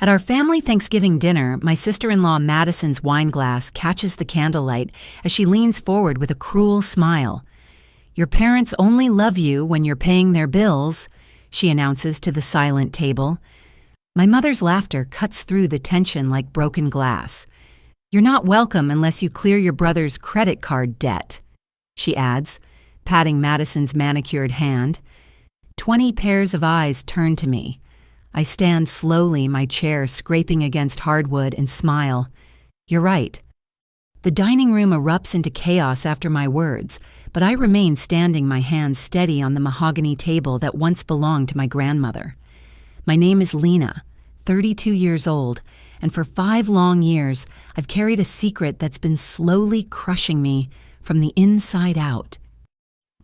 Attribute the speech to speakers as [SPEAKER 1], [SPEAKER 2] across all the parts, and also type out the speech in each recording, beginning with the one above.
[SPEAKER 1] At our family Thanksgiving dinner, my sister-in-law Madison's wine glass catches the candlelight as she leans forward with a cruel smile. "Your parents only love you when you're paying their bills," she announces to the silent table. My mother's laughter cuts through the tension like broken glass. "You're not welcome unless you clear your brother's credit card debt," she adds, patting Madison's manicured hand. 20 pairs of eyes turn to me. I stand slowly, my chair scraping against hardwood, and smile. You're right. The dining room erupts into chaos after my words, but I remain standing, my hands steady on the mahogany table that once belonged to my grandmother. My name is Lena, 32 years old, and for 5 long years, I've carried a secret that's been slowly crushing me from the inside out.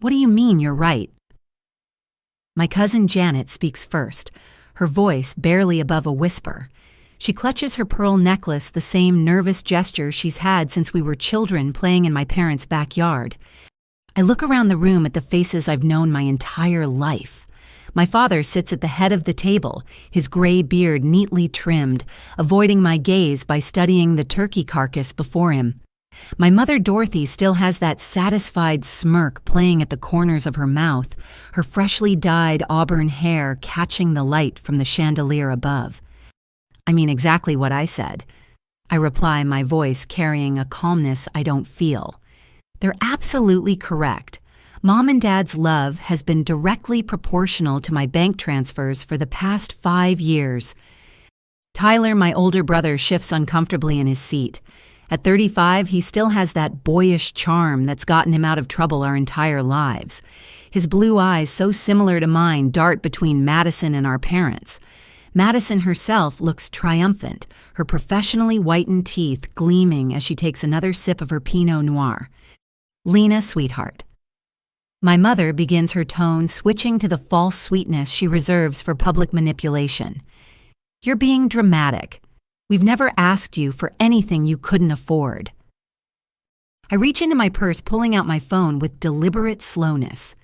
[SPEAKER 1] What do you mean you're right? My cousin Janet speaks first, her voice barely above a whisper. She clutches her pearl necklace, the same nervous gesture she's had since we were children playing in my parents' backyard. I look around the room at the faces I've known my entire life. My father sits at the head of the table, his gray beard neatly trimmed, avoiding my gaze by studying the turkey carcass before him. My mother Dorothy still has that satisfied smirk playing at the corners of her mouth, her freshly dyed auburn hair catching the light from the chandelier above. I mean exactly what I said. I reply, my voice carrying a calmness I don't feel. They're absolutely correct. Mom and Dad's love has been directly proportional to my bank transfers for the past 5 years. Tyler, my older brother, shifts uncomfortably in his seat. At 35, he still has that boyish charm that's gotten him out of trouble our entire lives. His blue eyes, so similar to mine, dart between Madison and our parents. Madison herself looks triumphant, her professionally whitened teeth gleaming as she takes another sip of her Pinot Noir. "Lena, sweetheart." My mother begins her tone, switching to the false sweetness she reserves for public manipulation. "You're being dramatic. We've never asked you for anything you couldn't afford." I reach into my purse, pulling out my phone with deliberate slowness.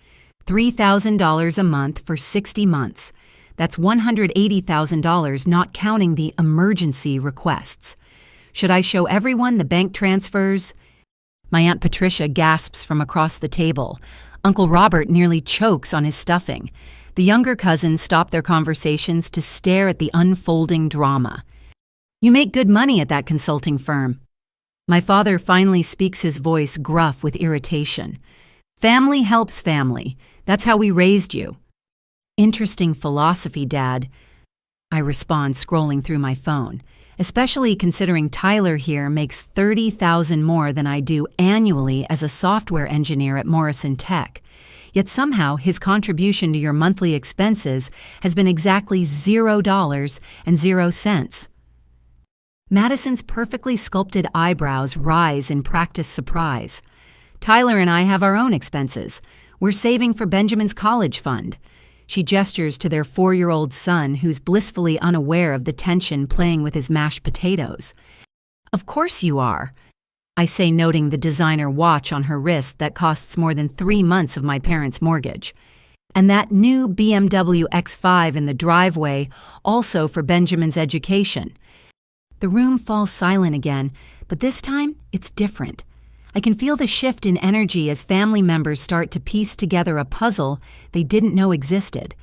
[SPEAKER 1] $3,000 a month for 60 months. That's $180,000, not counting the emergency requests. Should I show everyone the bank transfers? My Aunt Patricia gasps from across the table. Uncle Robert nearly chokes on his stuffing. The younger cousins stop their conversations to stare at the unfolding drama. "You make good money at that consulting firm." My father finally speaks, his voice gruff with irritation. "Family helps family. That's how we raised you." "Interesting philosophy, Dad," I respond, scrolling through my phone, especially considering Tyler here makes $30,000 more than I do annually as a software engineer at Morrison Tech. Yet somehow his contribution to your monthly expenses has been exactly $0 and 0 cents. Madison's perfectly sculpted eyebrows rise in practiced surprise. "Tyler and I have our own expenses. We're saving for Benjamin's college fund." She gestures to their 4-year-old son, who's blissfully unaware of the tension playing with his mashed potatoes. "Of course you are," I say, noting the designer watch on her wrist that costs more than 3 months of my parents' mortgage. "And that new BMW X5 in the driveway, also for Benjamin's education." The room falls silent again, but this time it's different. I can feel the shift in energy as family members start to piece together a puzzle they didn't know existed.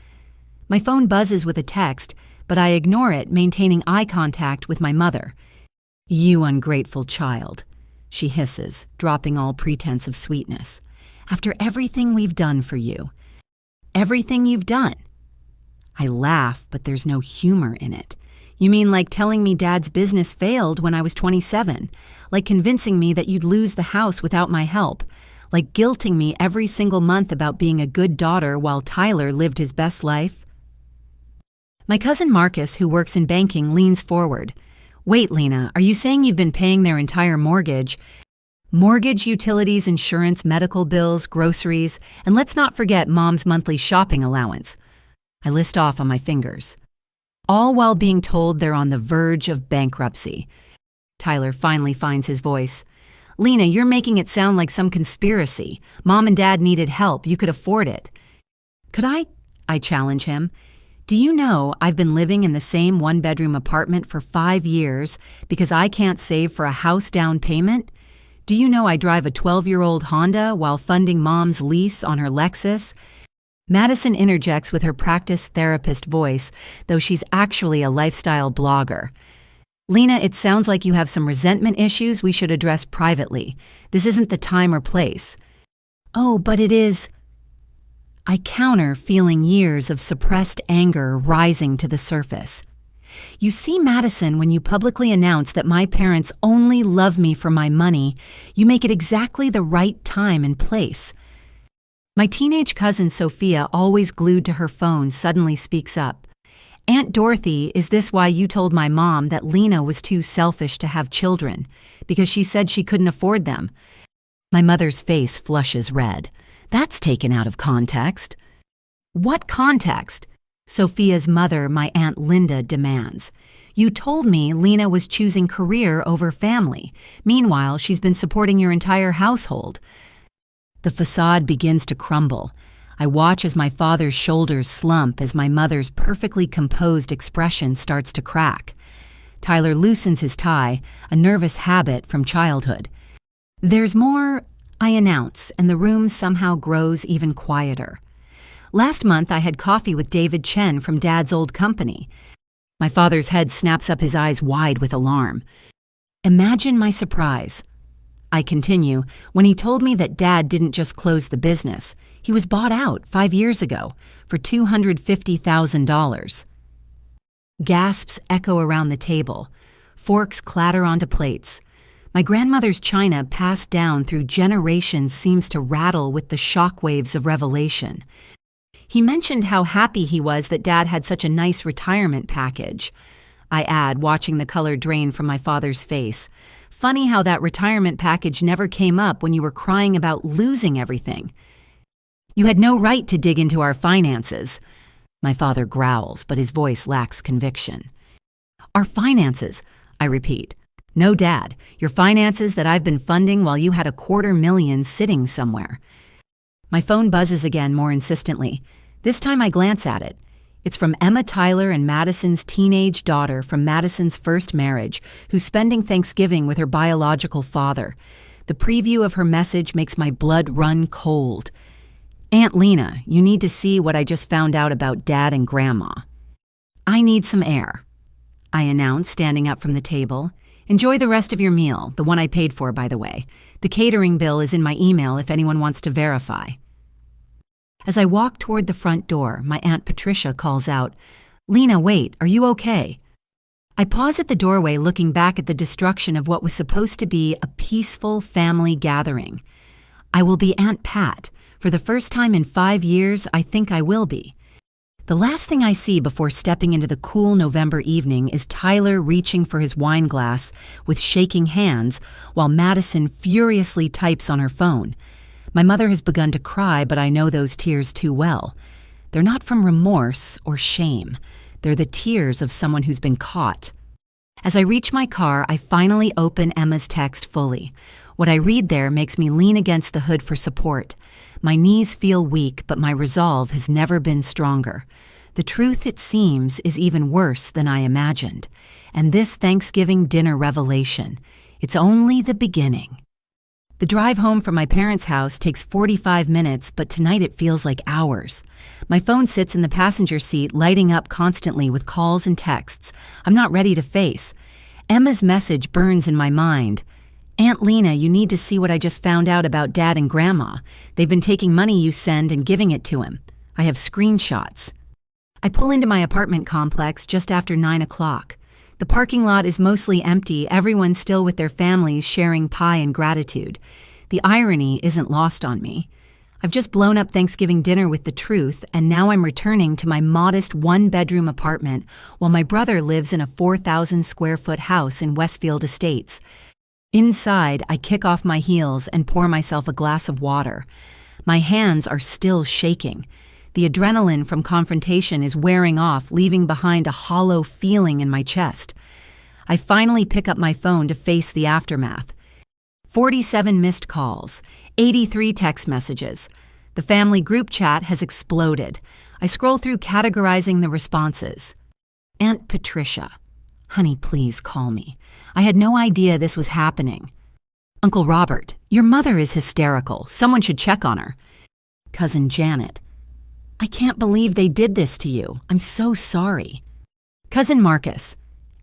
[SPEAKER 1] My phone buzzes with a text, but I ignore it, maintaining eye contact with my mother. "You ungrateful child," she hisses, dropping all pretense of sweetness. "After everything we've done for you." "Everything you've done?" I laugh, but there's no humor in it. "You mean like telling me Dad's business failed when I was 27? Like convincing me that you'd lose the house without my help? Like guilting me every single month about being a good daughter while Tyler lived his best life?" My cousin Marcus, who works in banking, leans forward. "Wait, Lena, are you saying you've been paying their entire mortgage? Mortgage, utilities, insurance, medical bills, groceries, and let's not forget Mom's monthly shopping allowance." I list off on my fingers. All while being told they're on the verge of bankruptcy. Tyler finally finds his voice. "Lena, you're making it sound like some conspiracy. Mom and Dad needed help. You could afford it." "Could I challenge him. Do you know I've been living in the same one-bedroom apartment for 5 years because I can't save for a house down payment? Do you know I drive a 12-year-old Honda while funding Mom's lease on her Lexus? Madison interjects with her practiced therapist voice, though she's actually a lifestyle blogger. Lena, it sounds like you have some resentment issues we should address privately. This isn't the time or place. Oh, but it is. I counter, feeling years of suppressed anger rising to the surface. You see, Madison, when you publicly announce that my parents only love me for my money, you make it exactly the right time and place. My teenage cousin Sophia, always glued to her phone, suddenly speaks up. Aunt Dorothy, is this why you told my mom that Lena was too selfish to have children? Because she said she couldn't afford them. My mother's face flushes red. That's taken out of context. What context? Sophia's mother, my Aunt Linda, demands. You told me Lena was choosing career over family. Meanwhile, she's been supporting your entire household. The facade begins to crumble. I watch as my father's shoulders slump as my mother's perfectly composed expression starts to crack. Tyler loosens his tie, a nervous habit from childhood. There's more, I announce, and the room somehow grows even quieter. Last month, I had coffee with David Chen from Dad's old company. My father's head snaps up, his eyes wide with alarm. Imagine my surprise. I continue, when he told me that Dad didn't just close the business. He was bought out 5 years ago for $250,000. Gasps echo around the table. Forks clatter onto plates. My grandmother's china, passed down through generations, seems to rattle with the shockwaves of revelation. He mentioned how happy he was that Dad had such a nice retirement package. I add, watching the color drain from my father's face. Funny how that retirement package never came up when you were crying about losing everything. You had no right to dig into our finances. My father growls, but his voice lacks conviction. Our finances, I repeat. No, Dad, your finances that I've been funding while you had $250,000 sitting somewhere. My phone buzzes again more insistently. This time I glance at it. It's from Emma Tyler and Madison's teenage daughter from Madison's first marriage, who's spending Thanksgiving with her biological father. The preview of her message makes my blood run cold. Aunt Lena, you need to see what I just found out about Dad and Grandma. I need some air, I announce, standing up from the table. Enjoy the rest of your meal, the one I paid for, by the way. The catering bill is in my email if anyone wants to verify. As I walk toward the front door, my Aunt Patricia calls out, Lena, wait, are you okay? I pause at the doorway, looking back at the destruction of what was supposed to be a peaceful family gathering. I will be Aunt Pat. For the first time in 5 years, I think I will be. The last thing I see before stepping into the cool November evening is Tyler reaching for his wine glass with shaking hands while Madison furiously types on her phone. My mother has begun to cry, but I know those tears too well. They're not from remorse or shame. They're the tears of someone who's been caught. As I reach my car, I finally open Emma's text fully. What I read there makes me lean against the hood for support. My knees feel weak, but my resolve has never been stronger. The truth, it seems, is even worse than I imagined. And this Thanksgiving dinner revelation, it's only the beginning. The drive home from my parents' house takes 45 minutes, but tonight it feels like hours. My phone sits in the passenger seat, lighting up constantly with calls and texts I'm not ready to face. Emma's message burns in my mind. Aunt Lena, you need to see what I just found out about Dad and Grandma. They've been taking money you send and giving it to him. I have screenshots. I pull into my apartment complex just after 9 o'clock. The parking lot is mostly empty, everyone still with their families sharing pie and gratitude. The irony isn't lost on me. I've just blown up Thanksgiving dinner with the truth, and now I'm returning to my modest one-bedroom apartment while my brother lives in a 4,000-square-foot house in Westfield Estates. Inside, I kick off my heels and pour myself a glass of water. My hands are still shaking. The adrenaline from confrontation is wearing off, leaving behind a hollow feeling in my chest. I finally pick up my phone to face the aftermath. 47 missed calls, 83 text messages. The family group chat has exploded. I scroll through categorizing the responses. Aunt Patricia. Honey, please call me. I had no idea this was happening. Uncle Robert. Your mother is hysterical. Someone should check on her. Cousin Janet. I can't believe they did this to you. I'm so sorry. Cousin Marcus.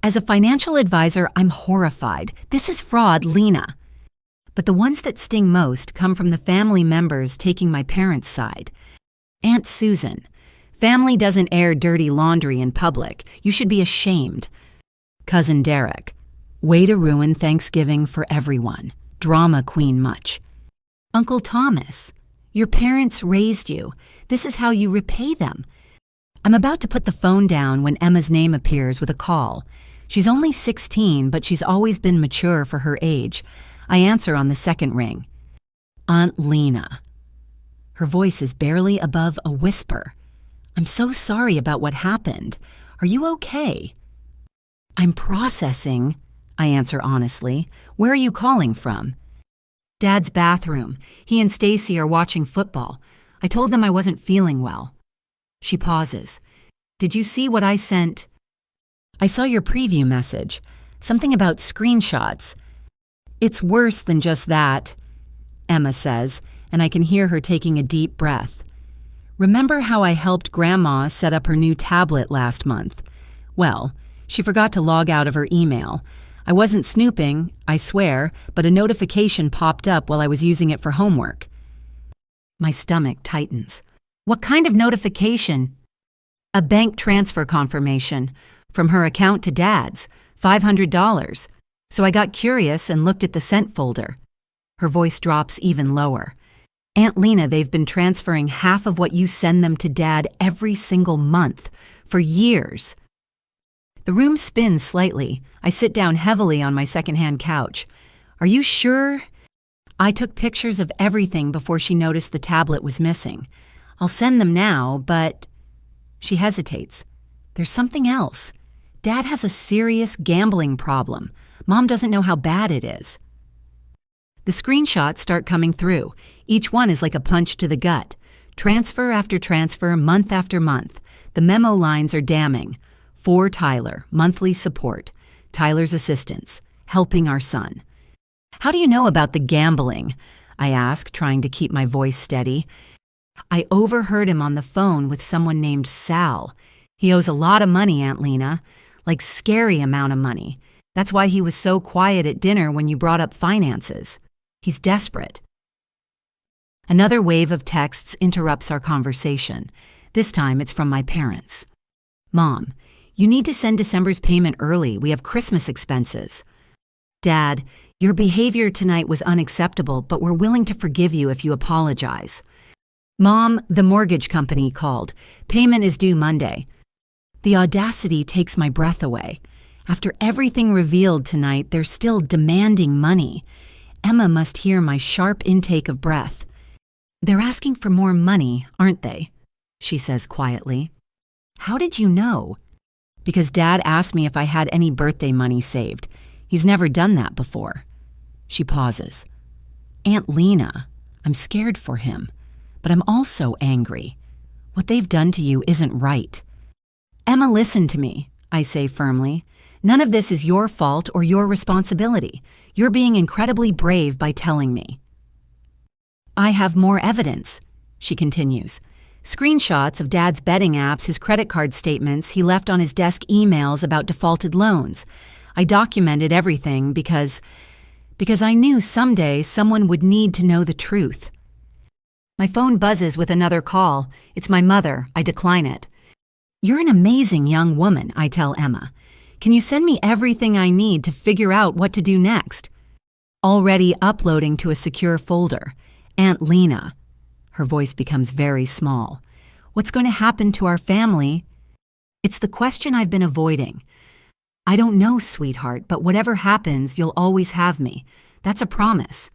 [SPEAKER 1] As a financial advisor, I'm horrified. This is fraud, Lena. But the ones that sting most come from the family members taking my parents' side. Aunt Susan. Family doesn't air dirty laundry in public. You should be ashamed. Cousin Derek. Way to ruin Thanksgiving for everyone. Drama queen much. Uncle Thomas. Your parents raised you. This is how you repay them. I'm about to put the phone down when Emma's name appears with a call. She's only 16, but she's always been mature for her age. I answer on the second ring. Aunt Lena. Her voice is barely above a whisper. I'm so sorry about what happened. Are you okay? I'm processing, I answer honestly. Where are you calling from? Dad's bathroom. He and Stacy are watching football. I told them I wasn't feeling well. She pauses. Did you see what I sent? I saw your preview message. Something about screenshots. It's worse than just that, Emma says, and I can hear her taking a deep breath. Remember how I helped Grandma set up her new tablet last month? Well, she forgot to log out of her email. I wasn't snooping, I swear, but a notification popped up while I was using it for homework. My stomach tightens. What kind of notification? A bank transfer confirmation from her account to Dad's, $500. So I got curious and looked at the sent folder. Her voice drops even lower. Aunt Lena, they've been transferring half of what you send them to Dad every single month, for years. The room spins slightly. I sit down heavily on my secondhand couch. Are you sure? I took pictures of everything before she noticed the tablet was missing. I'll send them now, but... She hesitates. There's something else. Dad has a serious gambling problem. Mom doesn't know how bad it is. The screenshots start coming through. Each one is like a punch to the gut. Transfer after transfer, month after month. The memo lines are damning. For Tyler, monthly support. Tyler's assistance, helping our son. How do you know about the gambling? I ask, trying to keep my voice steady. I overheard him on the phone with someone named Sal. He owes a lot of money, Aunt Lena. Like scary amount of money. That's why he was so quiet at dinner when you brought up finances. He's desperate. Another wave of texts interrupts our conversation. This time it's from my parents. Mom, you need to send December's payment early. We have Christmas expenses. Dad, your behavior tonight was unacceptable, but we're willing to forgive you if you apologize. Mom, the mortgage company called. Payment is due Monday. The audacity takes my breath away. After everything revealed tonight, they're still demanding money. Emma must hear my sharp intake of breath. They're asking for more money, aren't they? She says quietly. How did you know? Because Dad asked me if I had any birthday money saved. He's never done that before. She pauses. Aunt Lena, I'm scared for him, but I'm also angry. What they've done to you isn't right. Emma, listen to me, I say firmly. None of this is your fault or your responsibility. You're being incredibly brave by telling me. I have more evidence, she continues. Screenshots of Dad's betting apps, his credit card statements, he left on his desk emails about defaulted loans. I documented everything because I knew someday someone would need to know the truth. My phone buzzes with another call. It's my mother. I decline it. You're an amazing young woman, I tell Emma. Can you send me everything I need to figure out what to do next? Already uploading to a secure folder. Aunt Lena. Her voice becomes very small. What's going to happen to our family? It's the question I've been avoiding. I don't know, sweetheart, but whatever happens, you'll always have me. That's a promise.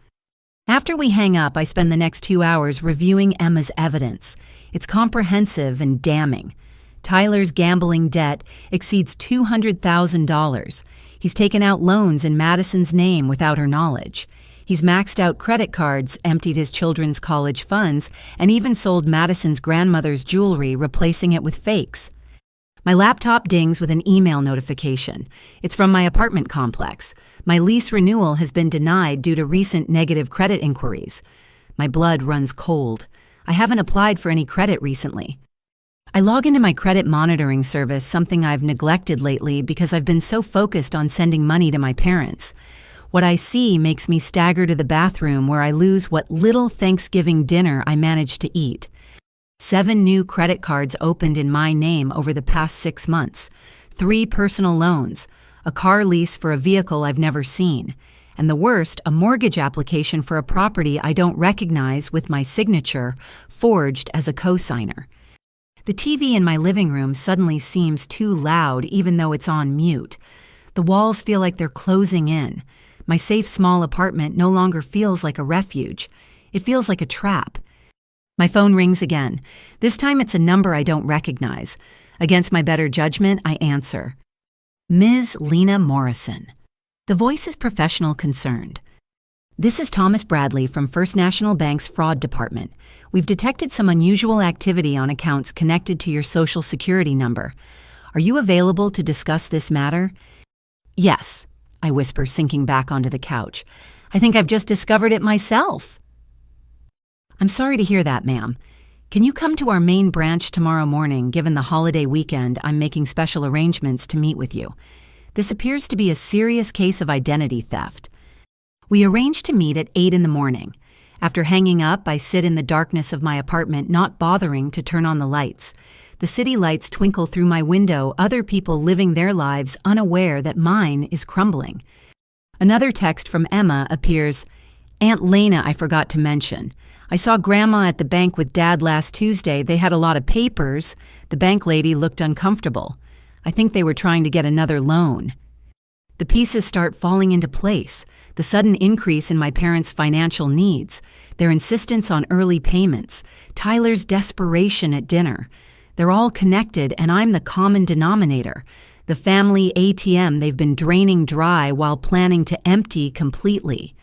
[SPEAKER 1] After we hang up, I spend the next 2 hours reviewing Emma's evidence. It's comprehensive and damning. Tyler's gambling debt exceeds $200,000. He's taken out loans in Madison's name without her knowledge. He's maxed out credit cards, emptied his children's college funds, and even sold Madison's grandmother's jewelry, replacing it with fakes. My laptop dings with an email notification. It's from my apartment complex. My lease renewal has been denied due to recent negative credit inquiries. My blood runs cold. I haven't applied for any credit recently. I log into my credit monitoring service, something I've neglected lately because I've been so focused on sending money to my parents. What I see makes me stagger to the bathroom, where I lose what little Thanksgiving dinner I managed to eat. 7 new credit cards opened in my name over the past 6 months, 3 personal loans, a car lease for a vehicle I've never seen, and the worst, a mortgage application for a property I don't recognize with my signature forged as a co-signer. The TV in my living room suddenly seems too loud even though it's on mute. The walls feel like they're closing in. My safe small apartment no longer feels like a refuge. It feels like a trap. My phone rings again. This time it's a number I don't recognize. Against my better judgment, I answer. Ms. Lena Morrison. The voice is professional concerned. This is Thomas Bradley from First National Bank's Fraud Department. We've detected some unusual activity on accounts connected to your Social Security number. Are you available to discuss this matter? Yes, I whisper, sinking back onto the couch. I think I've just discovered it myself. I'm sorry to hear that, ma'am. Can you come to our main branch tomorrow morning? Given the holiday weekend, I'm making special arrangements to meet with you. This appears to be a serious case of identity theft. We arranged to meet at 8 in the morning. After hanging up, I sit in the darkness of my apartment, not bothering to turn on the lights. The city lights twinkle through my window, other people living their lives unaware that mine is crumbling. Another text from Emma appears. Aunt Lena, I forgot to mention. I saw Grandma at the bank with Dad last Tuesday. They had a lot of papers. The bank lady looked uncomfortable. I think they were trying to get another loan. The pieces start falling into place. The sudden increase in my parents' financial needs, their insistence on early payments, Tyler's desperation at dinner. They're all connected, and I'm the common denominator. The family ATM they've been draining dry while planning to empty completely.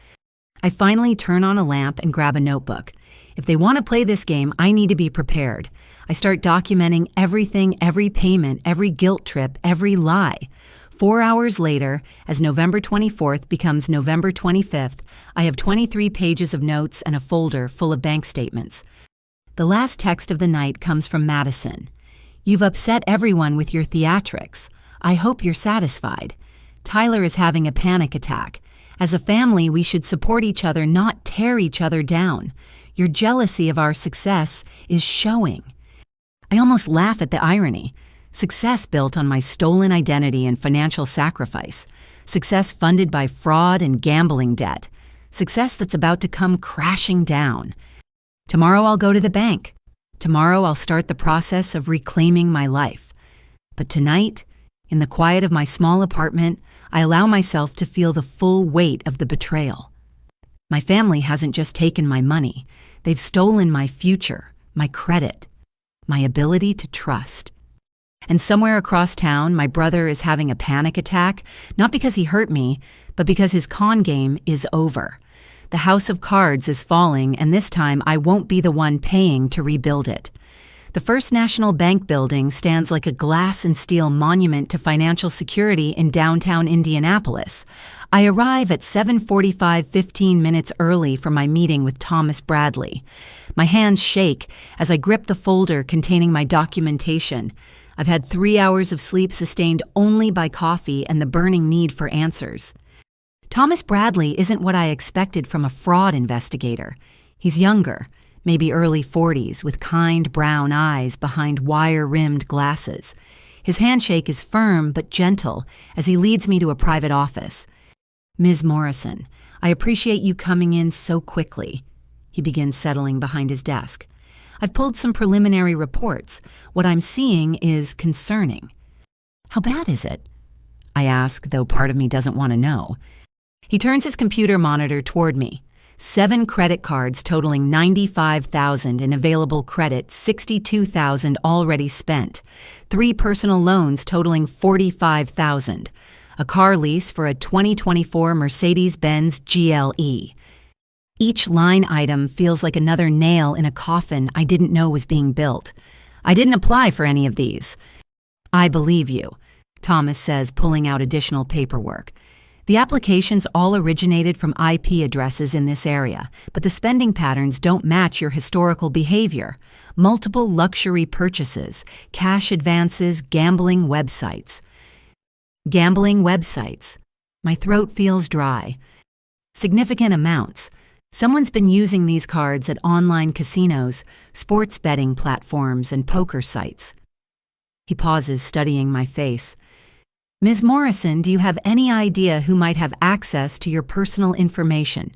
[SPEAKER 1] I finally turn on a lamp and grab a notebook. If they want to play this game, I need to be prepared. I start documenting everything, every payment, every guilt trip, every lie. 4 hours later, as November 24th becomes November 25th, I have 23 pages of notes and a folder full of bank statements. The last text of the night comes from Madison. You've upset everyone with your theatrics. I hope you're satisfied. Tyler is having a panic attack. As a family, we should support each other, not tear each other down. Your jealousy of our success is showing. I almost laugh at the irony. Success built on my stolen identity and financial sacrifice. Success funded by fraud and gambling debt. Success that's about to come crashing down. Tomorrow I'll go to the bank. Tomorrow I'll start the process of reclaiming my life. But tonight, in the quiet of my small apartment, I allow myself to feel the full weight of the betrayal. My family hasn't just taken my money. They've stolen my future, my credit, my ability to trust. And somewhere across town, my brother is having a panic attack, not because he hurt me, but because his con game is over. The house of cards is falling, and this time I won't be the one paying to rebuild it. The First National Bank building stands like a glass and steel monument to financial security in downtown Indianapolis. I arrive at 7:45, 15 minutes early for my meeting with Thomas Bradley. My hands shake as I grip the folder containing my documentation. I've had 3 hours of sleep sustained only by coffee and the burning need for answers. Thomas Bradley isn't what I expected from a fraud investigator. He's younger, maybe early 40s, with kind brown eyes behind wire-rimmed glasses. His handshake is firm but gentle as he leads me to a private office. Ms. Morrison, I appreciate you coming in so quickly. He begins settling behind his desk. I've pulled some preliminary reports. What I'm seeing is concerning. How bad is it? I ask, though part of me doesn't want to know. He turns his computer monitor toward me. 7 credit cards totaling $95,000 in available credit, $62,000 already spent. 3 personal loans totaling $45,000. A car lease for a 2024 Mercedes-Benz GLE. Each line item feels like another nail in a coffin I didn't know was being built. I didn't apply for any of these. I believe you, Thomas says, pulling out additional paperwork. The applications all originated from IP addresses in this area, but the spending patterns don't match your historical behavior. Multiple luxury purchases, cash advances, gambling websites. Gambling websites. My throat feels dry. Significant amounts. Someone's been using these cards at online casinos, sports betting platforms, and poker sites. He pauses, studying my face. Ms. Morrison, do you have any idea who might have access to your personal information?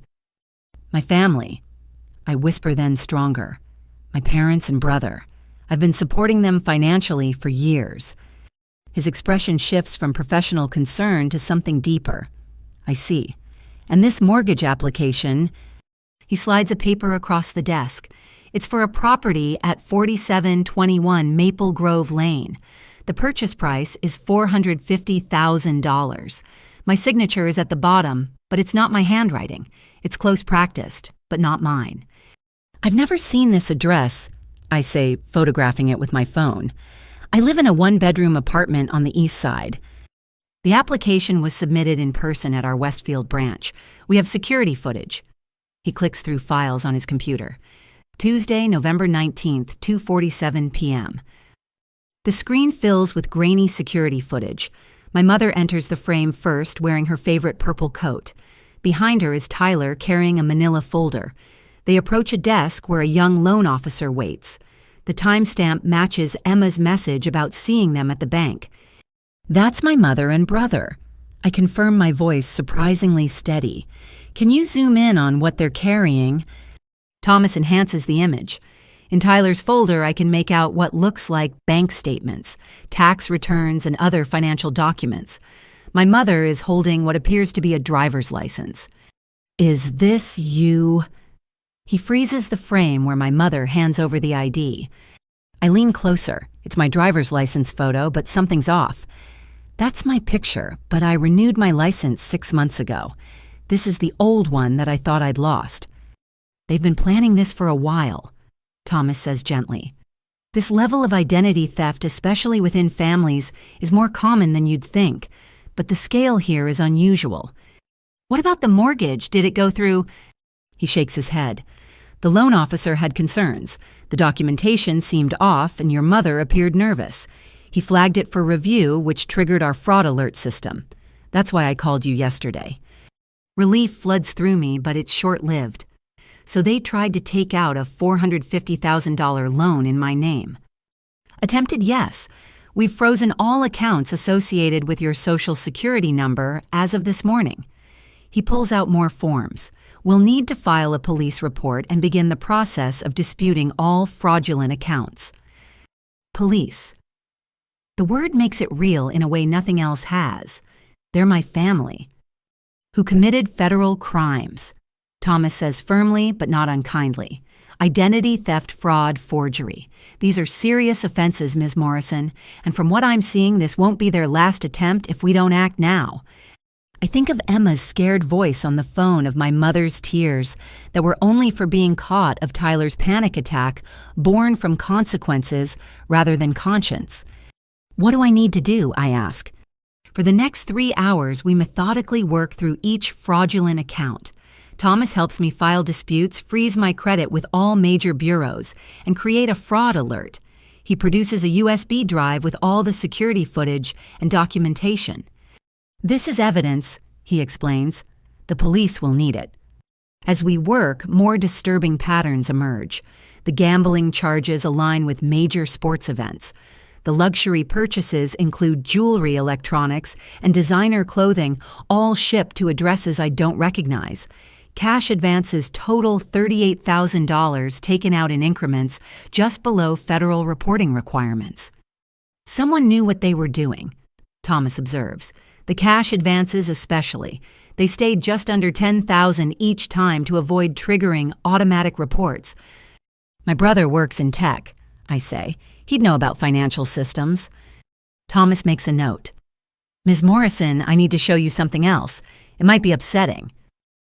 [SPEAKER 1] My family. I whisper then stronger. My parents and brother. I've been supporting them financially for years. His expression shifts from professional concern to something deeper. I see. And this mortgage application, he slides a paper across the desk. It's for a property at 4721 Maple Grove Lane. The purchase price is $450,000. My signature is at the bottom, but it's not my handwriting. It's close practiced, but not mine. I've never seen this address, I say, photographing it with my phone. I live in a one-bedroom apartment on the east side. The application was submitted in person at our Westfield branch. We have security footage. He clicks through files on his computer. Tuesday, November 19th, 2:47 p.m. The screen fills with grainy security footage. My mother enters the frame first, wearing her favorite purple coat. Behind her is Tyler carrying a manila folder. They approach a desk where a young loan officer waits. The timestamp matches Emma's message about seeing them at the bank. That's my mother and brother. I confirm, my voice surprisingly steady. Can you zoom in on what they're carrying? Thomas enhances the image. In Tyler's folder, I can make out what looks like bank statements, tax returns, and other financial documents. My mother is holding what appears to be a driver's license. Is this you? He freezes the frame where my mother hands over the ID. I lean closer. It's my driver's license photo, but something's off. That's my picture, but I renewed my license 6 months ago. This is the old one that I thought I'd lost. They've been planning this for a while, Thomas says gently. This level of identity theft, especially within families, is more common than you'd think, but the scale here is unusual. What about the mortgage? Did it go through? He shakes his head. The loan officer had concerns. The documentation seemed off, and your mother appeared nervous. He flagged it for review, which triggered our fraud alert system. That's why I called you yesterday. Relief floods through me, but it's short-lived. So they tried to take out a $450,000 loan in my name. Attempted, yes. We've frozen all accounts associated with your Social Security number as of this morning. He pulls out more forms. We'll need to file a police report and begin the process of disputing all fraudulent accounts. Police. The word makes it real in a way nothing else has. They're my family. Who committed federal crimes. Thomas says firmly, but not unkindly. Identity theft, fraud, forgery. These are serious offenses, Ms. Morrison, and from what I'm seeing, this won't be their last attempt if we don't act now. I think of Emma's scared voice on the phone, of my mother's tears that were only for being caught, of Tyler's panic attack, born from consequences rather than conscience. What do I need to do? I ask. For the next 3 hours, we methodically work through each fraudulent account. Thomas helps me file disputes, freeze my credit with all major bureaus, and create a fraud alert. He produces a USB drive with all the security footage and documentation. This is evidence, he explains. The police will need it. As we work, more disturbing patterns emerge. The gambling charges align with major sports events. The luxury purchases include jewelry, electronics, and designer clothing, all shipped to addresses I don't recognize. Cash advances total $38,000 taken out in increments just below federal reporting requirements. Someone knew what they were doing, Thomas observes. The cash advances especially. They stayed just under $10,000 each time to avoid triggering automatic reports. My brother works in tech, I say. He'd know about financial systems. Thomas makes a note. Ms. Morrison, I need to show you something else. It might be upsetting.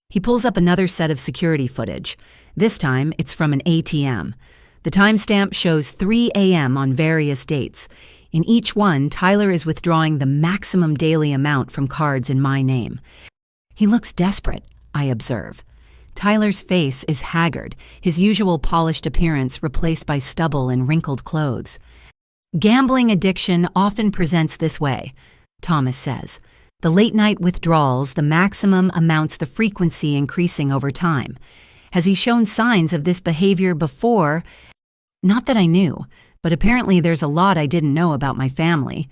[SPEAKER 1] He pulls up another set of security footage. This time, it's from an ATM. The timestamp shows 3 a.m. on various dates. In each one, Tyler is withdrawing the maximum daily amount from cards in my name. He looks desperate, I observe. Tyler's face is haggard, his usual polished appearance replaced by stubble and wrinkled clothes. Gambling addiction often presents this way, Thomas says. The late-night withdrawals, the maximum amounts, the frequency increasing over time. Has he shown signs of this behavior before? Not that I knew, but apparently there's a lot I didn't know about my family.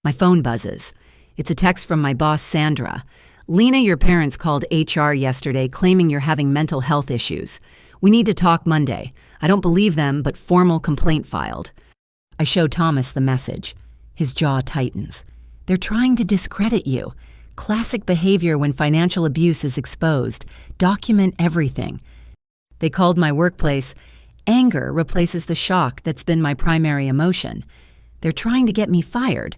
[SPEAKER 1] My phone buzzes. It's a text from my boss, Sandra. Lena, your parents called HR yesterday claiming you're having mental health issues. We need to talk Monday. I don't believe them, but formal complaint filed. I show Thomas the message. His jaw tightens. They're trying to discredit you. Classic behavior when financial abuse is exposed. Document everything. They called my workplace. Anger replaces the shock that's been my primary emotion. They're trying to get me fired.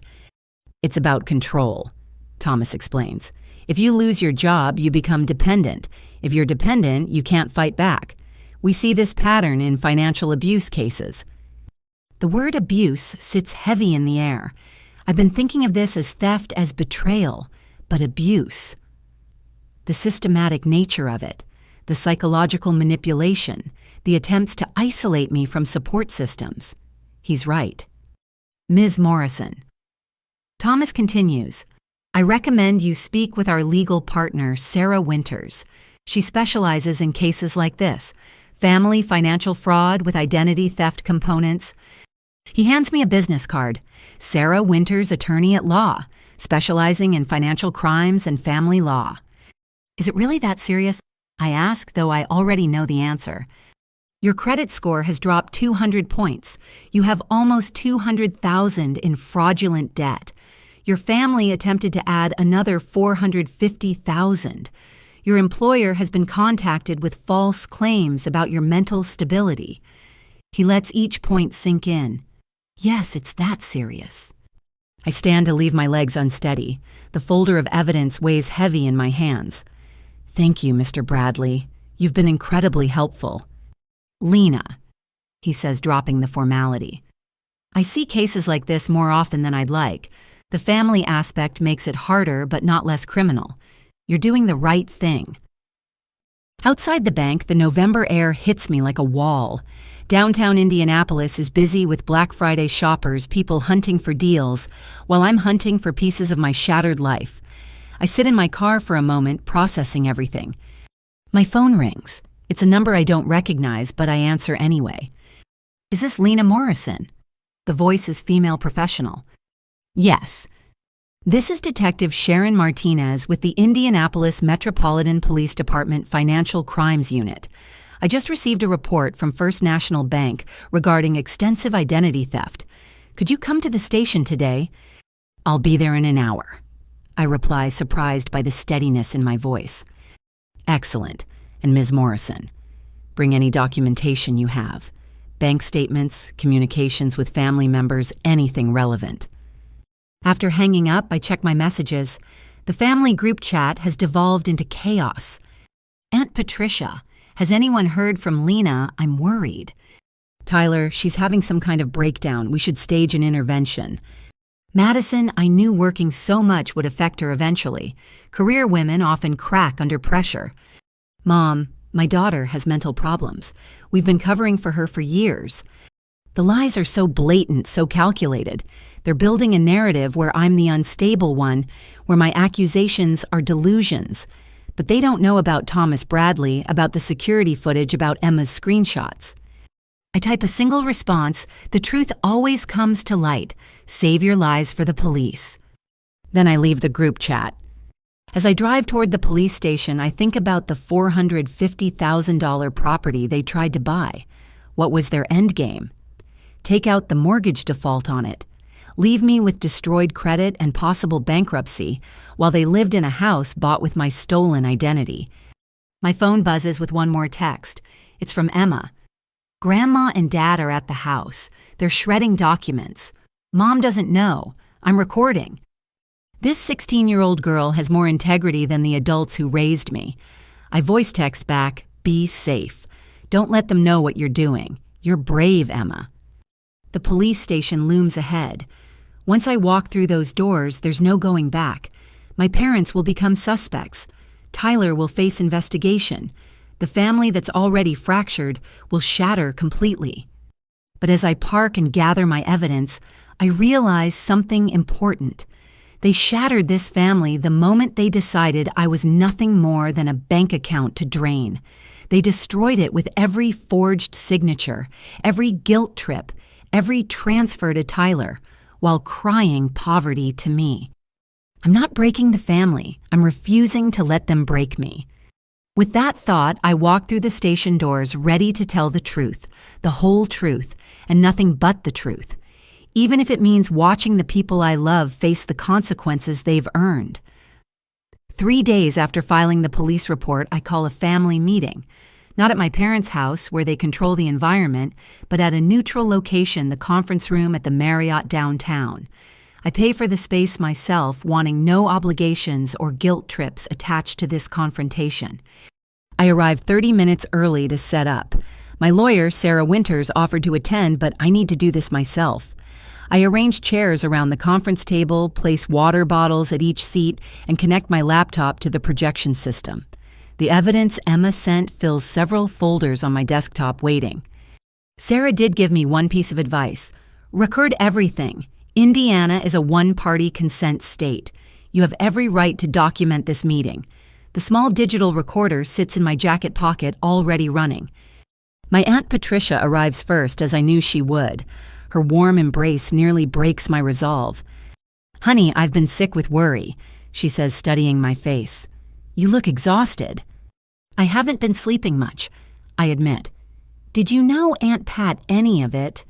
[SPEAKER 1] It's about control, Thomas explains. If you lose your job, you become dependent. If you're dependent, you can't fight back. We see this pattern in financial abuse cases. The word abuse sits heavy in the air. I've been thinking of this as theft, as betrayal, but abuse. The systematic nature of it, the psychological manipulation, the attempts to isolate me from support systems. He's right. Ms. Morrison. Thomas continues, I recommend you speak with our legal partner, Sarah Winters. She specializes in cases like this, family financial fraud with identity theft components. He hands me a business card. Sarah Winters, attorney at law, specializing in financial crimes and family law. Is it really that serious? I ask, though I already know the answer. Your credit score has dropped 200 points. You have almost $200,000 in fraudulent debt. Your family attempted to add another $450,000. Your employer has been contacted with false claims about your mental stability. He lets each point sink in. Yes, it's that serious. I stand to leave my legs unsteady. The folder of evidence weighs heavy in my hands. Thank you, Mr. Bradley. You've been incredibly helpful. Lena, he says, dropping the formality. I see cases like this more often than I'd like. The family aspect makes it harder but not less criminal. You're doing the right thing. Outside the bank, the November air hits me like a wall. Downtown Indianapolis is busy with Black Friday shoppers, people hunting for deals, while I'm hunting for pieces of my shattered life. I sit in my car for a moment, processing everything. My phone rings. It's a number I don't recognize, but I answer anyway. Is this Lena Morrison? The voice is female professional. Yes. This is Detective Sharon Martinez with the Indianapolis Metropolitan Police Department Financial Crimes Unit. I just received a report from First National Bank regarding extensive identity theft. Could you come to the station today? I'll be there in an hour, I reply, surprised by the steadiness in my voice. Excellent. And Ms. Morrison, bring any documentation you have. Bank statements, communications with family members, anything relevant. After hanging up, I check my messages. The family group chat has devolved into chaos. Aunt Patricia, has anyone heard from Lena? I'm worried. Tyler, she's having some kind of breakdown. We should stage an intervention. Madison, I knew working so much would affect her eventually. Career women often crack under pressure. Mom, my daughter has mental problems. We've been covering for her for years. The lies are so blatant, so calculated. They're building a narrative where I'm the unstable one, where my accusations are delusions. But they don't know about Thomas Bradley, about the security footage, about Emma's screenshots. I type a single response, the truth always comes to light. Save your lies for the police. Then I leave the group chat. As I drive toward the police station, I think about the $450,000 property they tried to buy. What was their end game? Take out the mortgage default on it. Leave me with destroyed credit and possible bankruptcy while they lived in a house bought with my stolen identity. My phone buzzes with one more text. It's from Emma. Grandma and Dad are at the house. They're shredding documents. Mom doesn't know. I'm recording. This 16-year-old girl has more integrity than the adults who raised me. I voice text back, "Be safe. Don't let them know what you're doing. You're brave, Emma." The police station looms ahead. Once I walk through those doors, there's no going back. My parents will become suspects. Tyler will face investigation. The family that's already fractured will shatter completely. But as I park and gather my evidence, I realize something important. They shattered this family the moment they decided I was nothing more than a bank account to drain. They destroyed it with every forged signature, every guilt trip, every transfer to Tyler, while crying poverty to me. I'm not breaking the family. I'm refusing to let them break me. With that thought, I walk through the station doors ready to tell the truth, the whole truth, and nothing but the truth, even if it means watching the people I love face the consequences they've earned. 3 days after filing the police report, I call a family meeting. Not at my parents' house, where they control the environment, but at a neutral location, the conference room at the Marriott downtown. I pay for the space myself, wanting no obligations or guilt trips attached to this confrontation. I arrived 30 minutes early to set up. My lawyer, Sarah Winters, offered to attend, but I need to do this myself. I arrange chairs around the conference table, place water bottles at each seat, and connect my laptop to the projection system. The evidence Emma sent fills several folders on my desktop waiting. Sarah did give me one piece of advice. Record everything. Indiana is a one-party consent state. You have every right to document this meeting. The small digital recorder sits in my jacket pocket, already running. My Aunt Patricia arrives first, as I knew she would. Her warm embrace nearly breaks my resolve. "Honey, I've been sick with worry," she says, studying my face. "You look exhausted." "I haven't been sleeping much," I admit. "Did you know Aunt Pat any of it?"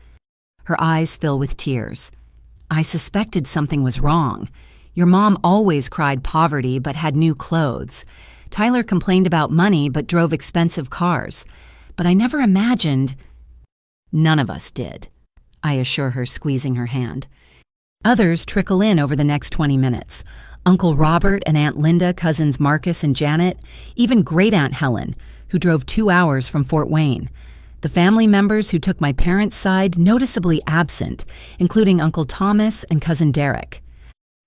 [SPEAKER 1] Her eyes fill with tears. "I suspected something was wrong. Your mom always cried poverty but had new clothes. Tyler complained about money but drove expensive cars. But I never imagined—" "None of us did," I assure her, squeezing her hand. Others trickle in over the next 20 minutes. Uncle Robert and Aunt Linda, cousins Marcus and Janet, even Great-Aunt Helen, who drove 2 hours from Fort Wayne. The family members who took my parents' side noticeably absent, including Uncle Thomas and Cousin Derek.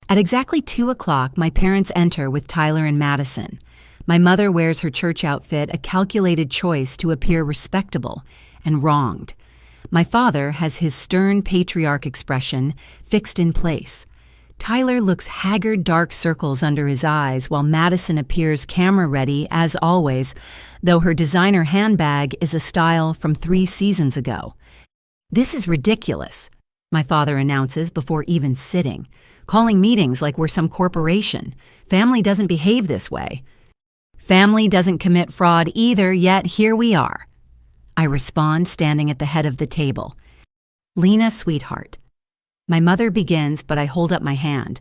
[SPEAKER 1] At exactly 2 o'clock, my parents enter with Tyler and Madison. My mother wears her church outfit, a calculated choice to appear respectable and wronged. My father has his stern patriarch expression fixed in place. Tyler looks haggard, dark circles under his eyes, while Madison appears camera-ready, as always, though her designer handbag is a style from 3 seasons ago. "This is ridiculous," my father announces before even sitting, calling meetings like we're some corporation. "Family doesn't behave this way." "Family doesn't commit fraud either, yet here we are," I respond, standing at the head of the table. "Lena, sweetheart." My mother begins, but I hold up my hand.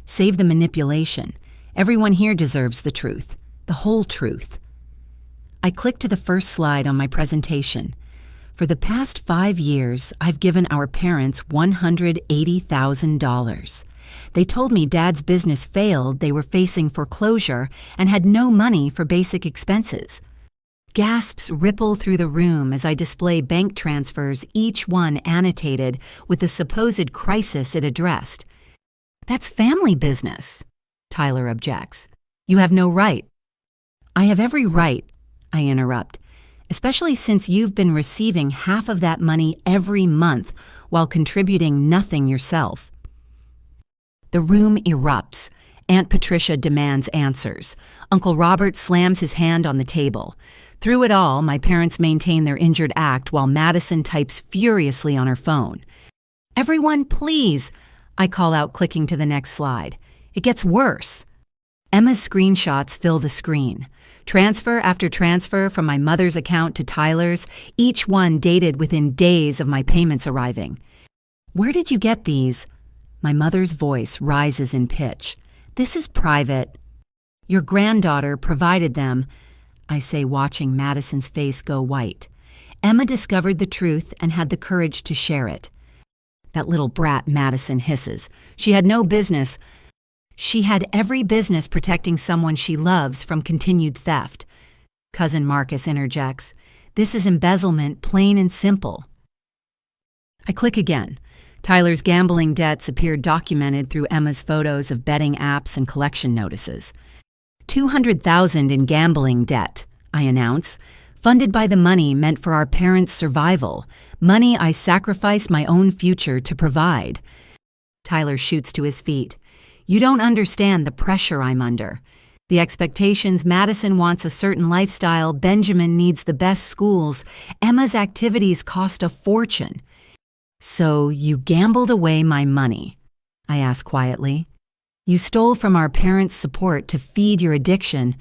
[SPEAKER 1] "Save the manipulation. Everyone here deserves the truth, the whole truth." I click to the first slide on my presentation. For the past 5 years, I've given our parents $180,000. They told me Dad's business failed, they were facing foreclosure, and had no money for basic expenses. Gasps ripple through the room as I display bank transfers, each one annotated with the supposed crisis it addressed. "That's family business," Tyler objects. "You have no right." "I have every right," I interrupt, "especially since you've been receiving half of that money every month while contributing nothing yourself." The room erupts. Aunt Patricia demands answers. Uncle Robert slams his hand on the table. Through it all, my parents maintain their injured act while Madison types furiously on her phone. "Everyone, please," I call out, clicking to the next slide. It gets worse. Emma's screenshots fill the screen. Transfer after transfer from my mother's account to Tyler's, each one dated within days of my payments arriving. "Where did you get these?" My mother's voice rises in pitch. "This is private." "Your granddaughter provided them," I say, watching Madison's face go white. "Emma discovered the truth and had the courage to share it." "That little brat," Madison hisses. "She had no business." "She had every business protecting someone she loves from continued theft. Cousin Marcus interjects. This is embezzlement, plain and simple. I click again. Tyler's gambling debts appear documented through Emma's photos of betting apps and collection notices. $200,000 in gambling debt, I announce, funded by the money meant for our parents' survival, money I sacrificed my own future to provide. Tyler shoots to his feet. You don't understand the pressure I'm under. The expectations Madison wants a certain lifestyle, Benjamin needs the best schools, Emma's activities cost a fortune. So you gambled away my money? I ask quietly. You stole from our parents' support to feed your addiction.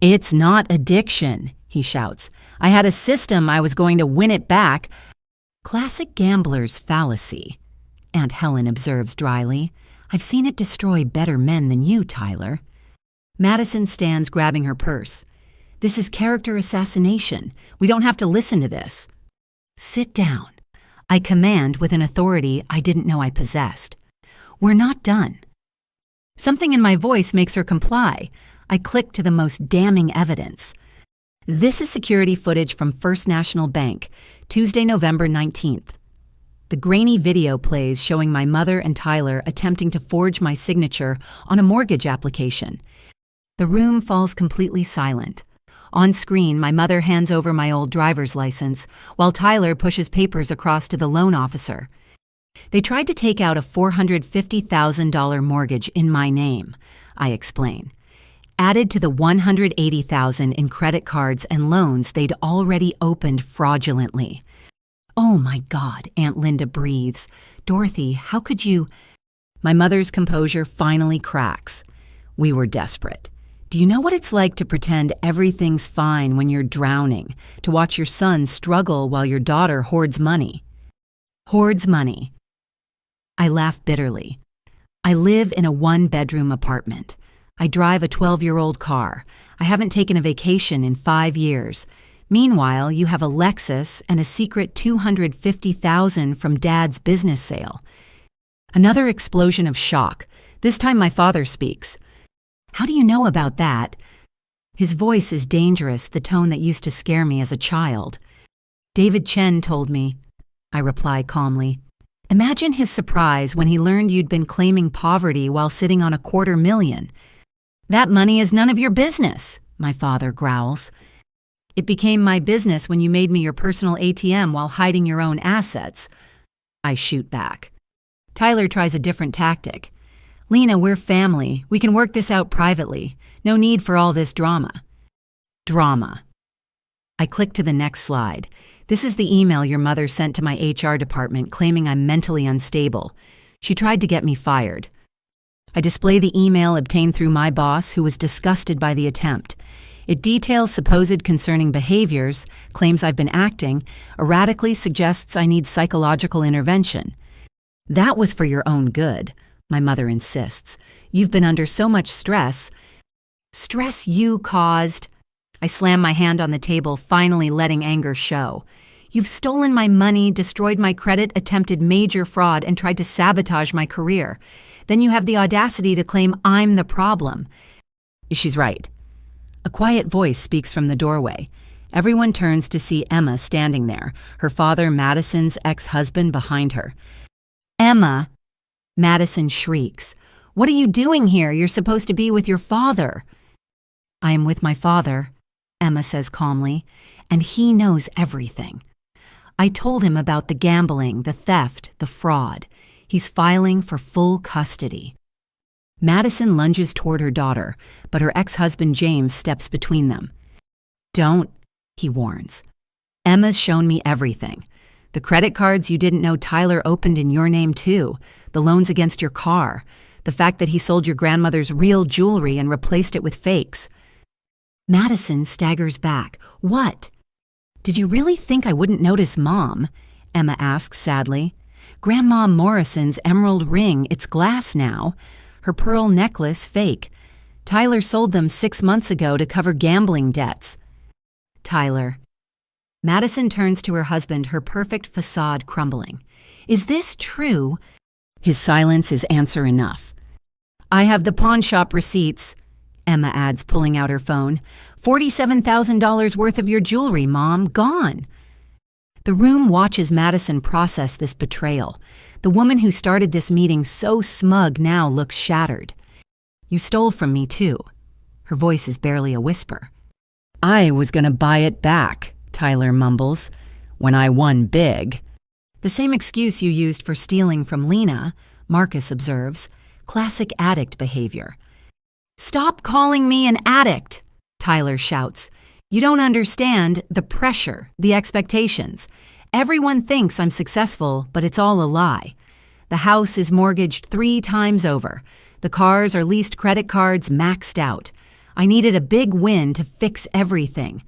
[SPEAKER 1] It's not addiction, he shouts. I had a system I was going to win it back. Classic gambler's fallacy, Aunt Helen observes dryly. I've seen it destroy better men than you, Tyler. Madison stands grabbing her purse. This is character assassination. We don't have to listen to this. Sit down. I command with an authority I didn't know I possessed. We're not done. Something in my voice makes her comply. I click to the most damning evidence. This is security footage from First National Bank, Tuesday, November 19th. The grainy video plays showing my mother and Tyler attempting to forge my signature on a mortgage application. The room falls completely silent. On screen, my mother hands over my old driver's license, while Tyler pushes papers across to the loan officer. They tried to take out a $450,000 mortgage in my name, I explain, added to the $180,000 in credit cards and loans they'd already opened fraudulently. Oh my God, Aunt Linda breathes. Dorothy, how could you? My mother's composure finally cracks. We were desperate. Do you know what it's like to pretend everything's fine when you're drowning, to watch your son struggle while your daughter hoards money? Hoards money. I laugh bitterly. I live in a one-bedroom apartment. I drive a 12-year-old car. I haven't taken a vacation in 5 years. Meanwhile, you have a Lexus and a secret $250,000 from Dad's business sale. Another explosion of shock. This time my father speaks. How do you know about that? His voice is dangerous, the tone that used to scare me as a child. David Chen told me, I reply calmly. Imagine his surprise when he learned you'd been claiming poverty while sitting on $250,000. That money is none of your business, my father growls. It became my business when you made me your personal ATM while hiding your own assets. I shoot back. Tyler tries a different tactic. Lena, we're family. We can work this out privately. No need for all this drama. Drama. I click to the next slide. This is the email your mother sent to my HR department claiming I'm mentally unstable. She tried to get me fired. I display the email obtained through my boss, who was disgusted by the attempt. It details supposed concerning behaviors, claims I've been acting, erratically suggests I need psychological intervention. That was for your own good, my mother insists. You've been under so much stress. Stress you caused. I slam my hand on the table, finally letting anger show. You've stolen my money, destroyed my credit, attempted major fraud, and tried to sabotage my career. Then you have the audacity to claim I'm the problem. She's right. A quiet voice speaks from the doorway. Everyone turns to see Emma standing there, her father, Madison's ex-husband, behind her. Emma, Madison shrieks. What are you doing here? You're supposed to be with your father. I am with my father, Emma says calmly, and he knows everything. I told him about the gambling, the theft, the fraud. He's filing for full custody. Madison lunges toward her daughter, but her ex-husband James steps between them. Don't, he warns. Emma's shown me everything. The credit cards you didn't know Tyler opened in your name too, the loans against your car, the fact that he sold your grandmother's real jewelry and replaced it with fakes. Madison staggers back. What? Did you really think I wouldn't notice Mom? Emma asks sadly. Grandma Morrison's emerald ring, it's glass now. Her pearl necklace, fake. Tyler sold them 6 months ago to cover gambling debts. Tyler. Madison turns to her husband, her perfect facade crumbling. Is this true? His silence is answer enough. I have the pawn shop receipts. Emma adds, pulling out her phone. $47,000 worth of your jewelry, Mom, gone. The room watches Madison process this betrayal. The woman who started this meeting so smug now looks shattered. You stole from me, too. Her voice is barely a whisper. I was gonna buy it back, Tyler mumbles, when I won big. The same excuse you used for stealing from Lena, Marcus observes. Classic addict behavior. Stop calling me an addict, Tyler shouts. You don't understand the pressure, the expectations. Everyone thinks I'm successful, but it's all a lie. The house is mortgaged 3 times over. The cars are leased credit cards maxed out. I needed a big win to fix everything.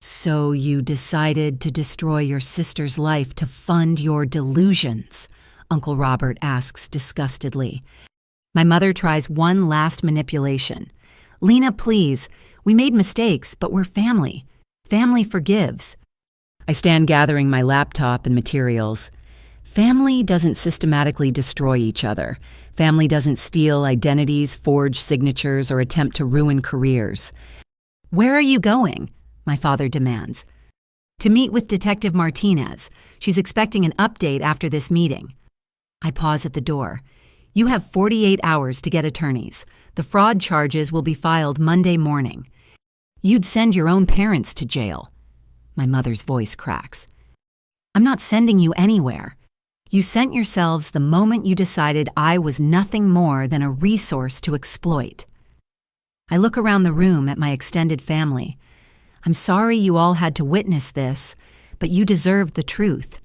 [SPEAKER 1] So you decided to destroy your sister's life to fund your delusions, Uncle Robert asks disgustedly. My mother tries one last manipulation. Lena, please. We made mistakes, but we're family. Family forgives. I stand gathering my laptop and materials. Family doesn't systematically destroy each other. Family doesn't steal identities, forge signatures, or attempt to ruin careers. Where are you going? My father demands. To meet with Detective Martinez. She's expecting an update after this meeting. I pause at the door. You have 48 hours to get attorneys. The fraud charges will be filed Monday morning. You'd send your own parents to jail. My mother's voice cracks. I'm not sending you anywhere. You sent yourselves the moment you decided I was nothing more than a resource to exploit. I look around the room at my extended family. I'm sorry you all had to witness this, but you deserve the truth.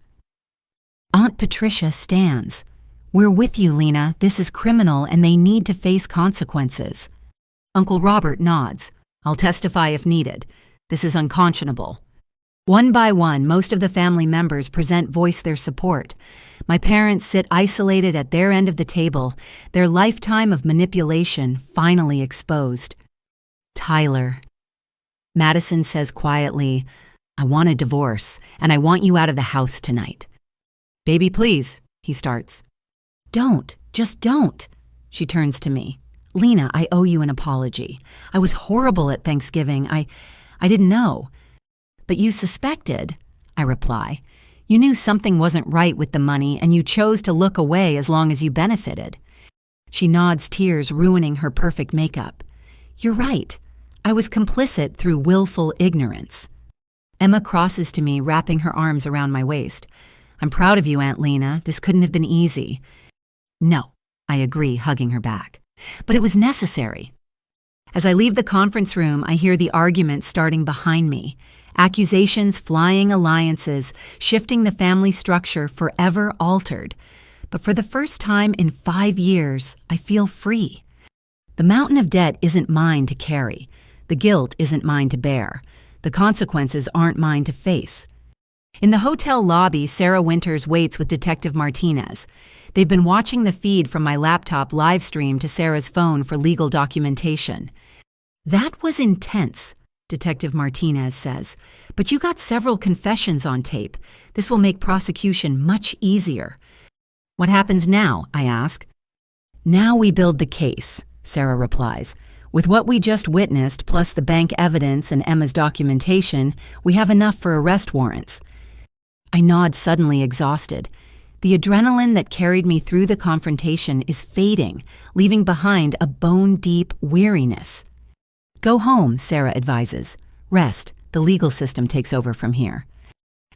[SPEAKER 1] Aunt Patricia stands. We're with you, Lena. This is criminal and they need to face consequences. Uncle Robert nods. I'll testify if needed. This is unconscionable. One by one, most of the family members voice their support. My parents sit isolated at their end of the table, their lifetime of manipulation finally exposed. Tyler. Madison says quietly, I want a divorce, and I want you out of the house tonight. Baby, please, he starts. Don't, just don't. She turns to me. Lena, I owe you an apology. I was horrible at Thanksgiving. I didn't know. But you suspected, I reply. You knew something wasn't right with the money and you chose to look away as long as you benefited. She nods, tears ruining her perfect makeup. You're right. I was complicit through willful ignorance. Emma crosses to me, wrapping her arms around my waist. I'm proud of you, Aunt Lena. This couldn't have been easy. No, I agree, hugging her back. But it was necessary. As I leave the conference room, I hear the argument starting behind me. Accusations flying alliances, shifting the family structure forever altered. But for the first time in 5 years, I feel free. The mountain of debt isn't mine to carry. The guilt isn't mine to bear. The consequences aren't mine to face. In the hotel lobby, Sarah Winters waits with Detective Martinez. They've been watching the feed from my laptop live stream to Sarah's phone for legal documentation. That was intense, Detective Martinez says. But you got several confessions on tape. This will make prosecution much easier. What happens now? I ask. Now we build the case, Sarah replies. With what we just witnessed, plus the bank evidence and Emma's documentation, we have enough for arrest warrants. I nod, suddenly exhausted. The adrenaline that carried me through the confrontation is fading, leaving behind a bone-deep weariness. Go home, Sarah advises. Rest. The legal system takes over from here.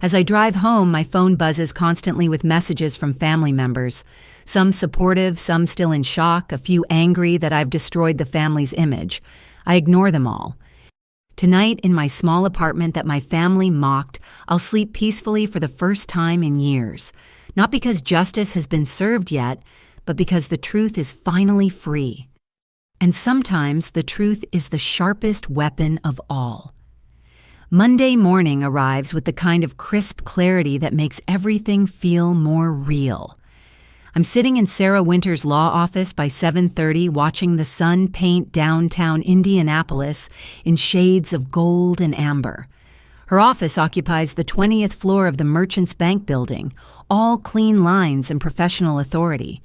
[SPEAKER 1] As I drive home, my phone buzzes constantly with messages from family members. Some supportive, some still in shock, a few angry that I've destroyed the family's image. I ignore them all. Tonight, in my small apartment that my family mocked, I'll sleep peacefully for the first time in years. Not because justice has been served yet, but because the truth is finally free. And sometimes the truth is the sharpest weapon of all. Monday morning arrives with the kind of crisp clarity that makes everything feel more real. I'm sitting in Sarah Winters' law office by 7:30 watching the sun paint downtown Indianapolis in shades of gold and amber. Her office occupies the 20th floor of the Merchants Bank building, all clean lines and professional authority.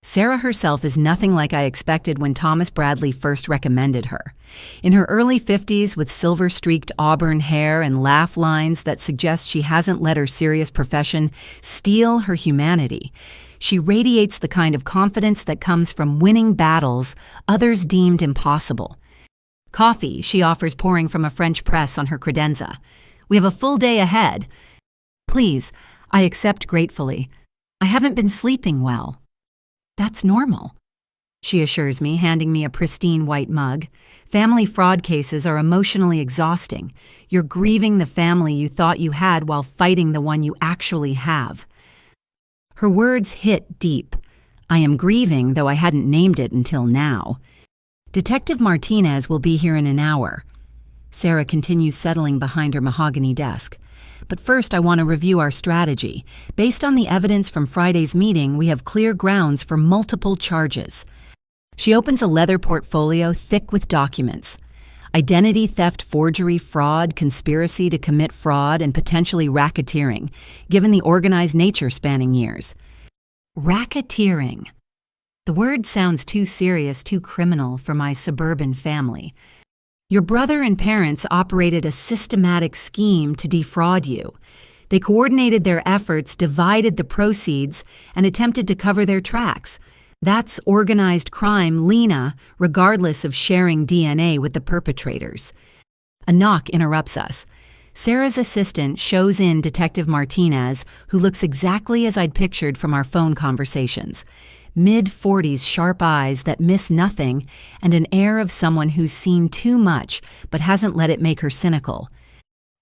[SPEAKER 1] Sarah herself is nothing like I expected when Thomas Bradley first recommended her. In her early 50s, with silver-streaked auburn hair and laugh lines that suggest she hasn't let her serious profession steal her humanity, she radiates the kind of confidence that comes from winning battles others deemed impossible. Coffee she offers pouring from a French press on her credenza. We have a full day ahead. Please, I accept gratefully. I haven't been sleeping well. That's normal, she assures me, handing me a pristine white mug. Family fraud cases are emotionally exhausting. You're grieving the family you thought you had while fighting the one you actually have. Her words hit deep. I am grieving, though I hadn't named it until now. Detective Martinez will be here in an hour. Sarah continues settling behind her mahogany desk. But first, I want to review our strategy. Based on the evidence from Friday's meeting, we have clear grounds for multiple charges. She opens a leather portfolio thick with documents. Identity theft, forgery, fraud, conspiracy to commit fraud, and potentially racketeering, given the organized nature spanning years. Racketeering. The word sounds too serious, too criminal for my suburban family. Your brother and parents operated a systematic scheme to defraud you. They coordinated their efforts, divided the proceeds, and attempted to cover their tracks. That's organized crime, Lena, regardless of sharing DNA with the perpetrators. A knock interrupts us. Sarah's assistant shows in Detective Martinez, who looks exactly as I'd pictured from our phone conversations. Mid-40s sharp eyes that miss nothing, and an air of someone who's seen too much but hasn't let it make her cynical.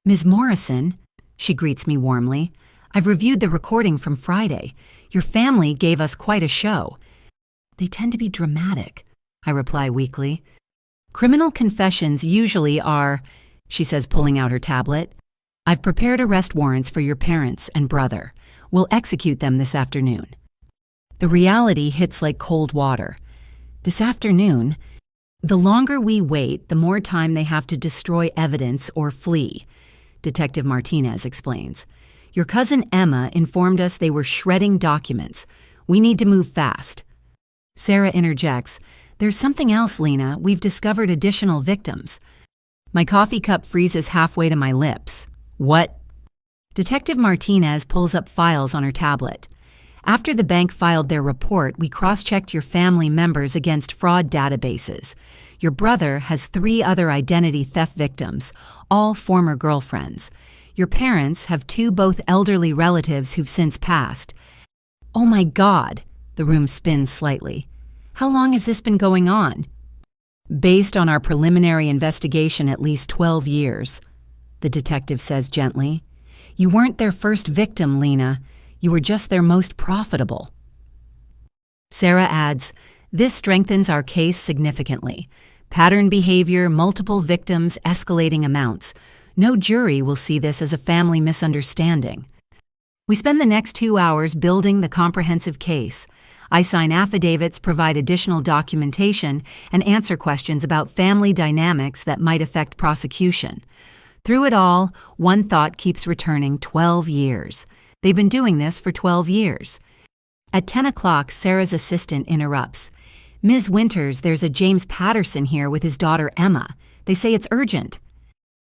[SPEAKER 1] Ms. Morrison, she greets me warmly. I've reviewed the recording from Friday. Your family gave us quite a show. They tend to be dramatic, I reply weakly. Criminal confessions usually are, she says, pulling out her tablet. I've prepared arrest warrants for your parents and brother. We'll execute them this afternoon. The reality hits like cold water. This afternoon, the longer we wait, the more time they have to destroy evidence or flee, Detective Martinez explains. Your cousin Emma informed us they were shredding documents. We need to move fast. Sarah interjects, there's something else, Lena. We've discovered additional victims. My coffee cup freezes halfway to my lips. What? Detective Martinez pulls up files on her tablet. After the bank filed their report, we cross-checked your family members against fraud databases. Your brother has 3 other identity theft victims, all former girlfriends. Your parents have 2 both elderly relatives who've since passed. Oh my God, the room spins slightly. How long has this been going on? Based on our preliminary investigation, at least 12 years, the detective says gently. You weren't their first victim, Lena. You were just their most profitable. Sarah adds, this strengthens our case significantly. Pattern behavior, multiple victims, escalating amounts. No jury will see this as a family misunderstanding. We spend the next 2 hours building the comprehensive case. I sign affidavits, provide additional documentation, and answer questions about family dynamics that might affect prosecution. Through it all, one thought keeps returning: 12 years. They've been doing this for 12 years. At 10 o'clock, Sarah's assistant interrupts. Ms. Winters, there's a James Patterson here with his daughter Emma. They say it's urgent.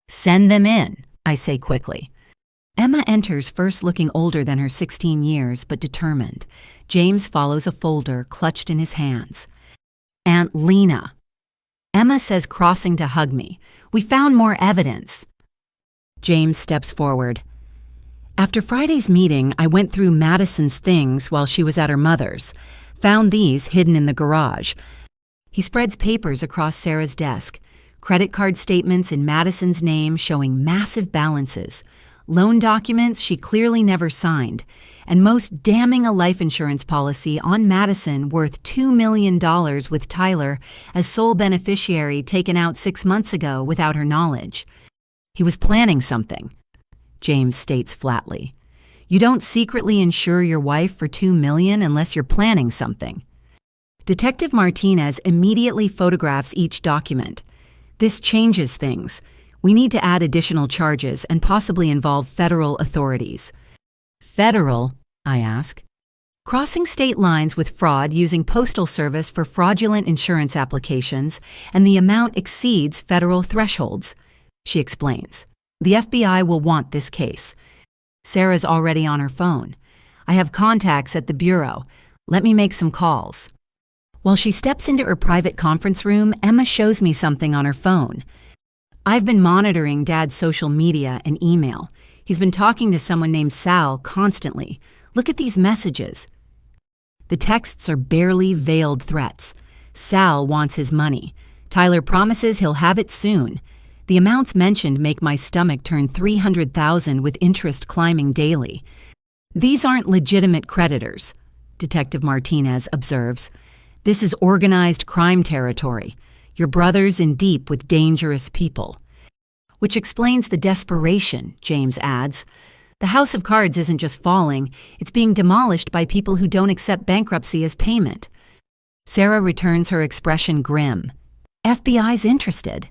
[SPEAKER 1] Send them in, I say quickly. Emma enters, first looking older than her 16 years, but determined. James follows a folder clutched in his hands. Aunt Lena. Emma says, crossing to hug me. We found more evidence. James steps forward. After Friday's meeting, I went through Madison's things while she was at her mother's. Found these hidden in the garage. He spreads papers across Sarah's desk. Credit card statements in Madison's name showing massive balances. Loan documents she clearly never signed. And most damning, a life insurance policy on Madison worth $2 million with Tyler as sole beneficiary taken out 6 months ago without her knowledge. He was planning something, James states flatly. You don't secretly insure your wife for $2 million unless you're planning something. Detective Martinez immediately photographs each document. This changes things. We need to add additional charges and possibly involve federal authorities. Federal? I ask. Crossing state lines with fraud using Postal Service for fraudulent insurance applications, and the amount exceeds federal thresholds. She explains. The FBI will want this case. Sarah's already on her phone. I have contacts at the Bureau. Let me make some calls. While she steps into her private conference room, Emma shows me something on her phone. I've been monitoring Dad's social media and email. He's been talking to someone named Sal constantly. Look at these messages. The texts are barely veiled threats. Sal wants his money. Tyler promises he'll have it soon. The amounts mentioned make my stomach turn $300,000 with interest climbing daily. These aren't legitimate creditors, Detective Martinez observes. This is organized crime territory. Your brother's in deep with dangerous people. Which explains the desperation, James adds. The house of cards isn't just falling, it's being demolished by people who don't accept bankruptcy as payment. Sarah returns her expression grim. FBI's interested.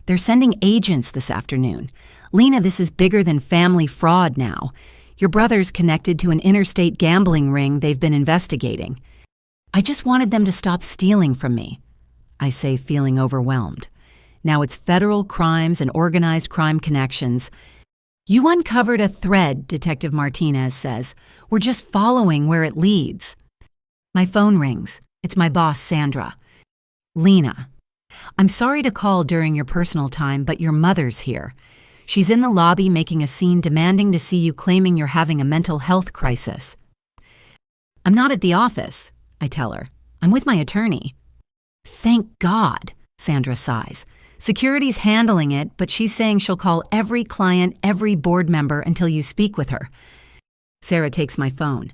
[SPEAKER 1] They're sending agents this afternoon. Lena, this is bigger than family fraud now. Your brother's connected to an interstate gambling ring they've been investigating. I just wanted them to stop stealing from me, I say, feeling overwhelmed. Now it's federal crimes and organized crime connections. You uncovered a thread, Detective Martinez says. We're just following where it leads. My phone rings. It's my boss, Sandra. Lena, I'm sorry to call during your personal time, but your mother's here. She's in the lobby making a scene demanding to see you, claiming you're having a mental health crisis. I'm not at the office, I tell her. I'm with my attorney. Thank God, Sandra sighs. Security's handling it, but she's saying she'll call every client, every board member until you speak with her. Sarah takes my phone.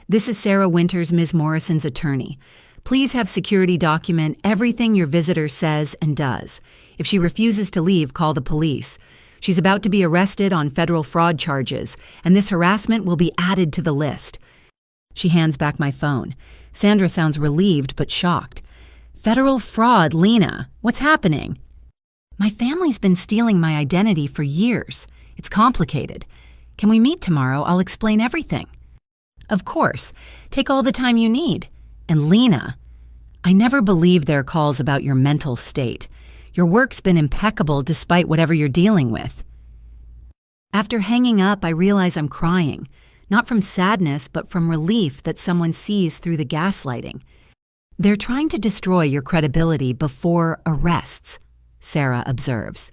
[SPEAKER 1] This is Sarah Winters, Ms. Morrison's attorney. Please have security document everything your visitor says and does. If she refuses to leave, call the police. She's about to be arrested on federal fraud charges, and this harassment will be added to the list. She hands back my phone. Sandra sounds relieved but shocked. Federal fraud, Lena. What's happening? My family's been stealing my identity for years. It's complicated. Can we meet tomorrow? I'll explain everything. Of course. Take all the time you need. And Lena, I never believed their calls about your mental state. Your work's been impeccable despite whatever you're dealing with. After hanging up, I realize I'm crying. Not from sadness, but from relief that someone sees through the gaslighting. They're trying to destroy your credibility before arrests, Sarah observes.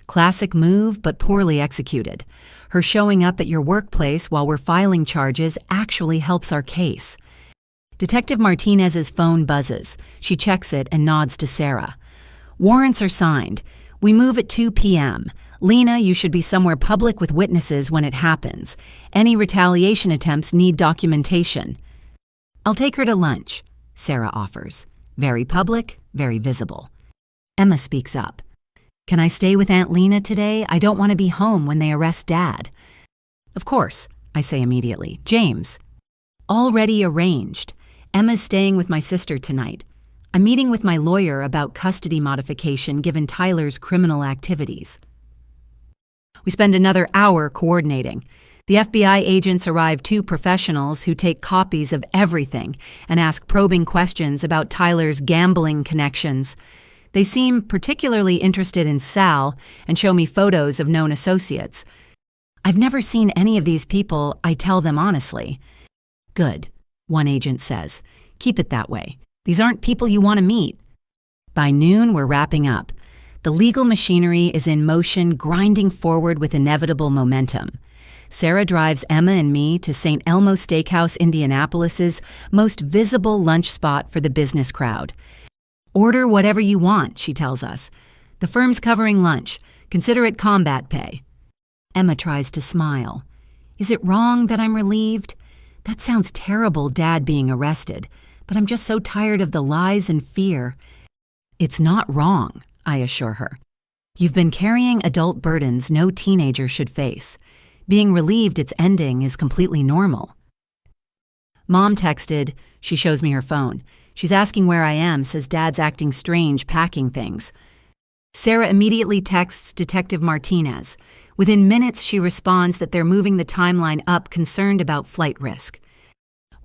[SPEAKER 1] Classic move, but poorly executed. Her showing up at your workplace while we're filing charges actually helps our case. Detective Martinez's phone buzzes. She checks it and nods to Sarah. Warrants are signed. We move at 2 p.m. Lena, you should be somewhere public with witnesses when it happens. Any retaliation attempts need documentation. I'll take her to lunch, Sarah offers. Very public, very visible. Emma speaks up. Can I stay with Aunt Lena today? I don't want to be home when they arrest Dad. Of course, I say immediately. James. Already arranged. Emma's staying with my sister tonight. I'm meeting with my lawyer about custody modification given Tyler's criminal activities. We spend another hour coordinating. The FBI agents arrive, 2 professionals who take copies of everything and ask probing questions about Tyler's gambling connections. They seem particularly interested in Sal and show me photos of known associates. I've never seen any of these people, I tell them honestly. Good, one agent says. Keep it that way. These aren't people you want to meet. By noon, we're wrapping up. The legal machinery is in motion, grinding forward with inevitable momentum. Sarah drives Emma and me to St. Elmo Steakhouse, Indianapolis's most visible lunch spot for the business crowd. Order whatever you want, she tells us. The firm's covering lunch. Consider it combat pay. Emma tries to smile. Is it wrong that I'm relieved? That sounds terrible, Dad being arrested, but I'm just so tired of the lies and fear. It's not wrong, I assure her. You've been carrying adult burdens no teenager should face. Being relieved it's ending is completely normal. Mom texted. She shows me her phone. She's asking where I am, says Dad's acting strange packing things. Sarah immediately texts Detective Martinez. Within minutes, she responds that they're moving the timeline up, concerned about flight risk.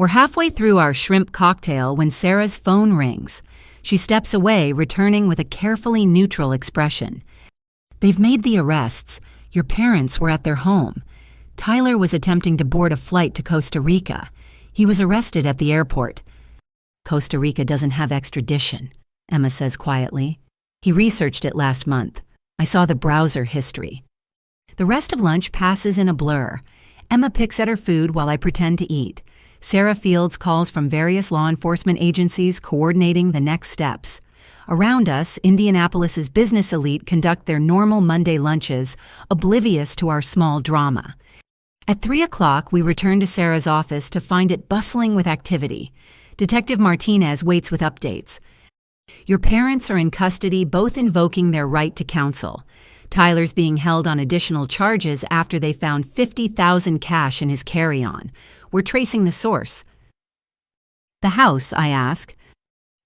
[SPEAKER 1] We're halfway through our shrimp cocktail when Sarah's phone rings. She steps away, returning with a carefully neutral expression. They've made the arrests. Your parents were at their home. Tyler was attempting to board a flight to Costa Rica. He was arrested at the airport. Costa Rica doesn't have extradition, Emma says quietly. He researched it last month. I saw the browser history. The rest of lunch passes in a blur. Emma picks at her food while I pretend to eat. Sarah fields calls from various law enforcement agencies coordinating the next steps. Around us, Indianapolis's business elite conduct their normal Monday lunches, oblivious to our small drama. At 3 o'clock, we return to Sarah's office to find it bustling with activity. Detective Martinez waits with updates. Your parents are in custody, both invoking their right to counsel. Tyler's being held on additional charges after they found $50,000 cash in his carry-on. We're tracing the source. The house, I ask.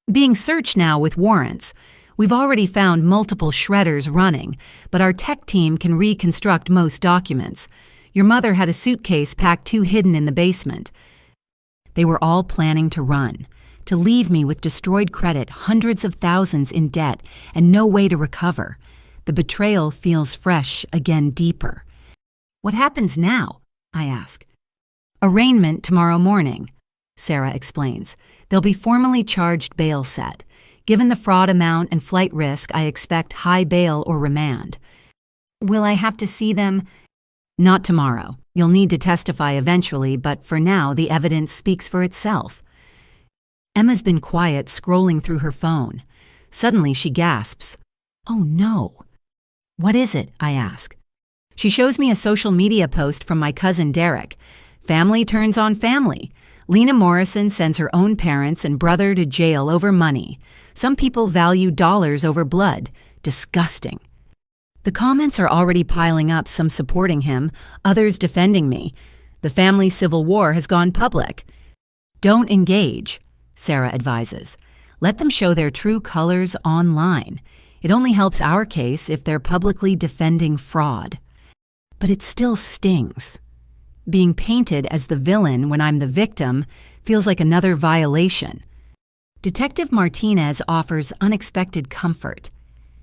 [SPEAKER 1] Being searched now with warrants. We've already found multiple shredders running, but our tech team can reconstruct most documents. Your mother had a suitcase packed too hidden in the basement. They were all planning to run, to leave me with destroyed credit, hundreds of thousands in debt, and no way to recover. The betrayal feels fresh, again deeper. What happens now? I ask. Arraignment tomorrow morning, Sarah explains. They'll be formally charged bail set. Given the fraud amount and flight risk, I expect high bail or remand. Will I have to see them? Not tomorrow. You'll need to testify eventually, but for now, the evidence speaks for itself. Emma's been quiet, scrolling through her phone. Suddenly, she gasps. Oh no. What is it? I ask. She shows me a social media post from my cousin Derek. Family turns on family. Lena Morrison sends her own parents and brother to jail over money. Some people value dollars over blood. Disgusting. The comments are already piling up, some supporting him, others defending me. The family civil war has gone public. Don't engage, Sarah advises. Let them show their true colors online. It only helps our case if they're publicly defending fraud. But it still stings. Being painted as the villain when I'm the victim feels like another violation. Detective Martinez offers unexpected comfort.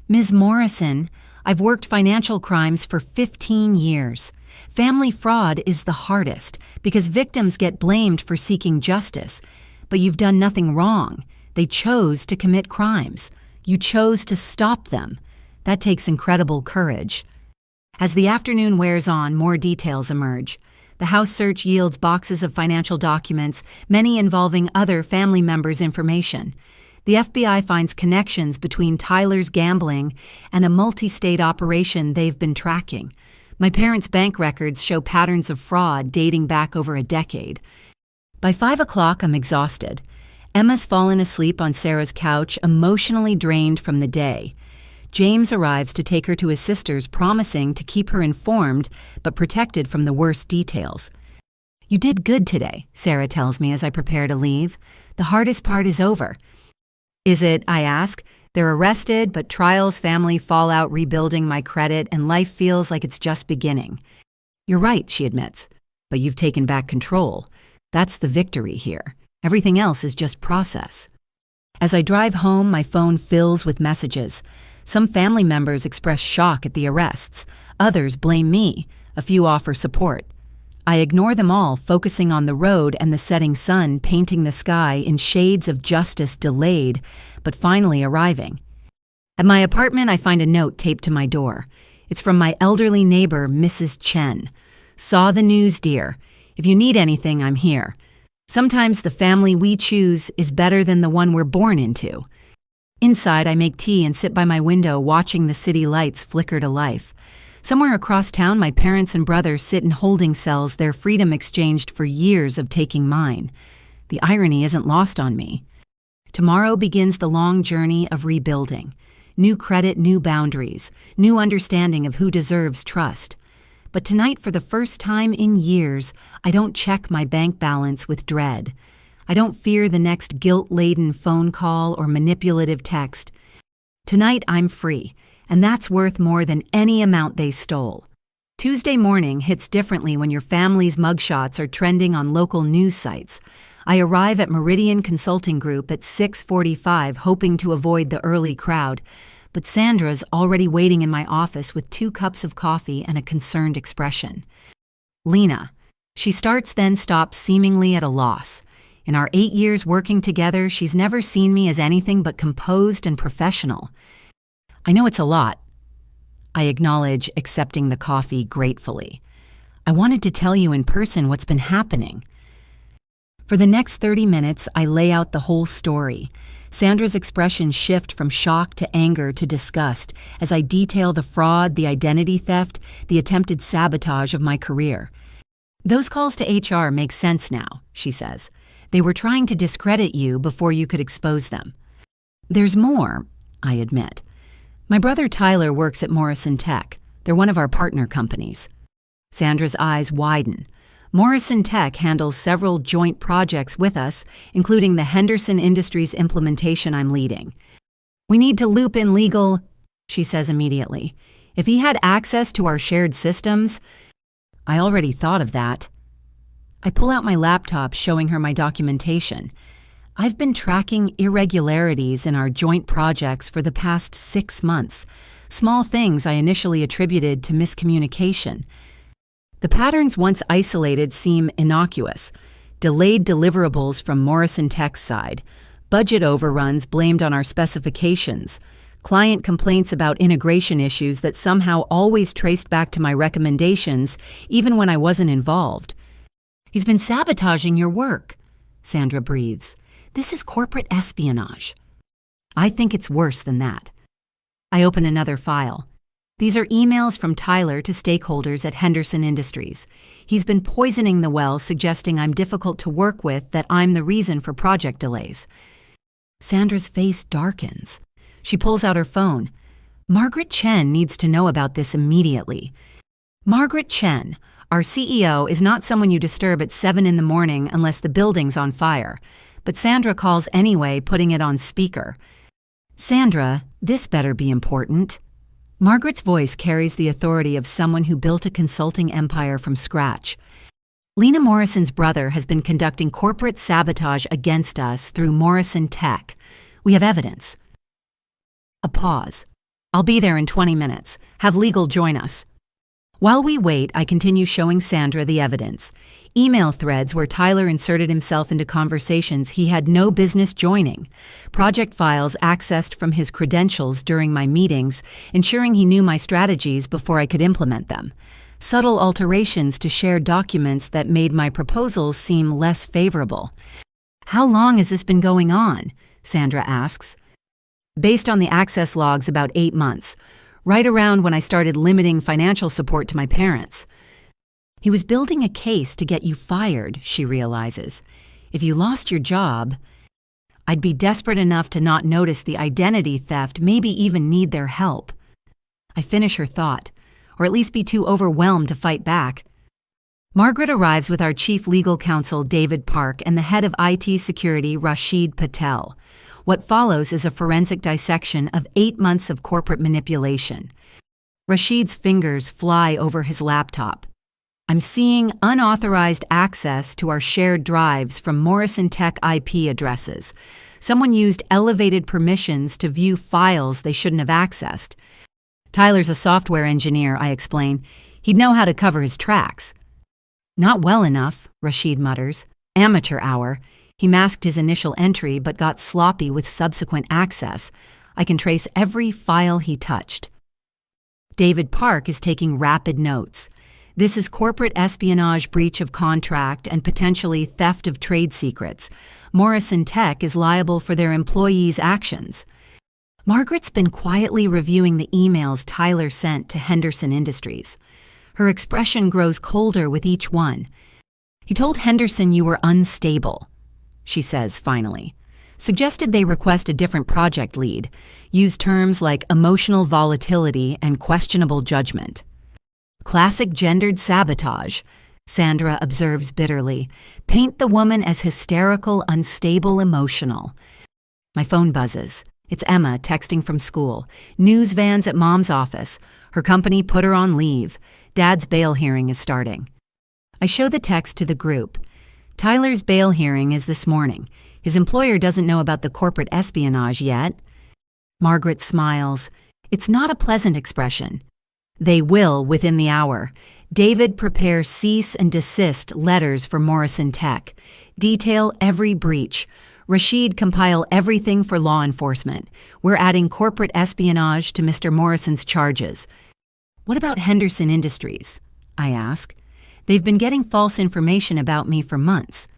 [SPEAKER 1] Ms. Morrison, I've worked financial crimes for 15 years. Family fraud is the hardest because victims get blamed for seeking justice. But you've done nothing wrong. They chose to commit crimes. You chose to stop them. That takes incredible courage. As the afternoon wears on, more details emerge. The house search yields boxes of financial documents, many involving other family members' information. The FBI finds connections between Tyler's gambling and a multi-state operation they've been tracking. My parents' bank records show patterns of fraud dating back over a decade. By 5 o'clock, I'm exhausted. Emma's fallen asleep on Sarah's couch, emotionally drained from the day. James arrives to take her to his sister's, promising to keep her informed but protected from the worst details. You did good today, Sarah tells me as I prepare to leave. The hardest part is over. Is it, I ask? They're arrested, but trials, family fallout, rebuilding my credit, and life feels like it's just beginning. You're right, she admits, but you've taken back control. That's the victory here. Everything else is just process. As I drive home, my phone fills with messages. Some family members express shock at the arrests. Others blame me. A few offer support. I ignore them all, focusing on the road and the setting sun painting the sky in shades of justice delayed, but finally arriving. At my apartment, I find a note taped to my door. It's from my elderly neighbor, Mrs. Chen. Saw the news, dear. If you need anything, I'm here. Sometimes the family we choose is better than the one we're born into. Inside, I make tea and sit by my window watching the city lights flicker to life. Somewhere across town, my parents and brother sit in holding cells, their freedom exchanged for years of taking mine. The irony isn't lost on me. Tomorrow begins the long journey of rebuilding. New credit, new boundaries, new understanding of who deserves trust. But tonight, for the first time in years, I don't check my bank balance with dread. I don't fear the next guilt-laden phone call or manipulative text. Tonight, I'm free. And that's worth more than any amount they stole. Tuesday morning hits differently when your family's mugshots are trending on local news sites. I arrive at Meridian Consulting Group at 6:45, hoping to avoid the early crowd, but Sandra's already waiting in my office with 2 cups of coffee and a concerned expression. Lena. She starts then stops, seemingly at a loss. In our 8 years working together, she's never seen me as anything but composed and professional. I know it's a lot. I acknowledge, accepting the coffee gratefully. I wanted to tell you in person what's been happening. For the next 30 minutes, I lay out the whole story. Sandra's expressions shift from shock to anger to disgust as I detail the fraud, the identity theft, the attempted sabotage of my career. Those calls to HR make sense now, she says. They were trying to discredit you before you could expose them. There's more, I admit. My brother Tyler works at Morrison Tech. They're one of our partner companies. Sandra's eyes widen. Morrison Tech handles several joint projects with us, including the Henderson Industries implementation I'm leading. We need to loop in legal, she says immediately. If he had access to our shared systems, I already thought of that. I pull out my laptop, showing her my documentation. I've been tracking irregularities in our joint projects for the past 6 months, small things I initially attributed to miscommunication. The patterns once isolated seem innocuous. Delayed deliverables from Morrison Tech's side, budget overruns blamed on our specifications, client complaints about integration issues that somehow always traced back to my recommendations, even when I wasn't involved. He's been sabotaging your work, Sandra breathes. This is corporate espionage. I think it's worse than that. I open another file. These are emails from Tyler to stakeholders at Henderson Industries. He's been poisoning the well, suggesting I'm difficult to work with, that I'm the reason for project delays. Sandra's face darkens. She pulls out her phone. Margaret Chen needs to know about this immediately. Margaret Chen, our CEO, is not someone you disturb at 7 in the morning unless the building's on fire. But Sandra calls anyway, putting it on speaker. Sandra, this better be important. Margaret's voice carries the authority of someone who built a consulting empire from scratch. Lena Morrison's brother has been conducting corporate sabotage against us through Morrison Tech. We have evidence. A pause. I'll be there in 20 minutes. Have legal join us. While we wait, I continue showing Sandra the evidence. Email threads where Tyler inserted himself into conversations he had no business joining. Project files accessed from his credentials during my meetings, ensuring he knew my strategies before I could implement them. Subtle alterations to shared documents that made my proposals seem less favorable. How long has this been going on? Sandra asks. Based on the access logs, about 8 months. Right around when I started limiting financial support to my parents. He was building a case to get you fired, she realizes. If you lost your job, I'd be desperate enough to not notice the identity theft, maybe even need their help. I finish her thought, or at least be too overwhelmed to fight back. Margaret arrives with our chief legal counsel, David Park, and the head of IT security, Rashid Patel. What follows is a forensic dissection of 8 months of corporate manipulation. Rashid's fingers fly over his laptop. I'm seeing unauthorized access to our shared drives from Morrison Tech IP addresses. Someone used elevated permissions to view files they shouldn't have accessed. Tyler's a software engineer, I explain. He'd know how to cover his tracks. Not well enough, Rashid mutters. Amateur hour. He masked his initial entry but got sloppy with subsequent access. I can trace every file he touched. David Park is taking rapid notes. This is corporate espionage, breach of contract, and potentially theft of trade secrets. Morrison Tech is liable for their employees' actions. Margaret's been quietly reviewing the emails Tyler sent to Henderson Industries. Her expression grows colder with each one. He told Henderson you were unstable, she says finally. Suggested they request a different project lead. Used terms like emotional volatility and questionable judgment. Classic gendered sabotage, Sandra observes bitterly. Paint the woman as hysterical, unstable, emotional. My phone buzzes. It's Emma texting from school. News vans at Mom's office. Her company put her on leave. Dad's bail hearing is starting. I show the text to the group. Tyler's bail hearing is this morning. His employer doesn't know about the corporate espionage yet. Margaret smiles. It's not a pleasant expression. They will within the hour. David prepares cease and desist letters for Morrison Tech. Detail every breach. Rashid compile everything for law enforcement. We're adding corporate espionage to Mr. Morrison's charges. What about Henderson Industries? I ask. They've been getting false information about me for months.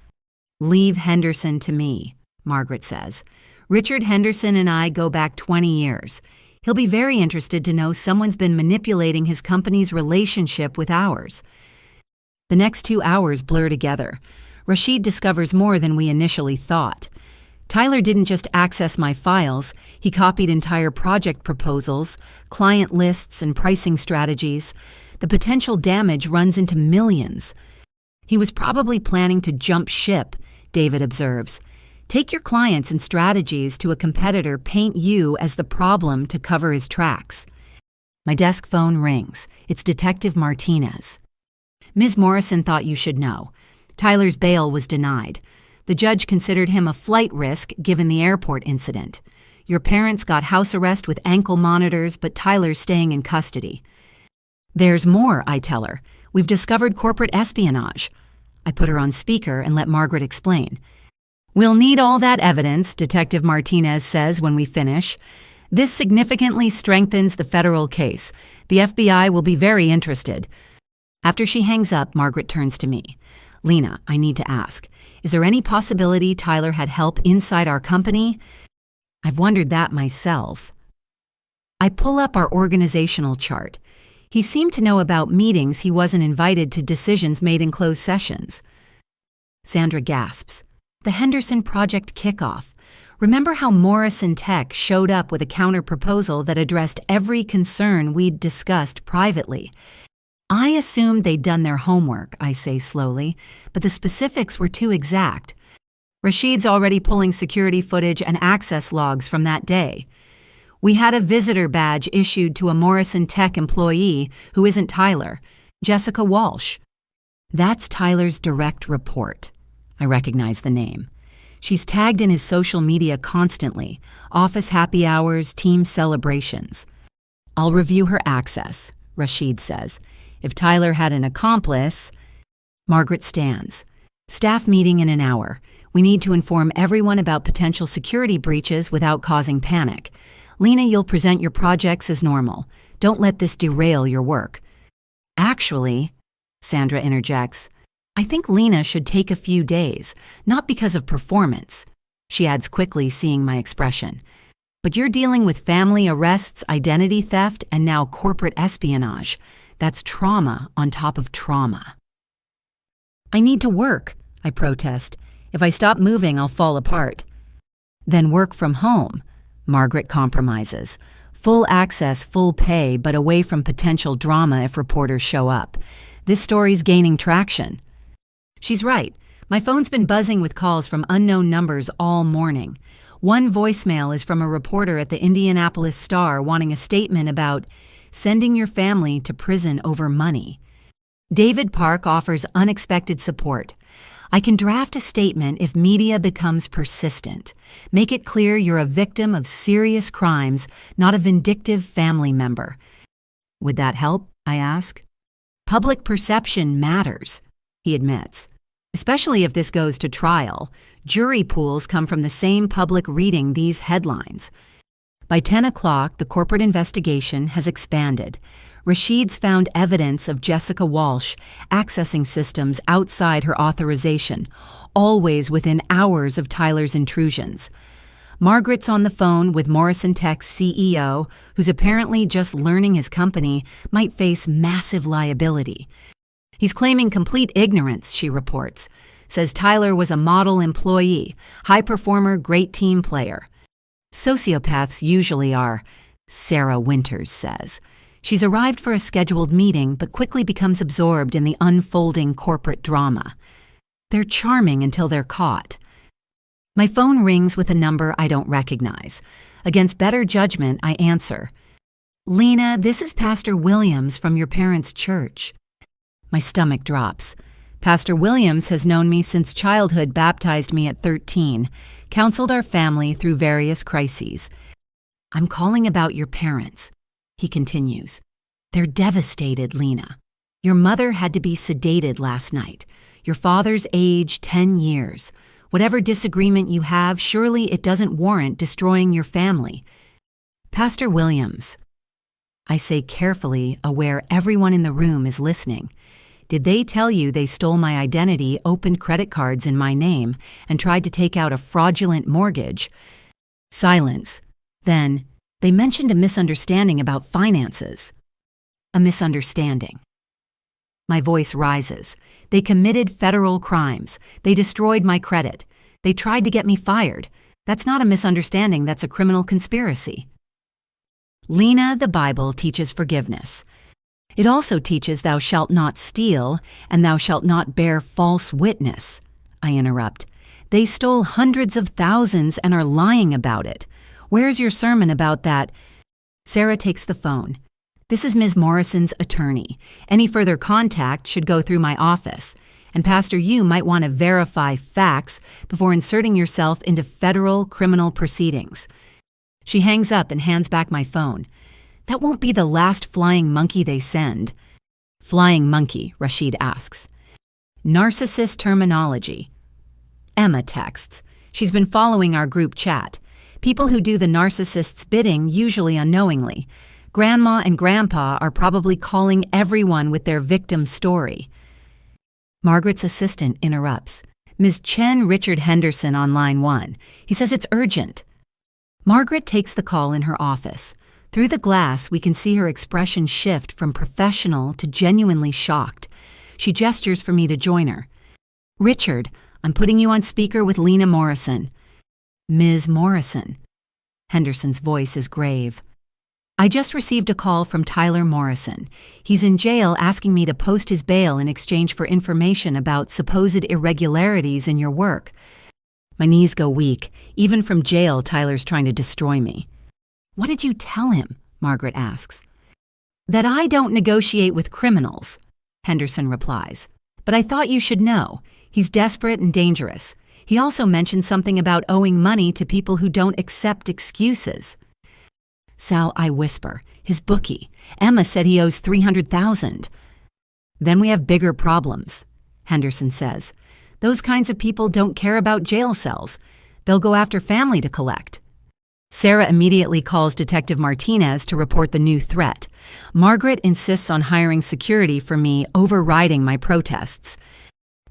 [SPEAKER 1] Leave Henderson to me, Margaret says. Richard Henderson and I go back 20 years. He'll be very interested to know someone's been manipulating his company's relationship with ours. The next 2 hours blur together. Rashid discovers more than we initially thought. Tyler didn't just access my files, he copied entire project proposals, client lists, and pricing strategies. The potential damage runs into millions. He was probably planning to jump ship, David observes. Take your clients and strategies to a competitor, paint you as the problem to cover his tracks. My desk phone rings. It's Detective Martinez. Ms. Morrison thought you should know. Tyler's bail was denied. The judge considered him a flight risk given the airport incident. Your parents got house arrest with ankle monitors, but Tyler's staying in custody. There's more, I tell her. We've discovered corporate espionage. I put her on speaker and let Margaret explain. We'll need all that evidence, Detective Martinez says when we finish. This significantly strengthens the federal case. The FBI will be very interested. After she hangs up, Margaret turns to me. Lena, I need to ask, is there any possibility Tyler had help inside our company? I've wondered that myself. I pull up our organizational chart. He seemed to know about meetings he wasn't invited to, decisions made in closed sessions. Sandra gasps. The Henderson Project kickoff. Remember how Morrison Tech showed up with a counter-proposal that addressed every concern we'd discussed privately? I assumed they'd done their homework, I say slowly, but the specifics were too exact. Rashid's already pulling security footage and access logs from that day. We had a visitor badge issued to a Morrison Tech employee who isn't Tyler, Jessica Walsh. That's Tyler's direct report. I recognize the name. She's tagged in his social media constantly, office happy hours, team celebrations. I'll review her access, Rashid says. If Tyler had an accomplice... Margaret stands. Staff meeting in an hour. We need to inform everyone about potential security breaches without causing panic. Lena, you'll present your projects as normal. Don't let this derail your work. Actually, Sandra interjects, I think Lena should take a few days, not because of performance. She adds quickly, seeing my expression. But you're dealing with family arrests, identity theft, and now corporate espionage. That's trauma on top of trauma. I need to work, I protest. If I stop moving, I'll fall apart. Then work from home, Margaret compromises. Full access, full pay, but away from potential drama if reporters show up. This story's gaining traction. She's right. My phone's been buzzing with calls from unknown numbers all morning. One voicemail is from a reporter at the Indianapolis Star wanting a statement about sending your family to prison over money. David Park offers unexpected support. I can draft a statement if media becomes persistent. Make it clear you're a victim of serious crimes, not a vindictive family member. Would that help? I ask. Public perception matters, he admits. Especially if this goes to trial. Jury pools come from the same public reading these headlines. By 10 o'clock, the corporate investigation has expanded. Rashid's found evidence of Jessica Walsh accessing systems outside her authorization, always within hours of Tyler's intrusions. Margaret's on the phone with Morrison Tech's CEO, who's apparently just learning his company might face massive liability. He's claiming complete ignorance, she reports. Says Tyler was a model employee, high performer, great team player. Sociopaths usually are, Sarah Winters says. She's arrived for a scheduled meeting but quickly becomes absorbed in the unfolding corporate drama. They're charming until they're caught. My phone rings with a number I don't recognize. Against better judgment, I answer. Lena, this is Pastor Williams from your parents' church. My stomach drops. Pastor Williams has known me since childhood, baptized me at 13, counseled our family through various crises. I'm calling about your parents, he continues. They're devastated, Lena. Your mother had to be sedated last night. Your father's age, 10 years. Whatever disagreement you have, surely it doesn't warrant destroying your family. Pastor Williams, I say carefully, aware everyone in the room is listening. Did they tell you they stole my identity, opened credit cards in my name, and tried to take out a fraudulent mortgage? Silence. Then, they mentioned a misunderstanding about finances. A misunderstanding. My voice rises. They committed federal crimes. They destroyed my credit. They tried to get me fired. That's not a misunderstanding, that's a criminal conspiracy. Lena, the Bible teaches forgiveness. It also teaches thou shalt not steal, and thou shalt not bear false witness. I interrupt. They stole hundreds of thousands and are lying about it. Where's your sermon about that? Sarah takes the phone. This is Ms. Morrison's attorney. Any further contact should go through my office. And Pastor, you might want to verify facts before inserting yourself into federal criminal proceedings. She hangs up and hands back my phone. That won't be the last flying monkey they send. Flying monkey, Rashid asks. Narcissist terminology. Emma texts. She's been following our group chat. People who do the narcissist's bidding, usually unknowingly. Grandma and Grandpa are probably calling everyone with their victim story. Margaret's assistant interrupts. Ms. Chen Richard Henderson on line 1. He says it's urgent. Margaret takes the call in her office. Through the glass, we can see her expression shift from professional to genuinely shocked. She gestures for me to join her. Richard, I'm putting you on speaker with Lena Morrison. Ms. Morrison. Henderson's voice is grave. I just received a call from Tyler Morrison. He's in jail asking me to post his bail in exchange for information about supposed irregularities in your work. My knees go weak. Even from jail, Tyler's trying to destroy me. What did you tell him? Margaret asks. That I don't negotiate with criminals, Henderson replies. But I thought you should know. He's desperate and dangerous. He also mentioned something about owing money to people who don't accept excuses. Sal, I whisper. His bookie. Emma said he owes $300,000. Then we have bigger problems, Henderson says. Those kinds of people don't care about jail cells. They'll go after family to collect. Sarah immediately calls Detective Martinez to report the new threat. Margaret insists on hiring security for me, overriding my protests.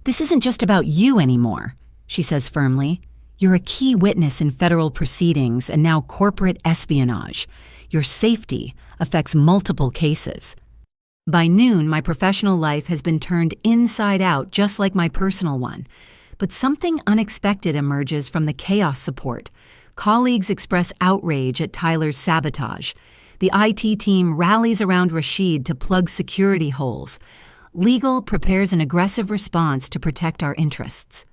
[SPEAKER 1] This isn't just about you anymore, she says firmly. You're a key witness in federal proceedings and now corporate espionage. Your safety affects multiple cases. By noon, my professional life has been turned inside out just like my personal one. But something unexpected emerges from the chaos support. Colleagues express outrage at Tyler's sabotage. The IT team rallies around Rashid to plug security holes. Legal prepares an aggressive response to protect our interests.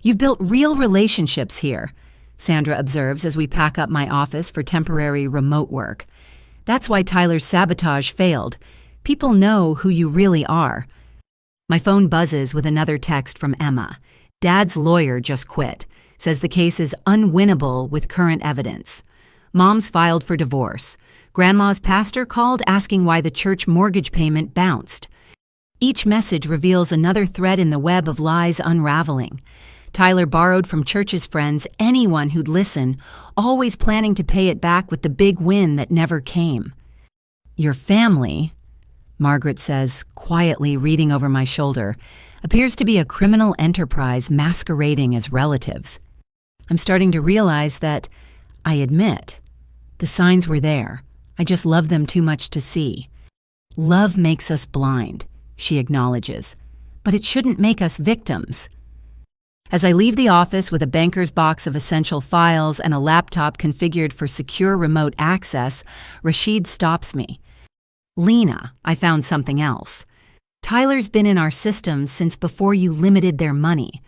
[SPEAKER 1] You've built real relationships here, Sandra observes as we pack up my office for temporary remote work. That's why Tyler's sabotage failed. People know who you really are. My phone buzzes with another text from Emma. Dad's lawyer just quit. Says the case is unwinnable with current evidence. Mom's filed for divorce. Grandma's pastor called asking why the church mortgage payment bounced. Each message reveals another thread in the web of lies unraveling. Tyler borrowed from church's friends anyone who'd listen, always planning to pay it back with the big win that never came. Your family, Margaret says, quietly reading over my shoulder, appears to be a criminal enterprise masquerading as relatives. I'm starting to realize that, I admit, the signs were there. I just love them too much to see. Love makes us blind, she acknowledges, but it shouldn't make us victims. As I leave the office with a banker's box of essential files and a laptop configured for secure remote access, Rashid stops me. Lena, I found something else. Tyler's been in our systems since before you limited their money.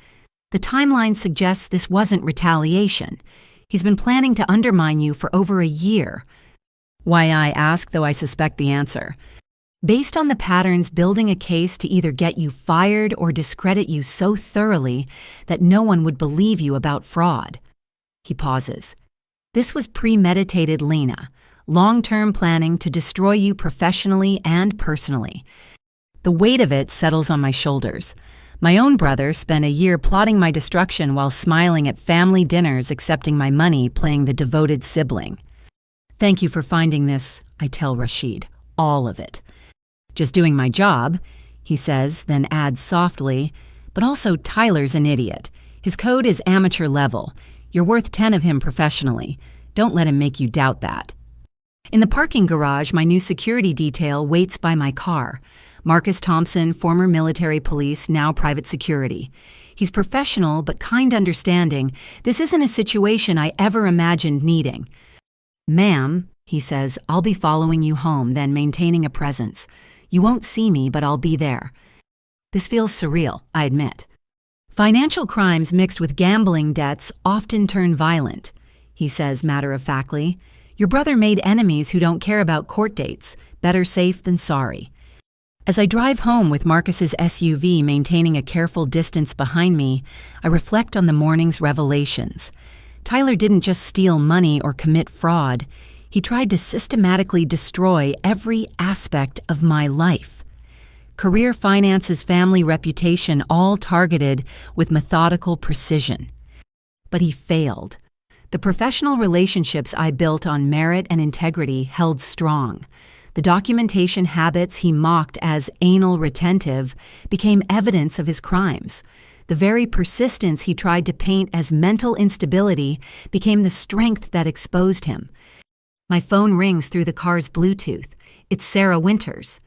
[SPEAKER 1] The timeline suggests this wasn't retaliation. He's been planning to undermine you for over a year. Why, I ask, though I suspect the answer. based on the patterns building a case to either get you fired or discredit you so thoroughly that no one would believe you about fraud. He pauses. This was premeditated, Lena. Long-term planning to destroy you professionally and personally. The weight of it settles on my shoulders. My own brother spent a year plotting my destruction while smiling at family dinners accepting my money, playing the devoted sibling. Thank you for finding this, I tell Rashid. All of it. Just doing my job, he says, then adds softly, but also Tyler's an idiot. His code is amateur level. You're worth 10 of him professionally. Don't let him make you doubt that. In the parking garage, my new security detail waits by my car. Marcus Thompson, former military police, now private security. He's professional but kind understanding. This isn't a situation I ever imagined needing. Ma'am, he says, I'll be following you home, then maintaining a presence. You won't see me, but I'll be there. This feels surreal, I admit. Financial crimes mixed with gambling debts often turn violent, he says matter-of-factly. Your brother made enemies who don't care about court dates. Better safe than sorry. As I drive home with Marcus's SUV maintaining a careful distance behind me, I reflect on the morning's revelations. Tyler didn't just steal money or commit fraud. He tried to systematically destroy every aspect of my life. Career, finances, family, reputation, all targeted with methodical precision. But he failed. The professional relationships I built on merit and integrity held strong. The documentation habits he mocked as anal retentive became evidence of his crimes. The very persistence he tried to paint as mental instability became the strength that exposed him. My phone rings through the car's Bluetooth. It's Sarah Winters.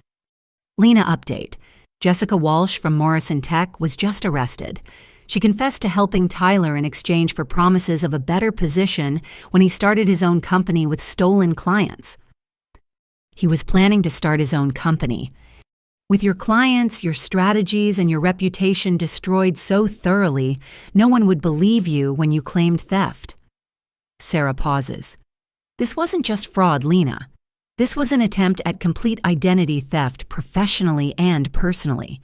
[SPEAKER 1] Lena update. Jessica Walsh from Morrison Tech was just arrested. She confessed to helping Tyler in exchange for promises of a better position when he started his own company with stolen clients. He was planning to start his own company. With your clients, your strategies, and your reputation destroyed so thoroughly, no one would believe you when you claimed theft. Sarah pauses. This wasn't just fraud, Lena. This was an attempt at complete identity theft professionally and personally.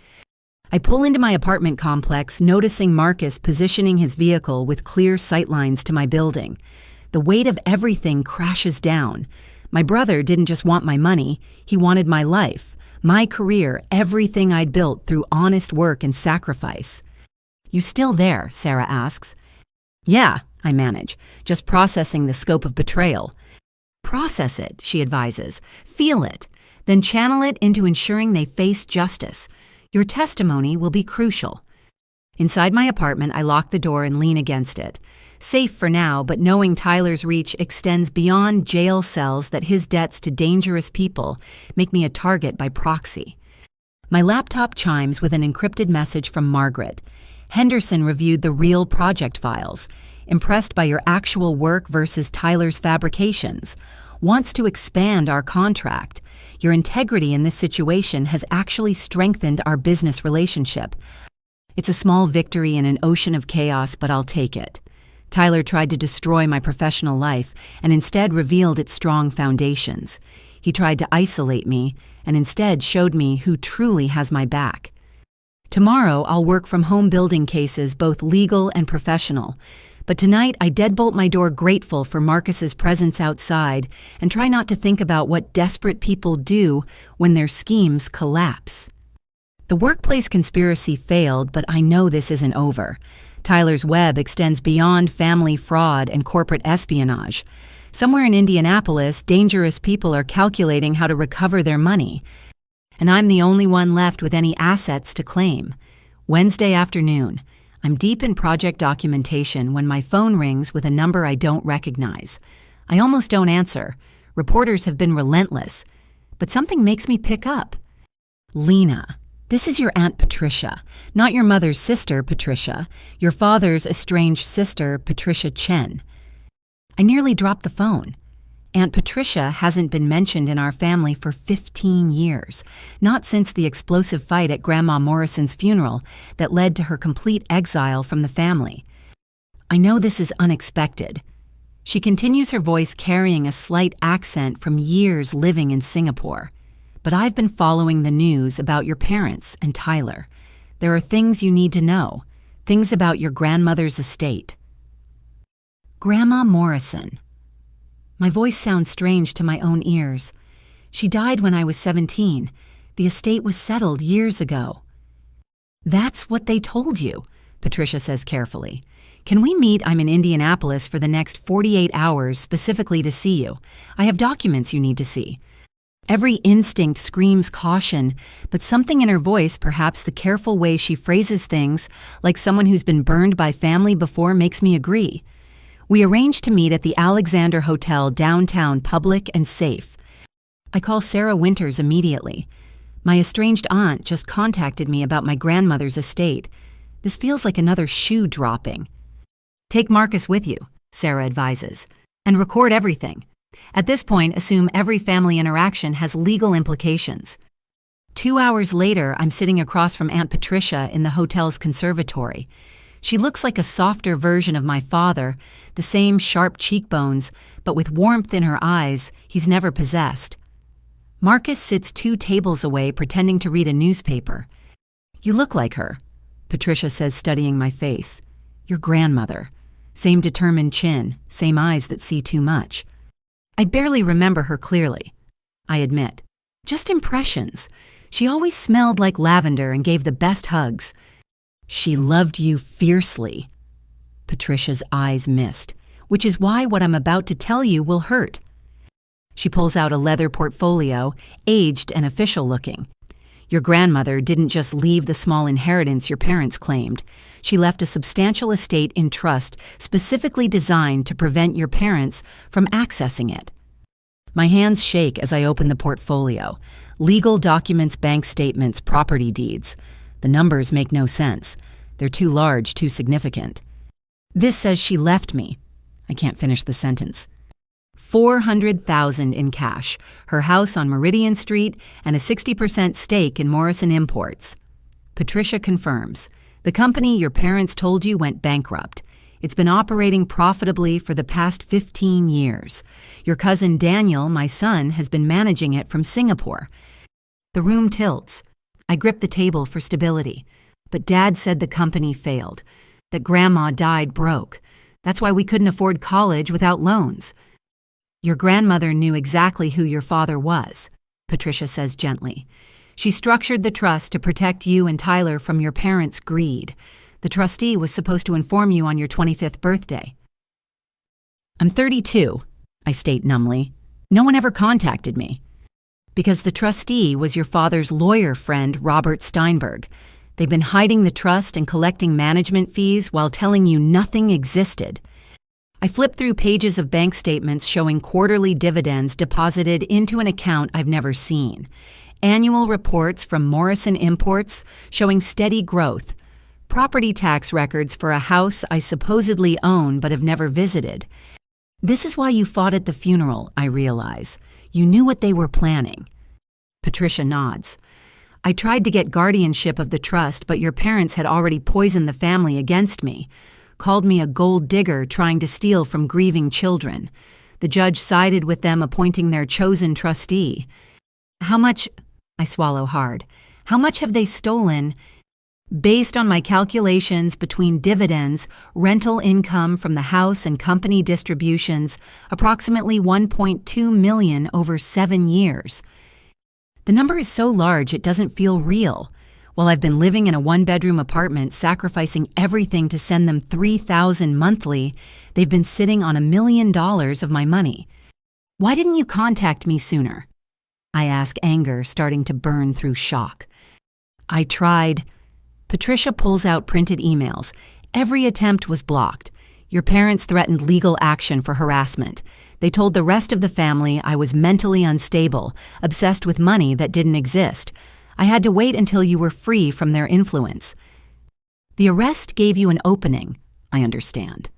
[SPEAKER 1] I pull into my apartment complex, noticing Marcus positioning his vehicle with clear sightlines to my building. The weight of everything crashes down. My brother didn't just want my money, he wanted my life, my career, everything I'd built through honest work and sacrifice. You still there? Sarah asks. Yeah, I manage, just processing the scope of betrayal. Process it, she advises. Feel it, then channel it into ensuring they face justice. Your testimony will be crucial. Inside my apartment, I lock the door and lean against it. Safe for now, but knowing Tyler's reach extends beyond jail cells that his debts to dangerous people make me a target by proxy. My laptop chimes with an encrypted message from Margaret. Henderson reviewed the real project files. Impressed by your actual work versus Tyler's fabrications. Wants to expand our contract. Your integrity in this situation has actually strengthened our business relationship. It's a small victory in an ocean of chaos, but I'll take it. Tyler tried to destroy my professional life and instead revealed its strong foundations. He tried to isolate me and instead showed me who truly has my back. Tomorrow, I'll work from home building cases, both legal and professional. But tonight, I deadbolt my door grateful for Marcus's presence outside and try not to think about what desperate people do when their schemes collapse. The workplace conspiracy failed, but I know this isn't over. Tyler's web extends beyond family fraud and corporate espionage. Somewhere in Indianapolis, dangerous people are calculating how to recover their money. And I'm the only one left with any assets to claim. Wednesday afternoon. I'm deep in project documentation when my phone rings with a number I don't recognize. I almost don't answer. Reporters have been relentless. But something makes me pick up. Lena, this is your Aunt Patricia, not your mother's sister, Patricia, your father's estranged sister, Patricia Chen. I nearly dropped the phone. Aunt Patricia hasn't been mentioned in our family for 15 years, not since the explosive fight at Grandma Morrison's funeral that led to her complete exile from the family. I know this is unexpected. She continues, her voice carrying a slight accent from years living in Singapore. but I've been following the news about your parents and Tyler. There are things you need to know, things about your grandmother's estate. Grandma Morrison. My voice sounds strange to my own ears. She died when I was 17. The estate was settled years ago. That's what they told you, Patricia says carefully. Can we meet? I'm in Indianapolis for the next 48 hours specifically to see you. I have documents you need to see. Every instinct screams caution, but something in her voice, perhaps the careful way she phrases things, like someone who's been burned by family before, makes me agree. We arranged to meet at the Alexander Hotel downtown, public and safe. I call Sarah Winters immediately. My estranged aunt just contacted me about my grandmother's estate. This feels like another shoe dropping. Take Marcus with you, Sarah advises, and record everything. At this point, assume every family interaction has legal implications. 2 hours later, I'm sitting across from Aunt Patricia in the hotel's conservatory. She looks like a softer version of my father, the same sharp cheekbones, but with warmth in her eyes he's never possessed. Marcus sits 2 tables away pretending to read a newspaper. You look like her, Patricia says, studying my face. Your grandmother. Same determined chin, same eyes that see too much. I barely remember her clearly, I admit. Just impressions. She always smelled like lavender and gave the best hugs. She loved you fiercely. Patricia's eyes mist, which is why what I'm about to tell you will hurt. She pulls out a leather portfolio, aged and official looking. Your grandmother didn't just leave the small inheritance your parents claimed. She left a substantial estate in trust specifically designed to prevent your parents from accessing it. My hands shake as I open the portfolio. Legal documents, bank statements, property deeds. The numbers make no sense. They're too large, too significant. This says she left me. I can't finish the sentence. $400,000 in cash, her house on Meridian Street, and a 60% stake in Morrison Imports. Patricia confirms. The company your parents told you went bankrupt. It's been operating profitably for the past 15 years. Your cousin Daniel, my son, has been managing it from Singapore. The room tilts. I grip the table for stability. But Dad said the company failed, that Grandma died broke. That's why we couldn't afford college without loans. Your grandmother knew exactly who your father was, Patricia says gently. She structured the trust to protect you and Tyler from your parents' greed. The trustee was supposed to inform you on your 25th birthday. I'm 32, I state numbly. No one ever contacted me. Because the trustee was your father's lawyer friend, Robert Steinberg. They've been hiding the trust and collecting management fees while telling you nothing existed. I flip through pages of bank statements showing quarterly dividends deposited into an account I've never seen. Annual reports from Morrison Imports showing steady growth. Property tax records for a house I supposedly own but have never visited. This is why you fought at the funeral, I realize. You knew what they were planning. Patricia nods. I tried to get guardianship of the trust, but your parents had already poisoned the family against me. Called me a gold digger trying to steal from grieving children. The judge sided with them appointing their chosen trustee. How much, I swallow hard, how much have they stolen? Based on my calculations between dividends, rental income from the house and company distributions, approximately $1.2 million over 7 years. The number is so large it doesn't feel real. While I've been living in a 1-bedroom apartment, sacrificing everything to send them $3,000 monthly, they've been sitting on $1 million of my money. Why didn't you contact me sooner? I ask, anger starting to burn through shock. I tried. Patricia pulls out printed emails. Every attempt was blocked. Your parents threatened legal action for harassment. They told the rest of the family I was mentally unstable, obsessed with money that didn't exist. I had to wait until you were free from their influence. The arrest gave you an opening, I understand.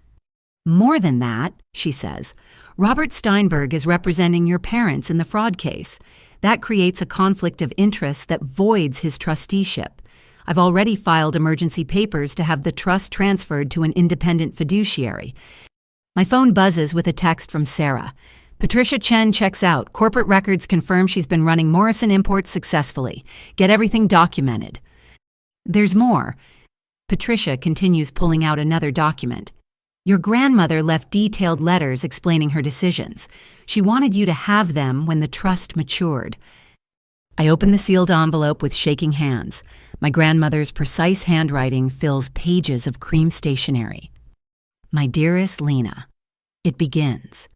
[SPEAKER 1] More than that, she says. Robert Steinberg is representing your parents in the fraud case. That creates a conflict of interest that voids his trusteeship. I've already filed emergency papers to have the trust transferred to an independent fiduciary. My phone buzzes with a text from Sarah. Patricia Chen checks out. Corporate records confirm she's been running Morrison Imports successfully. Get everything documented. There's more. Patricia continues pulling out another document. Your grandmother left detailed letters explaining her decisions. She wanted you to have them when the trust matured. I open the sealed envelope with shaking hands. My grandmother's precise handwriting fills pages of cream stationery. My dearest Lena, it begins.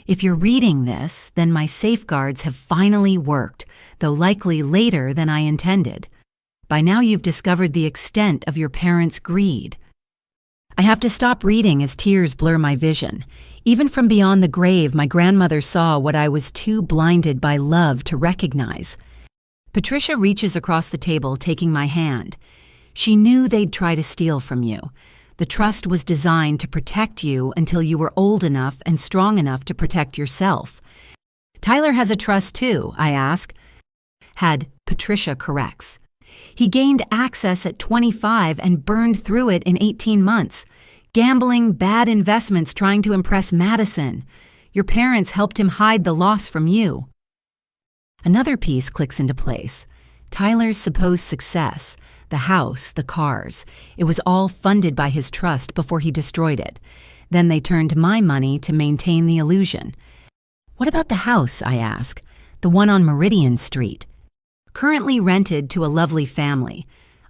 [SPEAKER 1] If you're reading this, then my safeguards have finally worked, though likely later than I intended. By now you've discovered the extent of your parents' greed. I have to stop reading as tears blur my vision. Even from beyond the grave, my grandmother saw what I was too blinded by love to recognize. Patricia reaches across the table, taking my hand. She knew they'd try to steal from you. The trust was designed to protect you until you were old enough and strong enough to protect yourself. Tyler has a trust too, I ask. Patricia corrects. He gained access at 25 and burned through it in 18 months. Gambling, bad investments, trying to impress Madison. Your parents helped him hide the loss from you. Another piece clicks into place. Tyler's supposed success, the house, the cars, it was all funded by his trust before he destroyed it. Then they turned my money to maintain the illusion. What about the house, I ask, the one on Meridian Street? Currently rented to a lovely family.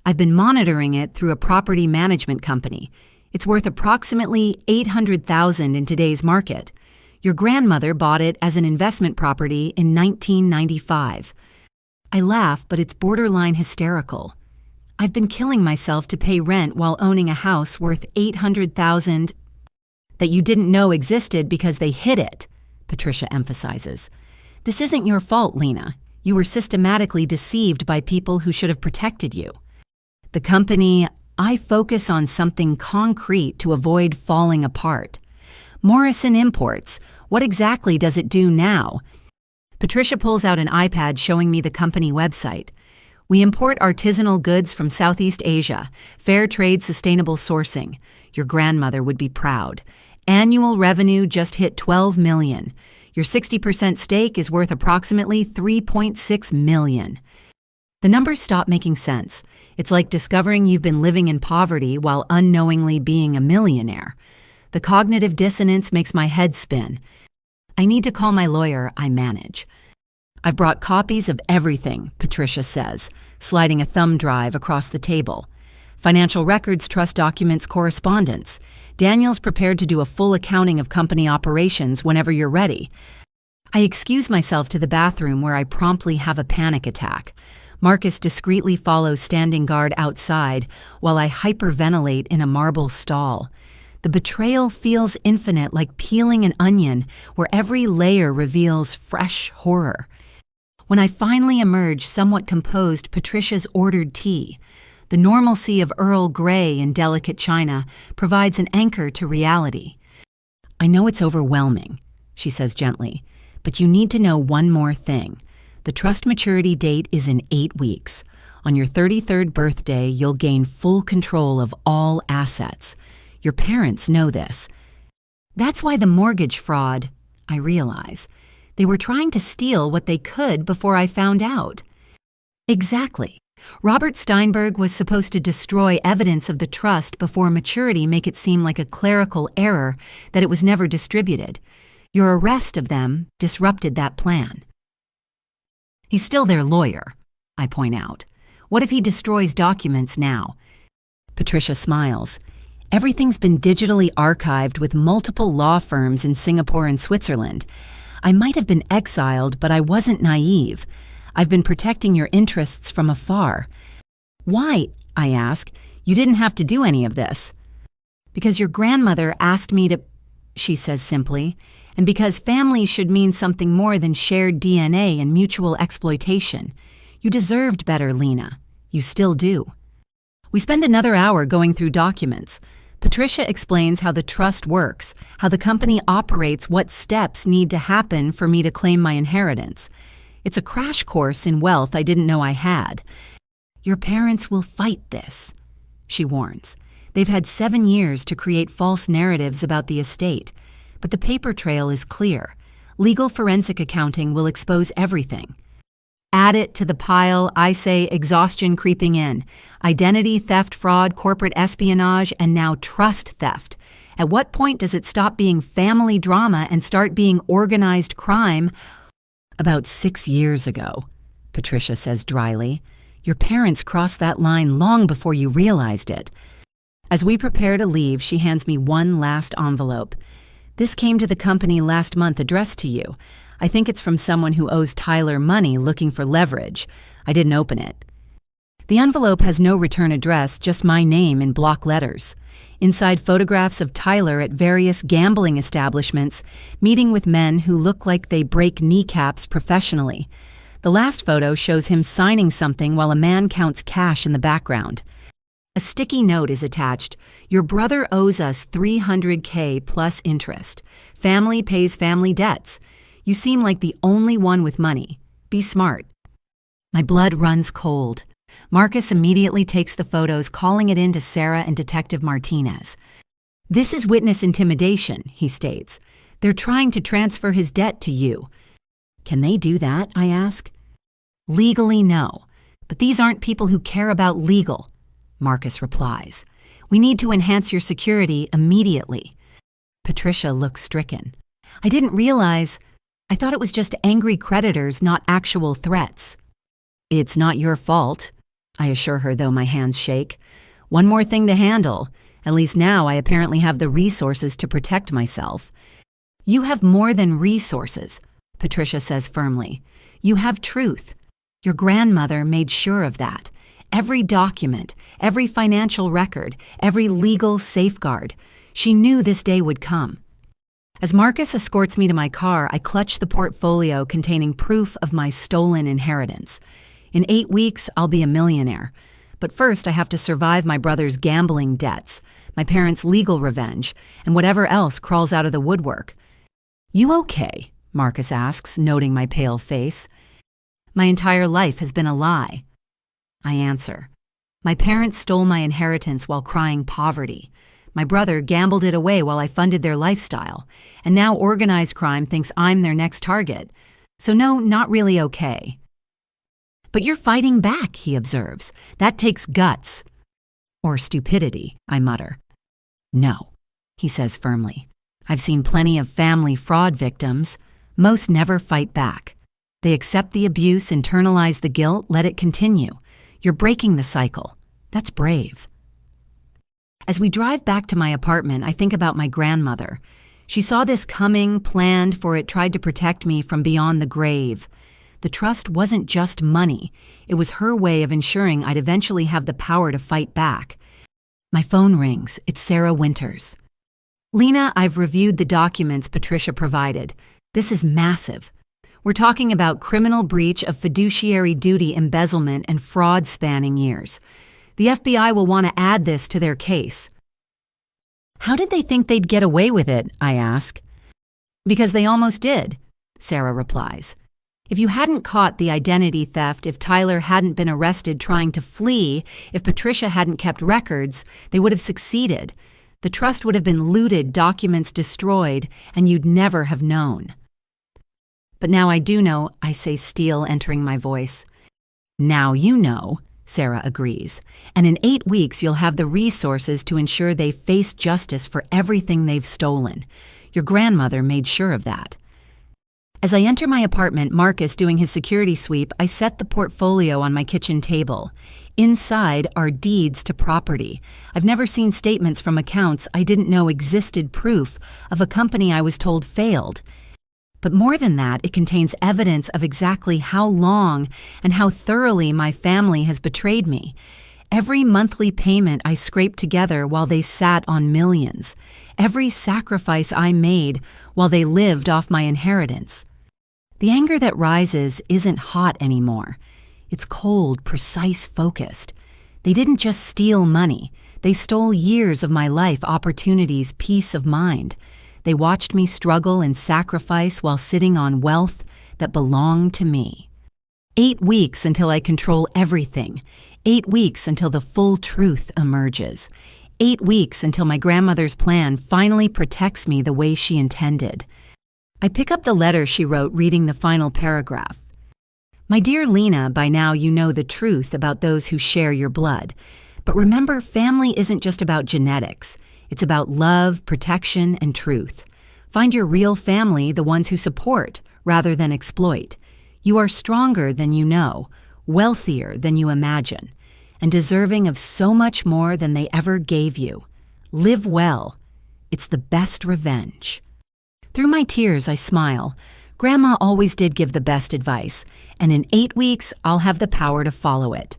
[SPEAKER 1] I've been monitoring it through a property management company. It's worth approximately $800,000 in today's market. Your grandmother bought it as an investment property in 1995. I laugh, but it's borderline hysterical. I've been killing myself to pay rent while owning a house worth $800,000 that you didn't know existed because they hid it, Patricia emphasizes. This isn't your fault, Lena. You were systematically deceived by people who should have protected you. The company, I focus on something concrete to avoid falling apart. Morrison Imports, what exactly does it do now? Patricia pulls out an iPad showing me the company website. We import artisanal goods from Southeast Asia, fair trade sustainable sourcing. Your grandmother would be proud. Annual revenue just hit $12 million. Your 60% stake is worth approximately $3.6 million. The numbers stop making sense. It's like discovering you've been living in poverty while unknowingly being a millionaire. The cognitive dissonance makes my head spin. I need to call my lawyer. I manage. I've brought copies of everything, Patricia says, sliding a thumb drive across the table. Financial records, trust documents, correspondence. Daniel's prepared to do a full accounting of company operations whenever you're ready. I excuse myself to the bathroom where I promptly have a panic attack. Marcus discreetly follows standing guard outside while I hyperventilate in a marble stall. The betrayal feels infinite, like peeling an onion where every layer reveals fresh horror. When I finally emerge somewhat composed, Patricia's ordered tea. The normalcy of Earl Grey in delicate china provides an anchor to reality. I know it's overwhelming, she says gently, but you need to know one more thing. The trust maturity date is in 8 weeks. On your 33rd birthday, you'll gain full control of all assets. Your parents know this. That's why the mortgage fraud, I realize. They were trying to steal what they could before I found out. Exactly. Robert Steinberg was supposed to destroy evidence of the trust before maturity, make it seem like a clerical error that it was never distributed. Your arrest of them disrupted that plan. He's still their lawyer, I point out. What if he destroys documents now? Patricia smiles. Everything's been digitally archived with multiple law firms in Singapore and Switzerland. I might have been exiled, but I wasn't naive. I've been protecting your interests from afar. Why, I ask, you didn't have to do any of this? Because your grandmother asked me to, she says simply, and because family should mean something more than shared DNA and mutual exploitation. You deserved better, Lena. You still do. We spend another hour going through documents. Patricia explains how the trust works, how the company operates, what steps need to happen for me to claim my inheritance. It's a crash course in wealth I didn't know I had. Your parents will fight this, she warns. They've had 7 years to create false narratives about the estate, but the paper trail is clear. Legal forensic accounting will expose everything. Add it to the pile, I say, exhaustion creeping in. Identity theft, fraud, corporate espionage, and now trust theft. At what point does it stop being family drama and start being organized crime? About 6 years ago, Patricia says dryly. Your parents crossed that line long before you realized it. As we prepare to leave, she hands me one last envelope. This came to the company last month addressed to you. I think it's from someone who owes Tyler money looking for leverage. I didn't open it. The envelope has no return address, just my name in block letters. Inside, photographs of Tyler at various gambling establishments, meeting with men who look like they break kneecaps professionally. The last photo shows him signing something while a man counts cash in the background. A sticky note is attached. Your brother owes us $300K plus interest. Family pays family debts. You seem like the only one with money. Be smart. My blood runs cold. Marcus immediately takes the photos, calling it in to Sarah and Detective Martinez. This is witness intimidation, he states. They're trying to transfer his debt to you. Can they do that, I ask. Legally, no. But these aren't people who care about legal, Marcus replies. We need to enhance your security immediately. Patricia looks stricken. I didn't realize. I thought it was just angry creditors, not actual threats. It's not your fault, I assure her, though my hands shake. One more thing to handle. At least now I apparently have the resources to protect myself. You have more than resources, Patricia says firmly. You have truth. Your grandmother made sure of that. Every document, every financial record, every legal safeguard. She knew this day would come. As Marcus escorts me to my car, I clutch the portfolio containing proof of my stolen inheritance. In 8 weeks, I'll be a millionaire. But first, I have to survive my brother's gambling debts, my parents' legal revenge, and whatever else crawls out of the woodwork. You okay? Marcus asks, noting my pale face. My entire life has been a lie. I answer. My parents stole my inheritance while crying poverty. My brother gambled it away while I funded their lifestyle, and now organized crime thinks I'm their next target. So no, not really okay. But you're fighting back, he observes. That takes guts. Or stupidity, I mutter. No, he says firmly. I've seen plenty of family fraud victims. Most never fight back. They accept the abuse, internalize the guilt, let it continue. You're breaking the cycle. That's brave. As we drive back to my apartment, I think about my grandmother. She saw this coming, planned for it, tried to protect me from beyond the grave. The trust wasn't just money. It was her way of ensuring I'd eventually have the power to fight back. My phone rings. It's Sarah Winters. Lena, I've reviewed the documents Patricia provided. This is massive. We're talking about criminal breach of fiduciary duty, embezzlement, and fraud spanning years. The FBI will want to add this to their case. How did they think they'd get away with it, I ask. Because they almost did, Sarah replies. If you hadn't caught the identity theft, if Tyler hadn't been arrested trying to flee, if Patricia hadn't kept records, they would have succeeded. The trust would have been looted, documents destroyed, and you'd never have known. But now I do know, I say, steel entering my voice. Now you know, Sarah agrees. And in 8 weeks, you'll have the resources to ensure they face justice for everything they've stolen. Your grandmother made sure of that. As I enter my apartment, Marcus doing his security sweep, I set the portfolio on my kitchen table. Inside are deeds to property. I've never seen statements from accounts I didn't know existed, proof of a company I was told failed. But more than that, it contains evidence of exactly how long and how thoroughly my family has betrayed me. Every monthly payment I scraped together while they sat on millions. Every sacrifice I made while they lived off my inheritance. The anger that rises isn't hot anymore. It's cold, precise, focused. They didn't just steal money. They stole years of my life, opportunities, peace of mind. They watched me struggle and sacrifice while sitting on wealth that belonged to me. 8 weeks until I control everything. 8 weeks until the full truth emerges. 8 weeks until my grandmother's plan finally protects me the way she intended. I pick up the letter she wrote, reading the final paragraph. My dear Lena, by now you know the truth about those who share your blood. But remember, family isn't just about genetics. It's about love, protection, and truth. Find your real family, the ones who support rather than exploit. You are stronger than you know, wealthier than you imagine, and deserving of so much more than they ever gave you. Live well. It's the best revenge. Through my tears, I smile. Grandma always did give the best advice, and in 8 weeks, I'll have the power to follow it.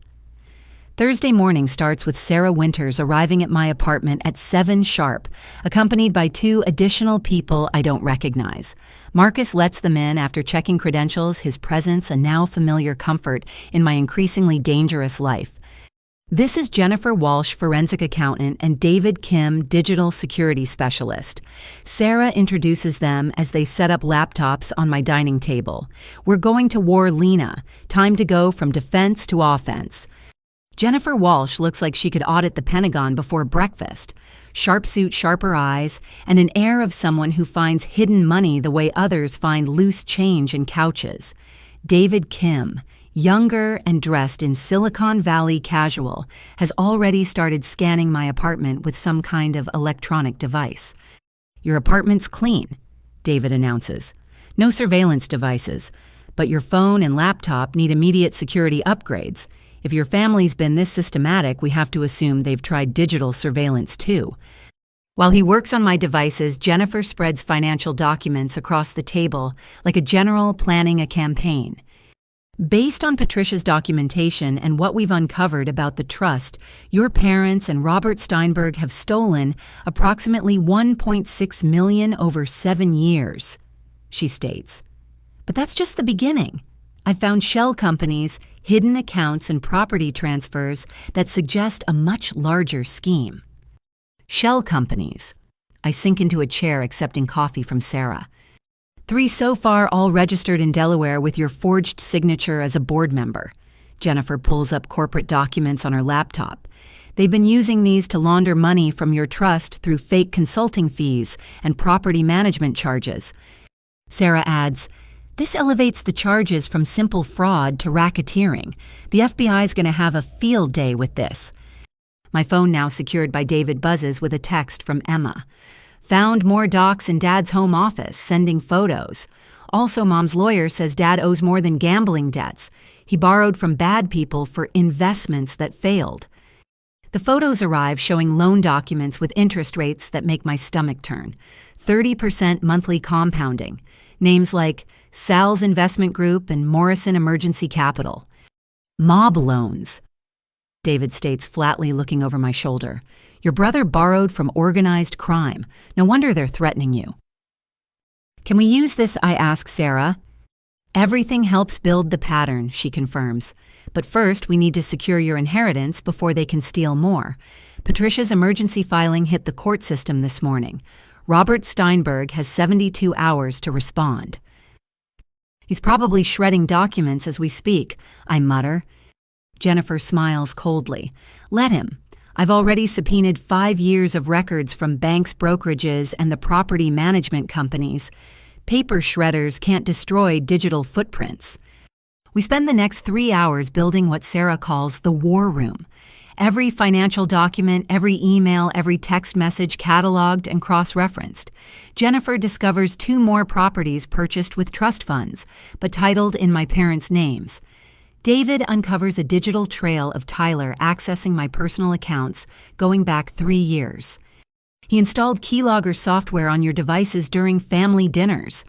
[SPEAKER 1] Thursday morning starts with Sarah Winters arriving at my apartment at 7 sharp, accompanied by 2 additional people I don't recognize. Marcus lets them in after checking credentials, his presence a now familiar comfort in my increasingly dangerous life. This is Jennifer Walsh, forensic accountant, and David Kim, digital security specialist. Sarah introduces them as they set up laptops on my dining table. We're going to war, Lena. Time to go from defense to offense. Jennifer Walsh looks like she could audit the Pentagon before breakfast. Sharp suit, sharper eyes, and an air of someone who finds hidden money the way others find loose change in couches. David Kim, younger and dressed in Silicon Valley casual, has already started scanning my apartment with some kind of electronic device. Your apartment's clean, David announces. No surveillance devices, but your phone and laptop need immediate security upgrades. If your family's been this systematic, we have to assume they've tried digital surveillance too. While he works on my devices, Jennifer spreads financial documents across the table like a general planning a campaign. Based on Patricia's documentation and what we've uncovered about the trust, your parents and Robert Steinberg have stolen approximately $1.6 million over 7 years, she states. But that's just the beginning. I've found shell companies, hidden accounts, and property transfers that suggest a much larger scheme. Shell companies. I sink into a chair accepting coffee from Sarah. 3 so far, all registered in Delaware with your forged signature as a board member. Jennifer pulls up corporate documents on her laptop. They've been using these to launder money from your trust through fake consulting fees and property management charges. Sarah adds, this elevates the charges from simple fraud to racketeering. The FBI's going to have a field day with this. My phone now secured by David buzzes with a text from Emma. Found more docs in Dad's home office, sending photos. Also, Mom's lawyer says Dad owes more than gambling debts. He borrowed from bad people for investments that failed. The photos arrive showing loan documents with interest rates that make my stomach turn. 30% monthly compounding. Names like Sal's Investment Group and Morrison Emergency Capital. Mob loans. David states flatly, looking over my shoulder. Your brother borrowed from organized crime. No wonder they're threatening you. Can we use this? I ask Sarah. Everything helps build the pattern, she confirms. But first, we need to secure your inheritance before they can steal more. Patricia's emergency filing hit the court system this morning. Robert Steinberg has 72 hours to respond. He's probably shredding documents as we speak, I mutter. Jennifer smiles coldly. Let him. I've already subpoenaed 5 years of records from banks, brokerages, and the property management companies. Paper shredders can't destroy digital footprints. We spend the next 3 hours building what Sarah calls the war room. Every financial document, every email, every text message cataloged and cross-referenced. Jennifer discovers 2 more properties purchased with trust funds, but titled in my parents' names. David uncovers a digital trail of Tyler accessing my personal accounts going back 3 years. He installed keylogger software on your devices during family dinners,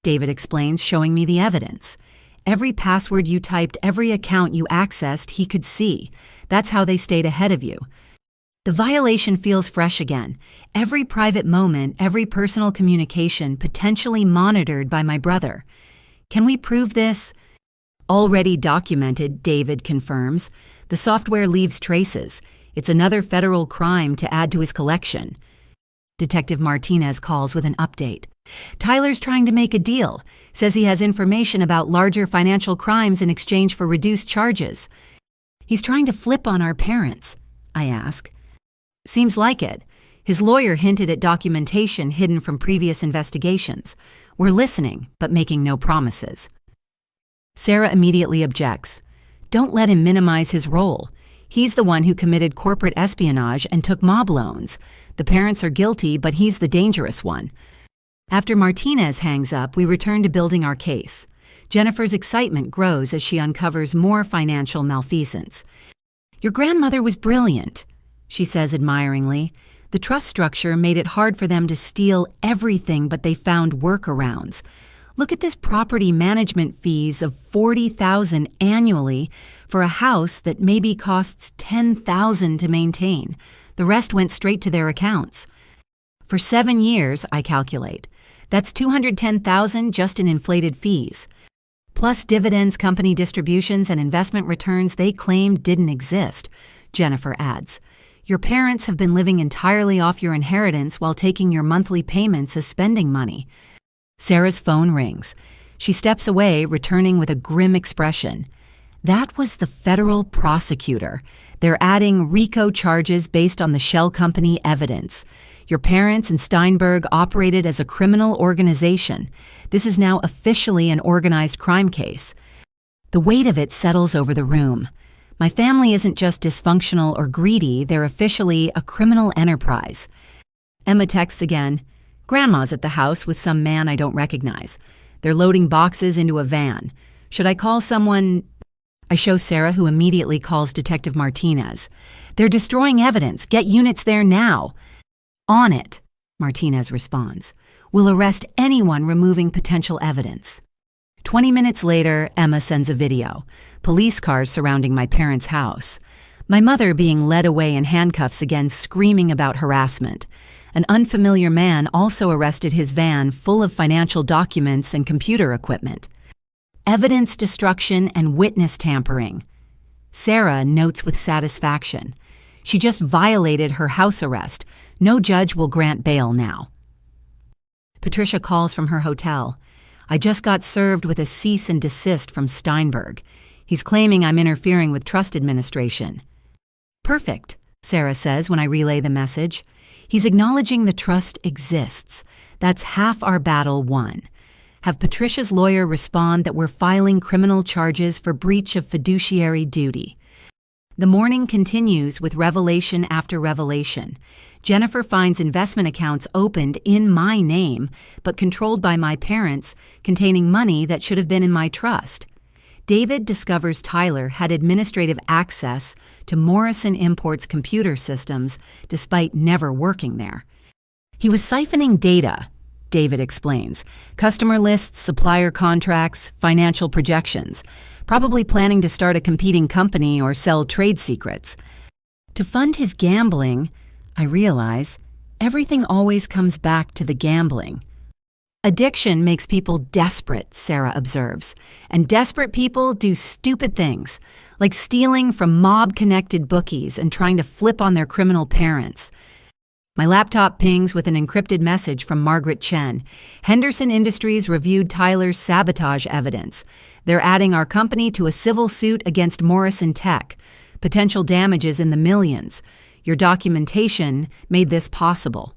[SPEAKER 1] David explains, showing me the evidence. Every password you typed, every account you accessed, he could see. That's how they stayed ahead of you. The violation feels fresh again. Every private moment, every personal communication potentially monitored by my brother. Can we prove this? Already documented, David confirms. The software leaves traces. It's another federal crime to add to his collection. Detective Martinez calls with an update. Tyler's trying to make a deal. Says he has information about larger financial crimes in exchange for reduced charges. He's trying to flip on our parents, I ask. Seems like it. His lawyer hinted at documentation hidden from previous investigations. We're listening, but making no promises. Sarah immediately objects. Don't let him minimize his role. He's the one who committed corporate espionage and took mob loans. The parents are guilty, but he's the dangerous one. After Martinez hangs up, we return to building our case. Jennifer's excitement grows as she uncovers more financial malfeasance. Your grandmother was brilliant, she says admiringly. The trust structure made it hard for them to steal everything, but they found workarounds. Look at this property management fees of $40,000 annually for a house that maybe costs $10,000 to maintain. The rest went straight to their accounts. For 7 years, I calculate. That's $210,000 just in inflated fees. Plus dividends, company distributions, and investment returns they claimed didn't exist, Jennifer adds. Your parents have been living entirely off your inheritance while taking your monthly payments as spending money. Sarah's phone rings. She steps away, returning with a grim expression. That was the federal prosecutor. They're adding RICO charges based on the shell company evidence. Your parents and Steinberg operated as a criminal organization. This is now officially an organized crime case. The weight of it settles over the room. My family isn't just dysfunctional or greedy, they're officially a criminal enterprise. Emma texts again. Grandma's at the house with some man I don't recognize. They're loading boxes into a van. Should I call someone? I show Sarah, who immediately calls Detective Martinez. They're destroying evidence. Get units there now. On it, Martinez responds. We'll arrest anyone removing potential evidence. 20 minutes later, Emma sends a video. Police cars surrounding my parents' house. My mother being led away in handcuffs again, screaming about harassment. An unfamiliar man also arrested his van full of financial documents and computer equipment. Evidence destruction and witness tampering. Sarah notes with satisfaction. She just violated her house arrest. No judge will grant bail now. Patricia calls from her hotel. I just got served with a cease and desist from Steinberg. He's claiming I'm interfering with trust administration. Perfect, Sarah says when I relay the message. He's acknowledging the trust exists. That's half our battle won. Have Patricia's lawyer respond that we're filing criminal charges for breach of fiduciary duty. The morning continues with revelation after revelation. Jennifer finds investment accounts opened in my name, but controlled by my parents, containing money that should have been in my trust. David discovers Tyler had administrative access to Morrison Imports computer systems, despite never working there. He was siphoning data, David explains. Customer lists, supplier contracts, financial projections. Probably planning to start a competing company or sell trade secrets. To fund his gambling, I realize, everything always comes back to the gambling. Addiction makes people desperate, Sarah observes, and desperate people do stupid things, like stealing from mob-connected bookies and trying to flip on their criminal parents. My laptop pings with an encrypted message from Margaret Chen. Henderson Industries reviewed Tyler's sabotage evidence. They're adding our company to a civil suit against Morrison Tech. Potential damages in the millions. Your documentation made this possible.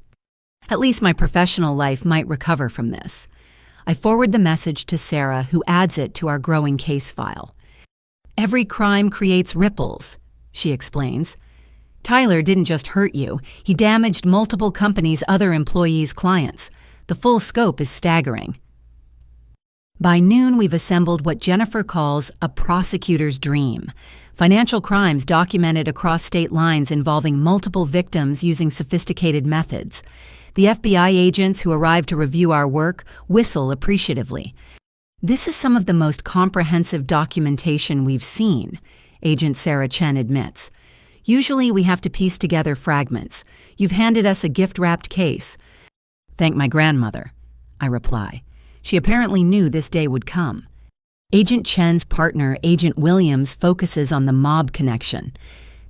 [SPEAKER 1] At least my professional life might recover from this. I forward the message to Sarah, who adds it to our growing case file. Every crime creates ripples, she explains. Tyler didn't just hurt you, he damaged multiple companies' other employees' clients. The full scope is staggering. By noon, we've assembled what Jennifer calls a prosecutor's dream. Financial crimes documented across state lines involving multiple victims using sophisticated methods. The FBI agents who arrive to review our work whistle appreciatively. This is some of the most comprehensive documentation we've seen, Agent Sarah Chen admits. Usually we have to piece together fragments. You've handed us a gift-wrapped case. Thank my grandmother, I reply. She apparently knew this day would come. Agent Chen's partner, Agent Williams, focuses on the mob connection.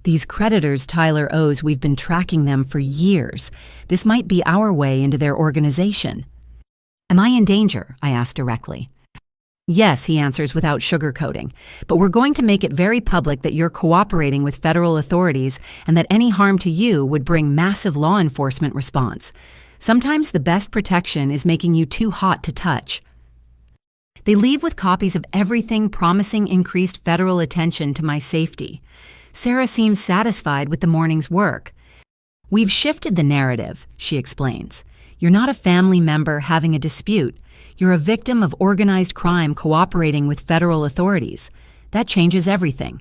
[SPEAKER 1] These creditors Tyler owes, we've been tracking them for years. This might be our way into their organization. Am I in danger? I ask directly. Yes, he answers without sugarcoating, but we're going to make it very public that you're cooperating with federal authorities and that any harm to you would bring massive law enforcement response. Sometimes the best protection is making you too hot to touch. They leave with copies of everything promising increased federal attention to my safety. Sarah seems satisfied with the morning's work. We've shifted the narrative, she explains. You're not a family member having a dispute. You're a victim of organized crime cooperating with federal authorities. That changes everything.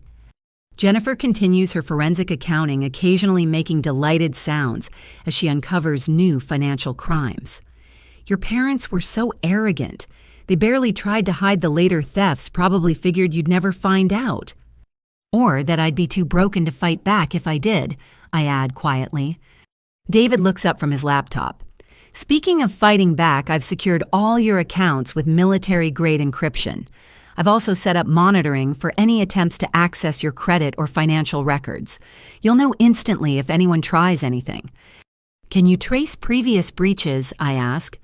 [SPEAKER 1] Jennifer continues her forensic accounting, occasionally making delighted sounds as she uncovers new financial crimes. Your parents were so arrogant. They barely tried to hide the later thefts, probably figured you'd never find out. Or that I'd be too broken to fight back if I did, I add quietly. David looks up from his laptop. Speaking of fighting back, I've secured all your accounts with military-grade encryption. I've also set up monitoring for any attempts to access your credit or financial records. You'll know instantly if anyone tries anything. Can you trace previous breaches, I ask.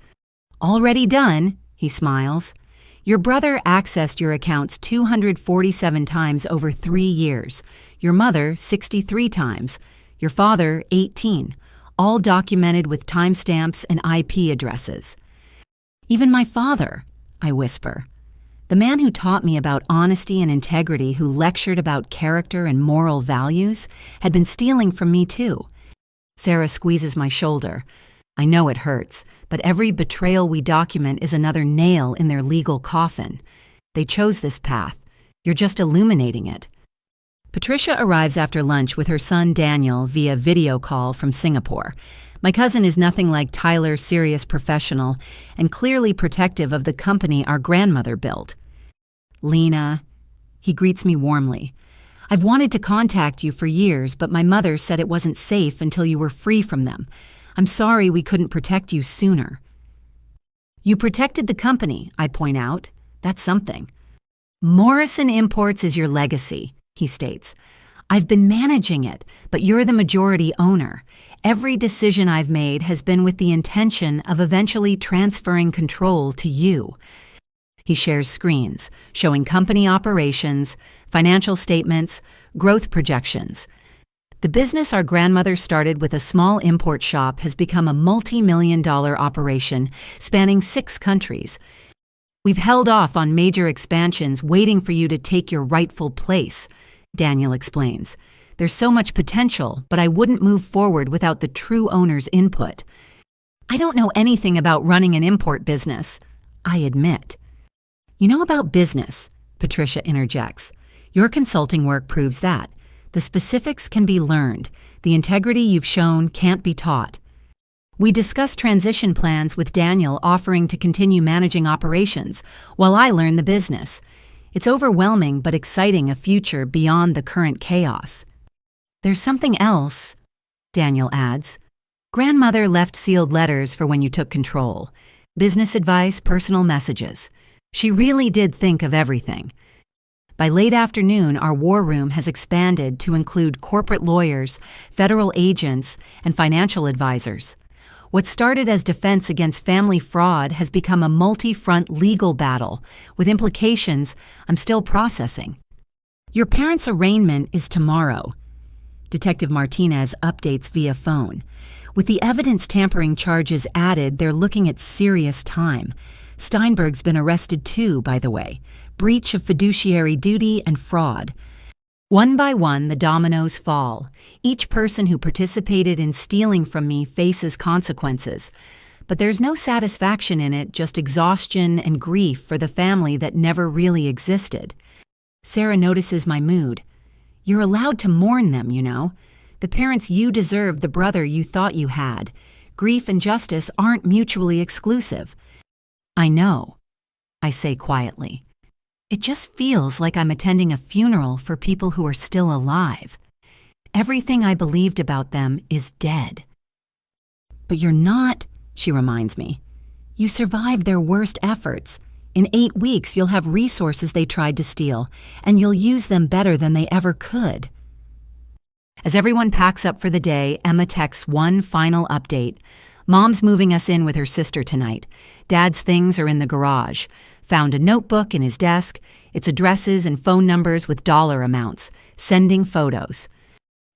[SPEAKER 1] Already done, he smiles. Your brother accessed your accounts 247 times over 3 years. Your mother, 63 times. Your father, 18. All documented with timestamps and IP addresses. Even my father, I whisper. The man who taught me about honesty and integrity, who lectured about character and moral values, had been stealing from me too. Sarah squeezes my shoulder. I know it hurts, but every betrayal we document is another nail in their legal coffin. They chose this path. You're just illuminating it. Patricia arrives after lunch with her son Daniel via video call from Singapore. My cousin is nothing like Tyler's serious professional and clearly protective of the company our grandmother built. Lena, he greets me warmly. I've wanted to contact you for years, but my mother said it wasn't safe until you were free from them. I'm sorry we couldn't protect you sooner. You protected the company, I point out. That's something. Morrison Imports is your legacy, he states. I've been managing it, but you're the majority owner. Every decision I've made has been with the intention of eventually transferring control to you. He shares screens, showing company operations, financial statements, growth projections. The business our grandmother started with a small import shop has become a multi-million-dollar operation spanning 6 countries. We've held off on major expansions waiting for you to take your rightful place, Daniel explains. There's so much potential, but I wouldn't move forward without the true owner's input. I don't know anything about running an import business, I admit. You know about business, Patricia interjects. Your consulting work proves that. The specifics can be learned. The integrity you've shown can't be taught. We discuss transition plans with Daniel offering to continue managing operations while I learn the business. It's overwhelming but exciting, a future beyond the current chaos. There's something else, Daniel adds. Grandmother left sealed letters for when you took control. Business advice, personal messages. She really did think of everything. By late afternoon, our war room has expanded to include corporate lawyers, federal agents, and financial advisors. What started as defense against family fraud has become a multi-front legal battle, with implications I'm still processing. Your parents' arraignment is tomorrow. Detective Martinez updates via phone. With the evidence tampering charges added, they're looking at serious time. Steinberg's been arrested too, by the way. Breach of fiduciary duty and fraud. One by one, the dominoes fall. Each person who participated in stealing from me faces consequences. But there's no satisfaction in it, just exhaustion and grief for the family that never really existed. Sarah notices my mood. You're allowed to mourn them, you know. The parents you deserved, the brother you thought you had. Grief and justice aren't mutually exclusive. I know, I say quietly. It just feels like I'm attending a funeral for people who are still alive. Everything I believed about them is dead. But you're not, she reminds me. You survived their worst efforts. In 8 weeks, you'll have resources they tried to steal, and you'll use them better than they ever could. As everyone packs up for the day, Emma texts one final update. Mom's moving us in with her sister tonight. Dad's things are in the garage. Found a notebook in his desk. It's addresses and phone numbers with dollar amounts. Sending photos.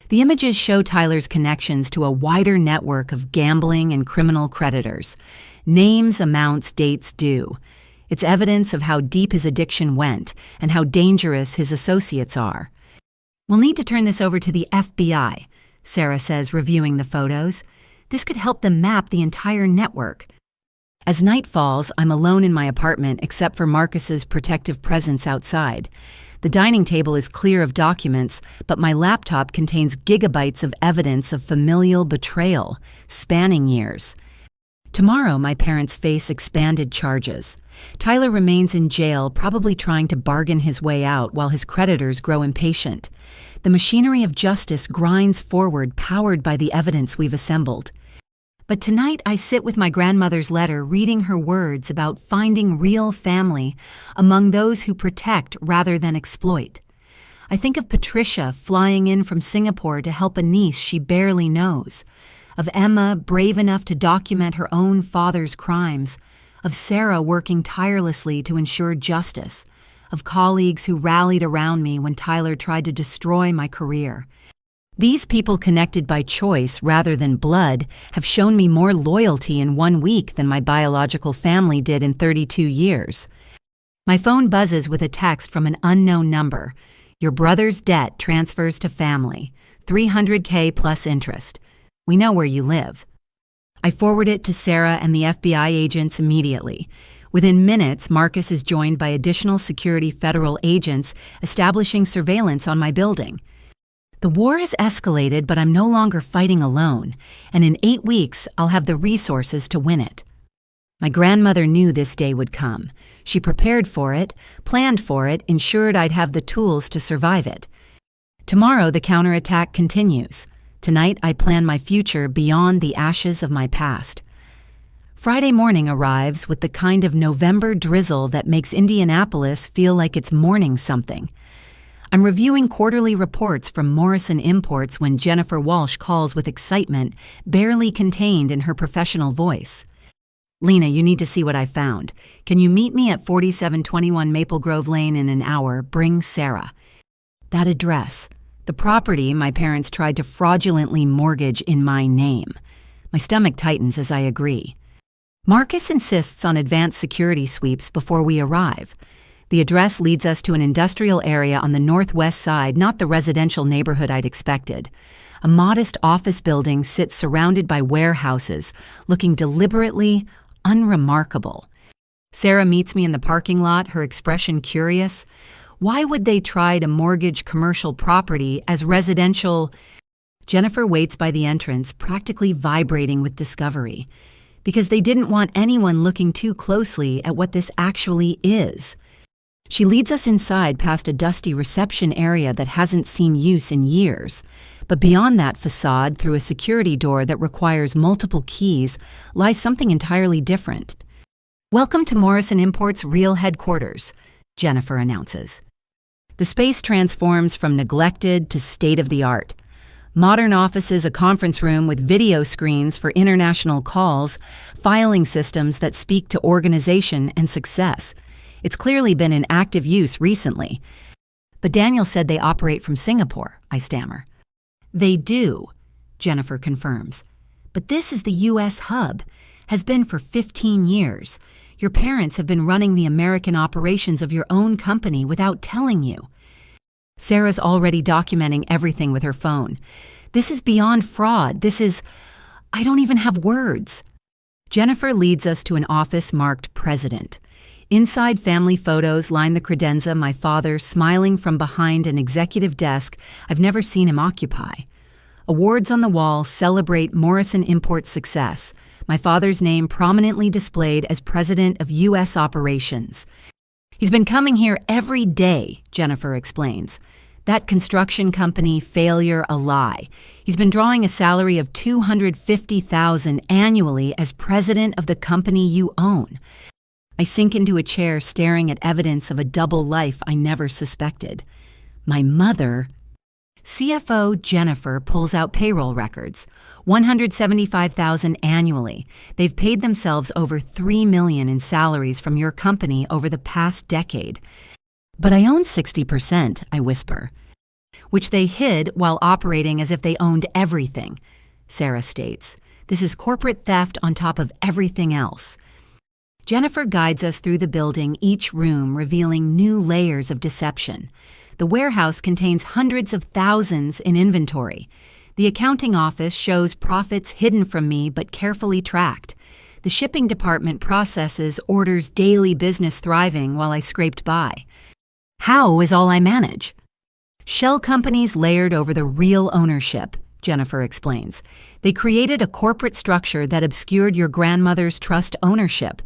[SPEAKER 1] The images show Tyler's connections to a wider network of gambling and criminal creditors. Names, amounts, dates, due. It's evidence of how deep his addiction went and how dangerous his associates are. We'll need to turn this over to the FBI, Sarah says, reviewing the photos. This could help them map the entire network. As night falls, I'm alone in my apartment except for Marcus's protective presence outside. The dining table is clear of documents, but my laptop contains gigabytes of evidence of familial betrayal, spanning years. Tomorrow, my parents face expanded charges. Tyler remains in jail, probably trying to bargain his way out while his creditors grow impatient. The machinery of justice grinds forward, powered by the evidence we've assembled. But tonight I sit with my grandmother's letter, reading her words about finding real family among those who protect rather than exploit. I think of Patricia flying in from Singapore to help a niece she barely knows, of Emma brave enough to document her own father's crimes, of Sarah working tirelessly to ensure justice, of colleagues who rallied around me when Tyler tried to destroy my career. These people connected by choice rather than blood have shown me more loyalty in 1 week than my biological family did in 32 years. My phone buzzes with a text from an unknown number. Your brother's debt transfers to family. $300K plus interest. We know where you live. I forward it to Sarah and the FBI agents immediately. Within minutes, Marcus is joined by additional security federal agents establishing surveillance on my building. The war has escalated, but I'm no longer fighting alone, and in 8 weeks, I'll have the resources to win it. My grandmother knew this day would come. She prepared for it, planned for it, ensured I'd have the tools to survive it. Tomorrow, the counterattack continues. Tonight, I plan my future beyond the ashes of my past. Friday morning arrives with the kind of November drizzle that makes Indianapolis feel like it's mourning something. I'm reviewing quarterly reports from Morrison Imports when Jennifer Walsh calls with excitement, barely contained in her professional voice. Lena, you need to see what I found. Can you meet me at 4721 Maple Grove Lane in an hour? Bring Sarah. That address. The property my parents tried to fraudulently mortgage in my name. My stomach tightens as I agree. Marcus insists on advanced security sweeps before we arrive. The address leads us to an industrial area on the northwest side, not the residential neighborhood I'd expected. A modest office building sits surrounded by warehouses, looking deliberately unremarkable. Sarah meets me in the parking lot, her expression curious. Why would they try to mortgage commercial property as residential? Jennifer waits by the entrance, practically vibrating with discovery, because they didn't want anyone looking too closely at what this actually is. She leads us inside past a dusty reception area that hasn't seen use in years. But beyond that facade, through a security door that requires multiple keys, lies something entirely different. Welcome to Morrison Imports' real headquarters, Jennifer announces. The space transforms from neglected to state-of-the-art. Modern offices, a conference room with video screens for international calls, filing systems that speak to organization and success. It's clearly been in active use recently. But Daniel said they operate from Singapore, I stammer. They do, Jennifer confirms. But this is the U.S. hub, has been for 15 years. Your parents have been running the American operations of your own company without telling you. Sarah's already documenting everything with her phone. This is beyond fraud. I don't even have words. Jennifer leads us to an office marked President. Inside, family photos line the credenza, my father smiling from behind an executive desk I've never seen him occupy. Awards on the wall celebrate Morrison Imports' success, my father's name prominently displayed as president of U.S. operations. He's been coming here every day, Jennifer explains. That construction company, failure, a lie. He's been drawing a salary of $250,000 annually as president of the company you own. I sink into a chair staring at evidence of a double life I never suspected. My mother. CFO Jennifer pulls out payroll records. $175,000 annually. They've paid themselves over $3 million in salaries from your company over the past decade. But I own 60%, I whisper. which they hid while operating as if they owned everything, Sarah states. This is corporate theft on top of everything else. Jennifer guides us through the building, each room revealing new layers of deception. The warehouse contains hundreds of thousands in inventory. The accounting office shows profits hidden from me but carefully tracked. The shipping department processes orders daily business thriving while I scraped by. How is all I manage? Shell companies layered over the real ownership, Jennifer explains. They created a corporate structure that obscured your grandmother's trust ownership.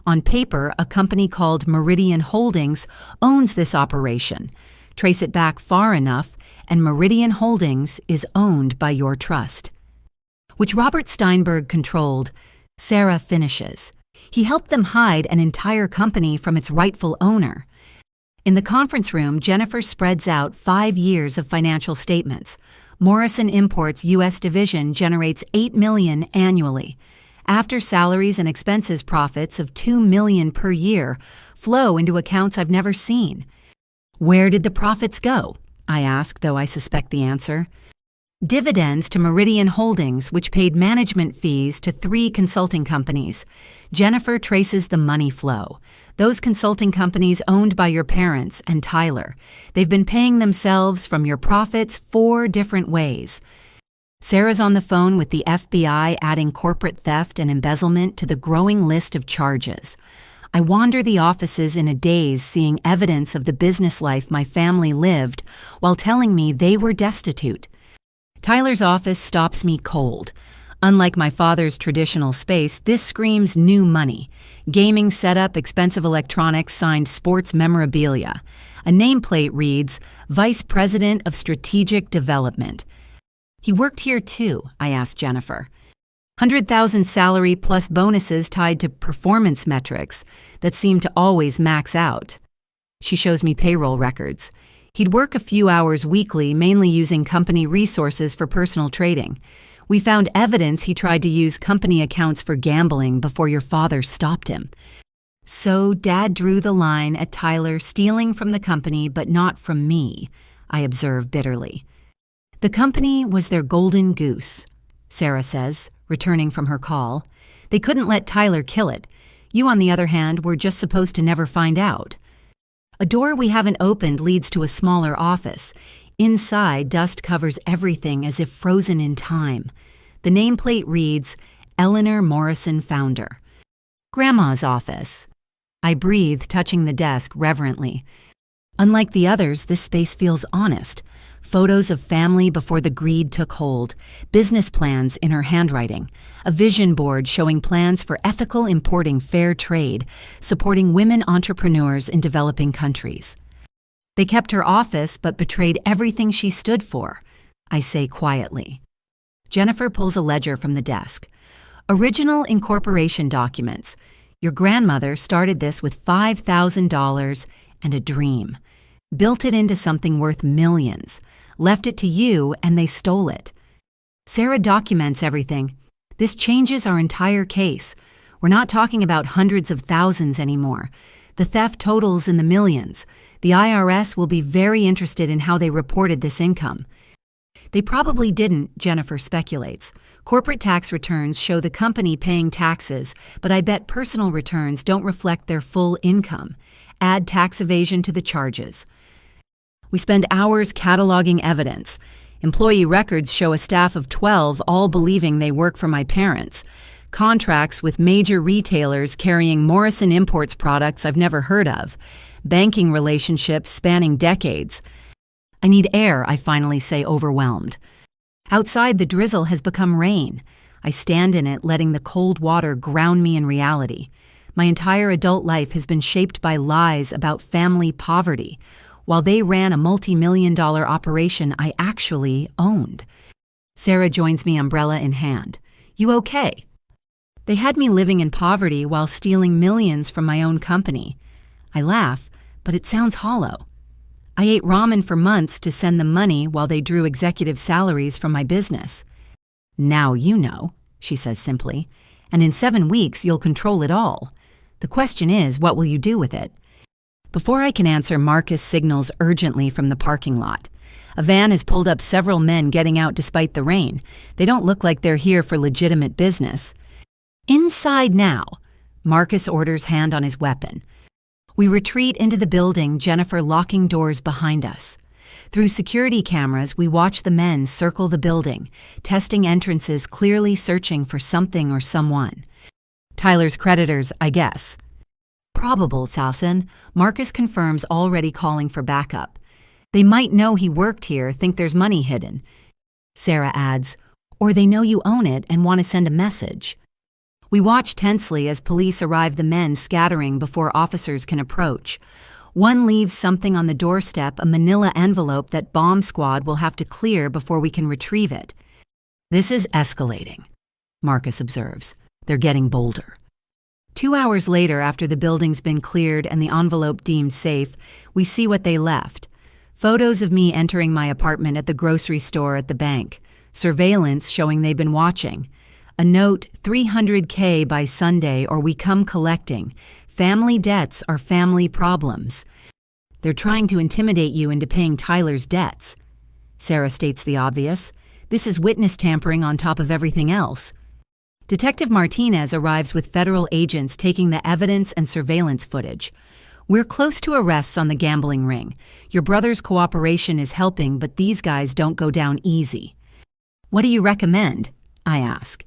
[SPEAKER 1] On paper, a company called Meridian Holdings owns this operation. Trace it back far enough, and Meridian Holdings is owned by your trust, which Robert Steinberg controlled. Sarah finishes. He helped them hide an entire company from its rightful owner. In the conference room, Jennifer spreads out 5 years of financial statements. Morrison Imports' U.S. division generates $8 million annually. After salaries and expenses, profits of $2 million per year flow into accounts I've never seen. Where did the profits go? I ask, though I suspect the answer. Dividends to Meridian Holdings, which paid management fees to 3 consulting companies. Jennifer traces the money flow. Those consulting companies owned by your parents and Tyler. They've been paying themselves from your profits 4 different ways. Sarah's on the phone with the FBI, adding corporate theft and embezzlement to the growing list of charges. I wander the offices in a daze, seeing evidence of the business life my family lived while telling me they were destitute. Tyler's office stops me cold. Unlike my father's traditional space, this screams new money. Gaming setup, expensive electronics, signed sports memorabilia. A nameplate reads, Vice President of Strategic Development. He worked here too, I asked Jennifer. 100,000 salary plus bonuses tied to performance metrics that seem to always max out. She shows me payroll records. He'd work a few hours weekly, mainly using company resources for personal trading. We found evidence he tried to use company accounts for gambling before your father stopped him. So Dad drew the line at Tyler stealing from the company but not from me, I observe bitterly. The company was their golden goose, Sarah says, returning from her call. They couldn't let Tyler kill it. You, on the other hand, were just supposed to never find out. A door we haven't opened leads to a smaller office. Inside, dust covers everything as if frozen in time. The nameplate reads, Eleanor Morrison Founder. Grandma's office. I breathe, touching the desk reverently. Unlike the others, this space feels honest. Photos of family before the greed took hold, business plans in her handwriting, a vision board showing plans for ethical importing fair trade, supporting women entrepreneurs in developing countries. They kept her office but betrayed everything she stood for, I say quietly. Jennifer pulls a ledger from the desk. Original incorporation documents. Your grandmother started this with $5,000 and a dream. Built it into something worth millions. Left it to you and they stole it. Sarah documents everything. This changes our entire case. We're not talking about hundreds of thousands anymore. The theft totals in the millions. The IRS will be very interested in how they reported this income. They probably didn't, Jennifer speculates. Corporate tax returns show the company paying taxes, but I bet personal returns don't reflect their full income. Add tax evasion to the charges. We spend hours cataloging evidence. Employee records show a staff of 12 all believing they work for my parents. Contracts with major retailers carrying Morrison Imports products I've never heard of. Banking relationships spanning decades. I need air, I finally say, overwhelmed. Outside, the drizzle has become rain. I stand in it, letting the cold water ground me in reality. My entire adult life has been shaped by lies about family poverty, while they ran a multi-million-dollar operation I actually owned. Sarah joins me, umbrella in hand. You okay? They had me living in poverty while stealing millions from my own company. I laugh, but it sounds hollow. I ate ramen for months to send them money while they drew executive salaries from my business. Now you know, she says simply, and in 7 weeks you'll control it all. The question is, what will you do with it? Before I can answer, Marcus signals urgently from the parking lot. A van has pulled up several men getting out despite the rain. They don't look like they're here for legitimate business. Inside now, Marcus orders, hand on his weapon. We retreat into the building, Jennifer locking doors behind us. Through security cameras, we watch the men circle the building, testing entrances, clearly searching for something or someone. Tyler's creditors, I guess. Probable, Salson. Marcus confirms, already calling for backup. They might know he worked here, think there's money hidden. Sarah adds, or they know you own it and want to send a message. We watch tensely as police arrive, the men scattering before officers can approach. One leaves something on the doorstep, a manila envelope that bomb squad will have to clear before we can retrieve it. This is escalating, Marcus observes. They're getting bolder. 2 hours later, after the building's been cleared and the envelope deemed safe, we see what they left. Photos of me entering my apartment, at the grocery store, at the bank. Surveillance showing they've been watching. A note, $300K by Sunday or we come collecting. Family debts are family problems. They're trying to intimidate you into paying Tyler's debts. Sarah states the obvious. This is witness tampering on top of everything else. Detective Martinez arrives with federal agents taking the evidence and surveillance footage. We're close to arrests on the gambling ring. Your brother's cooperation is helping, but these guys don't go down easy. What do you recommend? I ask.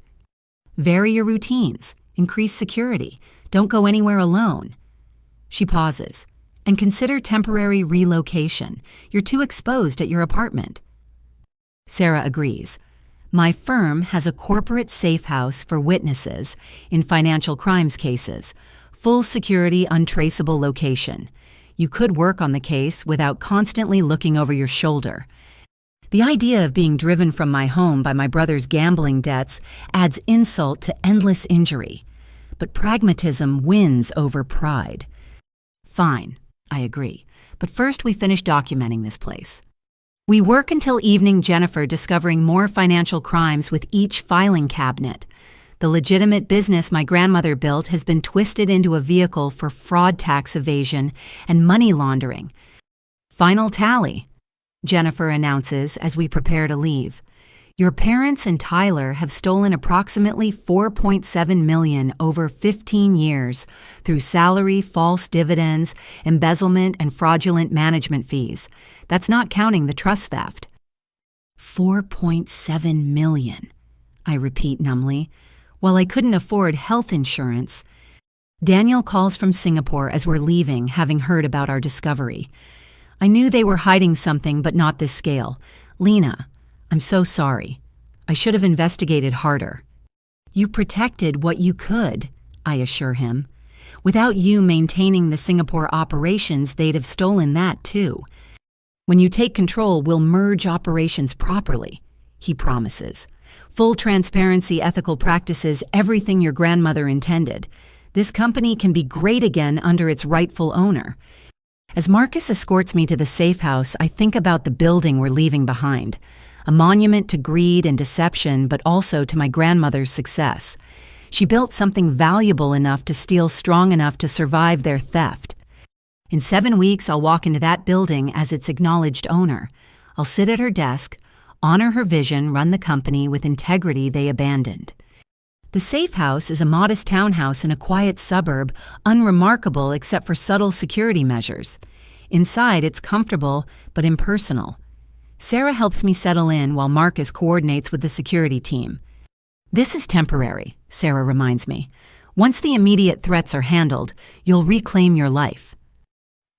[SPEAKER 1] Vary your routines. Increase security. Don't go anywhere alone. She pauses. And consider temporary relocation. You're too exposed at your apartment. Sarah agrees. My firm has a corporate safe house for witnesses in financial crimes cases. Full security, untraceable location. You could work on the case without constantly looking over your shoulder. The idea of being driven from my home by my brother's gambling debts adds insult to endless injury. But pragmatism wins over pride. Fine, I agree. But first we finish documenting this place. We work until evening, Jennifer discovering more financial crimes with each filing cabinet. The legitimate business my grandmother built has been twisted into a vehicle for fraud, tax evasion, and money laundering. Final tally, Jennifer announces as we prepare to leave. Your parents and Tyler have stolen approximately $4.7 million over 15 years through salary, false dividends, embezzlement, and fraudulent management fees. That's not counting the trust theft. $4.7 million, I repeat numbly. While I couldn't afford health insurance, Daniel calls from Singapore as we're leaving, having heard about our discovery. I knew they were hiding something, but not this scale. Lena, I'm so sorry. I should have investigated harder. You protected what you could, I assure him. Without you maintaining the Singapore operations, they'd have stolen that too. When you take control, we'll merge operations properly, he promises. Full transparency, ethical practices, everything your grandmother intended. This company can be great again under its rightful owner. As Marcus escorts me to the safe house, I think about the building we're leaving behind. A monument to greed and deception, but also to my grandmother's success. She built something valuable enough to steal strong enough to survive their theft. In 7 weeks, I'll walk into that building as its acknowledged owner. I'll sit at her desk, honor her vision, run the company with integrity they abandoned. The safe house is a modest townhouse in a quiet suburb, unremarkable except for subtle security measures. Inside, it's comfortable but impersonal. Sarah helps me settle in while Marcus coordinates with the security team. This is temporary, Sarah reminds me. Once the immediate threats are handled, you'll reclaim your life.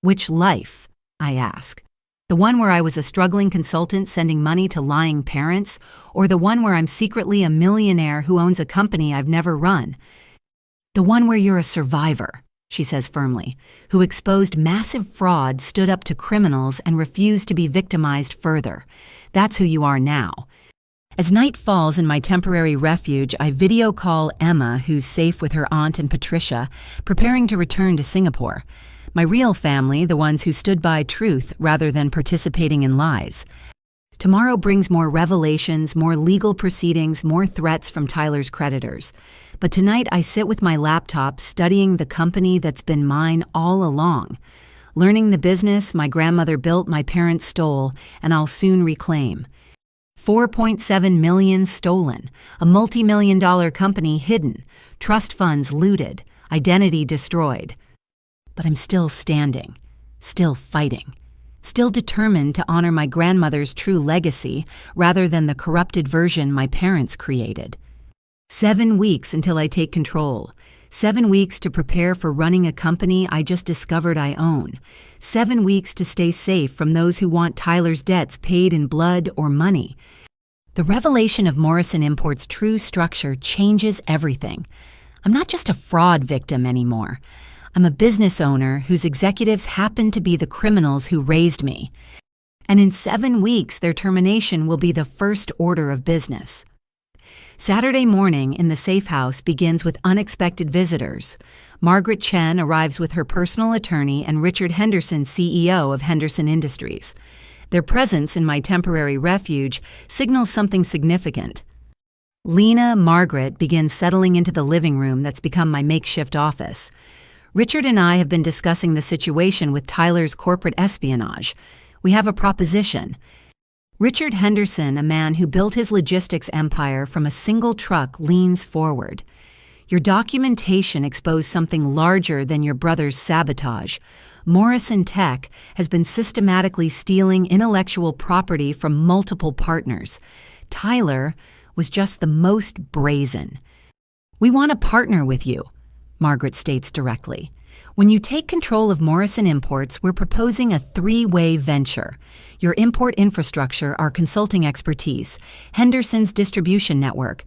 [SPEAKER 1] Which life? I ask. The one where I was a struggling consultant sending money to lying parents, or the one where I'm secretly a millionaire who owns a company I've never run? The one where you're a survivor, she says firmly, who exposed massive fraud, stood up to criminals, and refused to be victimized further. That's who you are now. As night falls in my temporary refuge, I video call Emma, who's safe with her aunt and Patricia, preparing to return to Singapore. My real family, the ones who stood by truth rather than participating in lies. Tomorrow brings more revelations, more legal proceedings, more threats from Tyler's creditors. But tonight I sit with my laptop studying the company that's been mine all along. Learning the business my grandmother built, my parents stole, and I'll soon reclaim. 4.7 million stolen, a multi-million-dollar company hidden, trust funds looted, identity destroyed. But I'm still standing, still fighting, still determined to honor my grandmother's true legacy rather than the corrupted version my parents created. 7 weeks until I take control. 7 weeks to prepare for running a company I just discovered I own. 7 weeks to stay safe from those who want Tyler's debts paid in blood or money. The revelation of Morrison Imports' true structure changes everything. I'm not just a fraud victim anymore. I'm a business owner whose executives happen to be the criminals who raised me. And in 7 weeks, their termination will be the first order of business. Saturday morning in the safe house begins with unexpected visitors. Margaret Chen arrives with her personal attorney and Richard Henderson, CEO of Henderson Industries. Their presence in my temporary refuge signals something significant. Lena Margaret begins settling into the living room that's become my makeshift office. Richard and I have been discussing the situation with Tyler's corporate espionage. We have a proposition. Richard Henderson, a man who built his logistics empire from a single truck, leans forward. Your documentation exposed something larger than your brother's sabotage. Morrison Tech has been systematically stealing intellectual property from multiple partners. Tyler was just the most brazen. We want to partner with you, Margaret states directly. When you take control of Morrison Imports, we're proposing a 3-way venture. Your import infrastructure, our consulting expertise, Henderson's distribution network.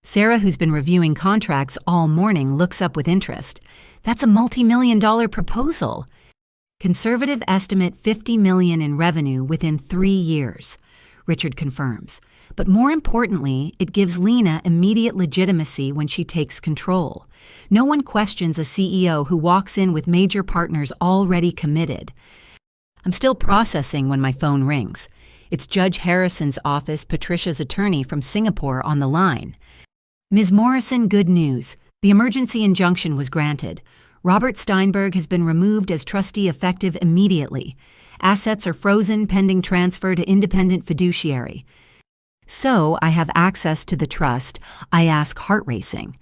[SPEAKER 1] Sarah, who's been reviewing contracts all morning, looks up with interest. That's a multi-million-dollar proposal. Conservative estimate $50 million in revenue within 3 years, Richard confirms. But more importantly, it gives Lena immediate legitimacy when she takes control. No one questions a CEO who walks in with major partners already committed. I'm still processing when my phone rings. It's Judge Harrison's office, Patricia's attorney from Singapore, on the line. Ms. Morrison, good news. The emergency injunction was granted. Robert Steinberg has been removed as trustee effective immediately. Assets are frozen pending transfer to independent fiduciary. So I have access to the trust. I ask, heart racing.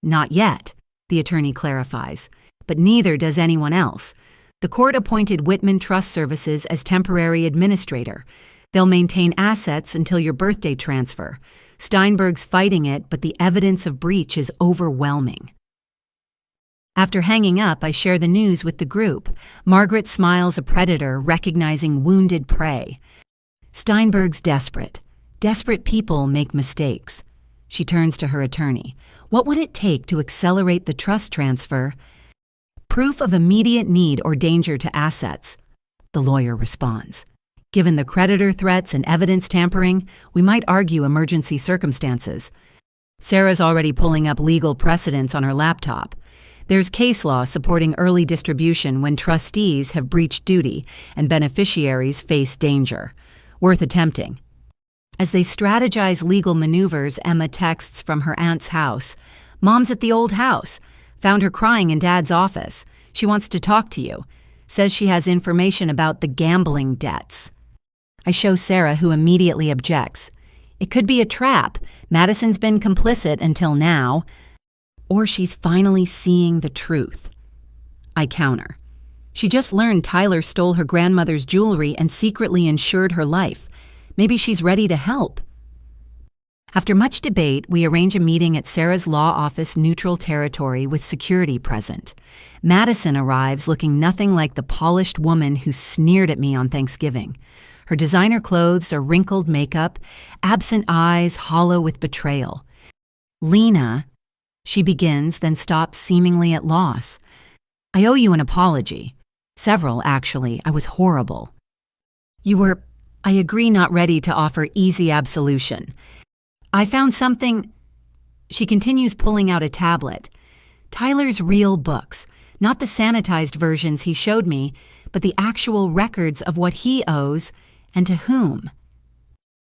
[SPEAKER 1] Not yet, the attorney clarifies, but neither does anyone else. The court appointed Whitman Trust Services as temporary administrator. They'll maintain assets until your birthday transfer. Steinberg's fighting it, but the evidence of breach is overwhelming. After hanging up, I share the news with the group. Margaret smiles, a predator recognizing wounded prey. Steinberg's desperate. Desperate people make mistakes. She turns to her attorney. What would it take to accelerate the trust transfer? Proof of immediate need or danger to assets, the lawyer responds. Given the creditor threats and evidence tampering, we might argue emergency circumstances. Sarah's already pulling up legal precedents on her laptop. There's case law supporting early distribution when trustees have breached duty and beneficiaries face danger. Worth attempting. As they strategize legal maneuvers, Emma texts from her aunt's house. Mom's at the old house. Found her crying in Dad's office. She wants to talk to you. Says she has information about the gambling debts. I show Sarah, who immediately objects. It could be a trap. Madison's been complicit until now. Or she's finally seeing the truth. I counter. She just learned Tyler stole her grandmother's jewelry and secretly insured her life. Maybe she's ready to help. After much debate, we arrange a meeting at Sarah's law office neutral territory with security present. Madison arrives looking nothing like the polished woman who sneered at me on Thanksgiving. Her designer clothes are wrinkled makeup, absent eyes hollow with betrayal. Lena, she begins, then stops seemingly at loss. I owe you an apology. Several, actually. I was horrible. I agree, not ready to offer easy absolution. I found something. She continues, pulling out a tablet. Tyler's real books, not the sanitized versions he showed me, but the actual records of what he owes and to whom.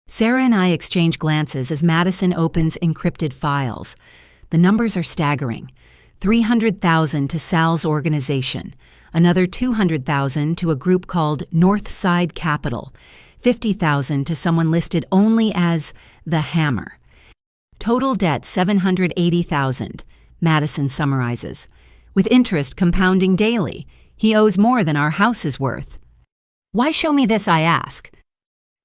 [SPEAKER 1] Sarah and I exchange glances as Madison opens encrypted files. The numbers are staggering. $300,000 to Sal's organization, another $200,000 to a group called Northside Capital, $50,000 to someone listed only as the Hammer. Total debt $780,000, Madison summarizes. With interest compounding daily, he owes more than our house is worth. Why show me this, I ask?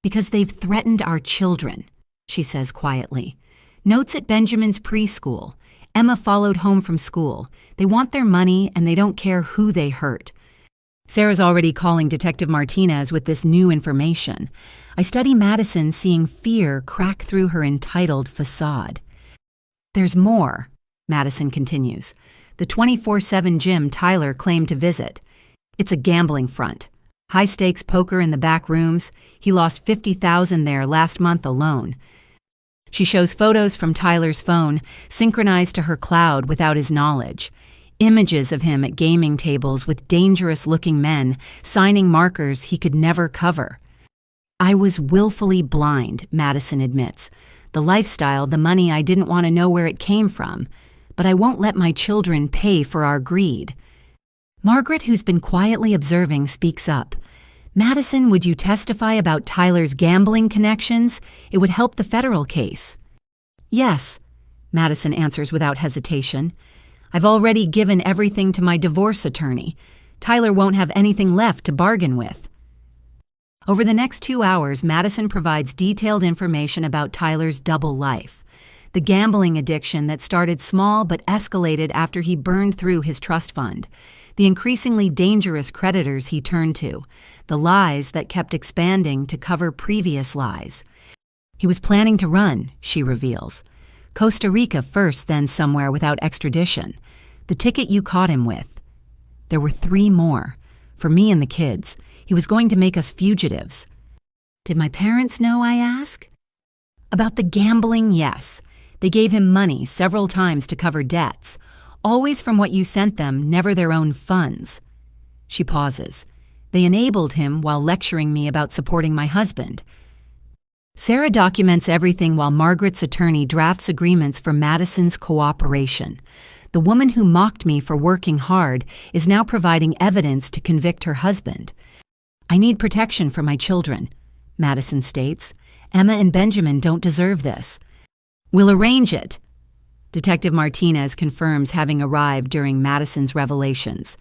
[SPEAKER 1] Because they've threatened our children, she says quietly. Notes at Benjamin's preschool. Emma followed home from school. They want their money and they don't care who they hurt. Sarah's already calling Detective Martinez with this new information. I study Madison seeing fear crack through her entitled facade. There's more, Madison continues. The 24/7 gym Tyler claimed to visit. It's a gambling front. High-stakes poker in the back rooms. He lost $50,000 there last month alone. She shows photos from Tyler's phone, synchronized to her cloud without his knowledge. Images of him at gaming tables with dangerous-looking men, signing markers he could never cover. I was willfully blind, Madison admits. The lifestyle, the money, I didn't want to know where it came from. But I won't let my children pay for our greed. Margaret, who's been quietly observing, speaks up. Madison, would you testify about Tyler's gambling connections? It would help the federal case. Yes, Madison answers without hesitation. I've already given everything to my divorce attorney. Tyler won't have anything left to bargain with. Over the next 2 hours, Madison provides detailed information about Tyler's double life. The gambling addiction that started small but escalated after he burned through his trust fund. The increasingly dangerous creditors he turned to. The lies that kept expanding to cover previous lies. He was planning to run, she reveals. Costa Rica first, then somewhere without extradition. The ticket you caught him with. There were 3 more. For me and the kids. He was going to make us fugitives. Did my parents know, I ask? About the gambling, yes. They gave him money several times to cover debts. Always from what you sent them, never their own funds. She pauses. They enabled him while lecturing me about supporting my husband. Sarah documents everything while Margaret's attorney drafts agreements for Madison's cooperation. The woman who mocked me for working hard is now providing evidence to convict her husband. I need protection for my children, Madison states. Emma and Benjamin don't deserve this. We'll arrange it. Detective Martinez confirms having arrived during Madison's revelations.